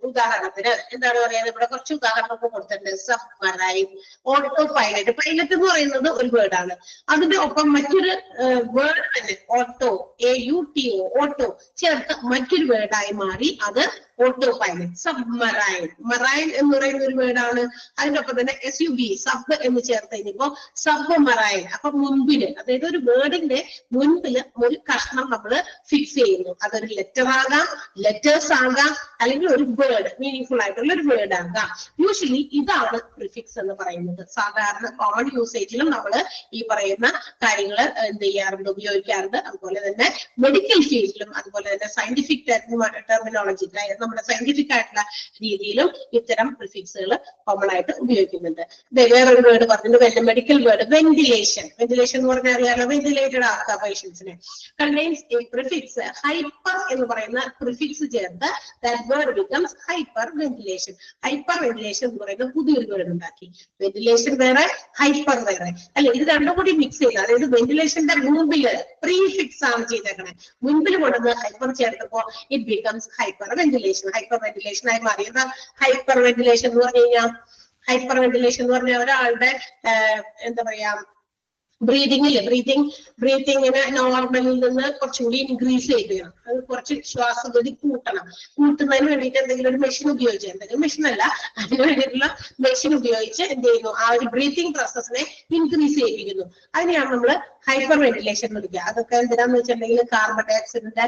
ഉദാഹരണത്തിന് എന്താണ് പറയുന്നത്, ഇവിടെ കുറച്ച് ഉദാഹരണമൊക്കെ കൊടുത്തിട്ടുണ്ട്. Submarine, auto pilot. പൈലറ്റ് എന്ന് പറയുന്നത് ഒരു വേർഡാണ്. അതിന്റെ ഒപ്പം മറ്റൊരു വേർഡ് തന്നെ ഓട്ടോ, AUTO, ഓട്ടോ ചേർത്ത് മറ്റൊരു വേർഡായി മാറി. അത് ഓട്ടോ പൈലറ്റ്. സബ്മറൈൻ, മറൈൻ എന്ന് പറയുന്ന ഒരു വേർഡാണ്. അതിന്റെ ഒപ്പം തന്നെ SUB, സബ് എന്ന് ചേർത്ത് കഴിഞ്ഞപ്പോ സബ്മറൈൻ. അപ്പൊ മുൻപില്, അതായത് ഒരു വേർഡിന്റെ മുൻപില് ഒരു കഷ്ണം നമ്മൾ ഫിക്സ് ചെയ്യുന്നു. അതൊരു ലെറ്റർ ആകാം, ലെറ്റേഴ്സ് ആകാം, അല്ലെങ്കിൽ ഒരു വേർഡ്, മീനിങ് ആയിട്ടുള്ള ഒരു വേർഡ് ആകാം. യൂഷ്വലി ഇതാണ് പ്രിഫിക്സ് എന്ന് പറയുന്നത്. സാധാരണ കോമൺ യൂസേജിലും നമ്മൾ ഈ പറയുന്ന കാര്യങ്ങൾ എന്ത് ചെയ്യാറുണ്ട്, ഉപയോഗിക്കാറുണ്ട്. അതുപോലെ തന്നെ മെഡിക്കൽ ഫീൽഡിലും അതുപോലെ തന്നെ സയന്റിഫിക് ടെർമിനോളജി, നമ്മുടെ സയന്റിഫിക് ആയിട്ടുള്ള രീതിയിലും ഇത്തരം പ്രിഫിക്സുകൾ കോമൺ ആയിട്ട് ഉപയോഗിക്കുന്നുണ്ട്. വേറൊരു വേർഡ് പറഞ്ഞിട്ടുണ്ട്, മെഡിക്കൽ വേർഡ് വെന്റിലേഷൻ. വെന്റിലേഷൻ എന്ന് പറഞ്ഞാൽ അറിയാലോ, വെന്റിലേറ്റഡ് ആക്കുക പേഷ്യൻസിനെ. കണ്ടെയ്ൻസ് എ പ്രിഫിക്സ് ഹൈപ്പർ എന്ന് പറയുന്ന പ്രിഫിക്സ് ചേർത്ത് that word becomes hyperventilation. Hyper ventilation എന്ന് പറയുന്ന പുതിയൊരു വേർഡ് ഉണ്ടാക്കി. വെന്റിലേഷൻ വേറെ, ഹൈപ്പർ വേറെ അല്ലെ, ഇത് രണ്ടും കൂടി മിക്സ് ചെയ്ത്, അതായത് വെന്റിലേഷന്റെ മുമ്പില് പ്രീഫിക്സ് ആണ് ചെയ്തേക്കണേ, മുൻപിൽ കൊണ്ടുവന്ന് ഹൈപ്പർ ചേർത്തപ്പോ it becomes hyperventilation. Hyperventilation ആയി മാറിയത്. ഹൈപ്പർ വെന്റിലേഷൻ എന്ന് പറഞ്ഞു കഴിഞ്ഞാൽ, ഹൈപ്പർ വെന്റിലേഷൻ എന്ന് പറഞ്ഞാൽ ഒരാളുടെ എന്താ പറയാ, ബ്രീതിങ്ങിനെ നോർമലിൽ നിന്ന് കുറച്ചുകൂടി ഇൻക്രീസ് ചെയ്യണം, അത് കുറച്ച് ശ്വാസഗതി കൂട്ടുന്നതിന് വേണ്ടിയിട്ട് എന്തെങ്കിലും ഒരു മെഷീൻ ഉപയോഗിച്ച്, എന്തെങ്കിലും മെഷീൻ അല്ല, അതിന് വേണ്ടിയിട്ടുള്ള മെഷീൻ ഉപയോഗിച്ച് എന്ത് ചെയ്യുന്നു, ആ ഒരു ബ്രീതിങ് പ്രോസസ്സിനെ ഇൻക്രീസ് ചെയ്യിപ്പിക്കുന്നു. അതിനെയാണ് നമ്മൾ ഹൈപ്പർ വെന്റിലേഷൻ എന്ന് വിളിക്കുക. അതൊക്കെ എന്തിനാന്ന് വെച്ചിട്ടുണ്ടെങ്കിൽ കാർബൺ ഡൈ ഓക്സൈഡിന്റെ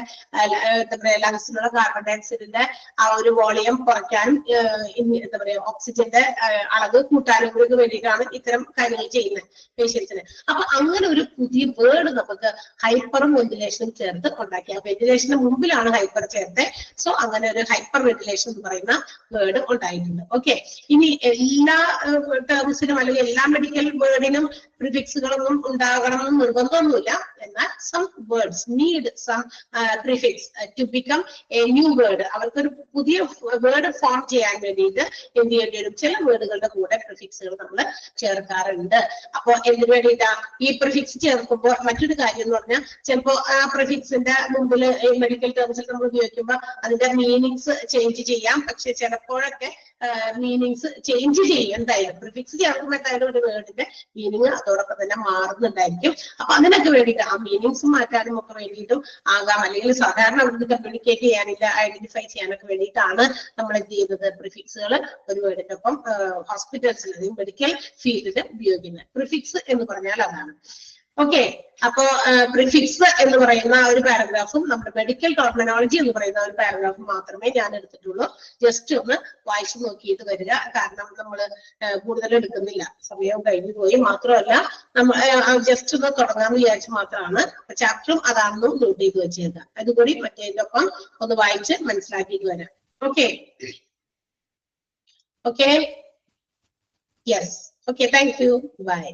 എന്താ പറയാ ലങ്സിലുള്ള കാർബൺ ഡൈ ഓക്സൈഡിന്റെ ആ ഒരു വോളിയം കുറയ്ക്കാനും എന്താ പറയാ ഓക്സിജന്റെ അളവ് കൂട്ടാനും കൂടി വേണ്ടിയിട്ടാണ് ഇത്തരം കാര്യങ്ങൾ ചെയ്യുന്നത് പേഷ്യൻസിന്. അപ്പൊ അങ്ങനെ ഒരു പുതിയ വേർഡ് നമുക്ക് ഹൈപ്പറും വെന്റിലേഷനും ചേർത്ത് ഉണ്ടാക്കി. ആ വെന്റിലേഷന് മുമ്പിലാണ് ഹൈപ്പർ ചേർത്ത്. സോ അങ്ങനെ ഒരു ഹൈപ്പർ വെന്റിലേഷൻ എന്ന് പറയുന്ന വേർഡ് ഉണ്ടായിട്ടുണ്ട്. ഓക്കെ, ഇനി എല്ലാ ടേംസിനും അല്ലെങ്കിൽ എല്ലാ മെഡിക്കൽ വേർഡിനും പ്രിഫിക്സുകളൊന്നും ഉണ്ടാകണം എന്ന് നിർബന്ധമൊന്നുമില്ല. എന്നാൽ some words need some prefix to become a new word. അവർക്കൊരു പുതിയ വേർഡ് ഫോം ചെയ്യാൻ വേണ്ടിയിട്ട് എന്ത് ചെയ്യേണ്ടി വരും, ചില വേർഡുകളുടെ കൂടെ പ്രിഫിക്സുകൾ നമ്മൾ ചേർക്കാറുണ്ട്. അപ്പൊ എന്തിനു വേണ്ടിയിട്ടാ ഈ പ്രിഫിക്സ് ചേർക്കുമ്പോൾ മറ്റൊരു കാര്യം എന്ന് പറഞ്ഞാൽ, ചിലപ്പോ ആ പ്രിഫിക്സിന്റെ മുമ്പിൽ മെഡിക്കൽ ടേംസിൽ നമ്മൾ ഉപയോഗിക്കുമ്പോൾ അതിന്റെ മീനിങ്സ് ചേഞ്ച് ചെയ്യാം. പക്ഷെ ചിലപ്പോഴൊക്കെ മീനിങ്സ് ചേഞ്ച് ചെയ്യും. എന്തായാലും പ്രിഫിക്സ് ചേർക്കുമ്പോൾ എന്തായാലും ഒരു വേർഡിന്റെ മീനിങ് അതോടൊപ്പം തന്നെ മാറുന്നുണ്ടായിരിക്കും. അപ്പൊ അതിനൊക്കെ വേണ്ടിയിട്ട് ആ മീനിങ്സ് മാറ്റാനും ഒക്കെ വേണ്ടിയിട്ടും ആകാം, അല്ലെങ്കിൽ സാധാരണ അവർക്ക് കമ്മ്യൂണിക്കേറ്റ് ചെയ്യാനില്ല, ഐഡന്റിഫൈ ചെയ്യാനൊക്കെ വേണ്ടിയിട്ടാണ് നമ്മൾ എന്ത് ചെയ്യുന്നത്, പ്രിഫിക്സുകൾ ഒരു വേർഡിന്റെ ഒപ്പം ഹോസ്പിറ്റൽസിൽ അല്ലെങ്കിൽ മെഡിക്കൽ ഫീൽഡിൽ ഉപയോഗിക്കുന്നത്. പ്രിഫിക്സ് എന്ന് പറഞ്ഞാൽ അതാണ്. ഓക്കെ, അപ്പോ പ്രിഫിക്സ് എന്ന് പറയുന്ന ഒരു പാരഗ്രാഫും നമ്മുടെ മെഡിക്കൽ ടെർമിനോളജി എന്ന് പറയുന്ന ഒരു പാരഗ്രാഫും മാത്രമേ ഞാൻ എടുത്തിട്ടുള്ളൂ. ജസ്റ്റ് ഒന്ന് വായിച്ചു നോക്കിയിട്ട് വരിക, കാരണം നമ്മൾ കൂടുതൽ എടുക്കുന്നില്ല, സമയം കഴിഞ്ഞു പോയി. മാത്രമല്ല നമ്മൾ ജസ്റ്റ് ഒന്ന് തുടങ്ങാമെന്ന് വിചാരിച്ചു മാത്രമാണ്. ചാപ്റ്ററും അതാണെന്നും നോട്ട് ചെയ്ത് വെച്ചേക്കുക. അതുകൂടി മറ്റേതിന്റെ ഒപ്പം ഒന്ന് വായിച്ച് മനസ്സിലാക്കിയിട്ട് വരാം. Okay okay yes okay, thank you, by.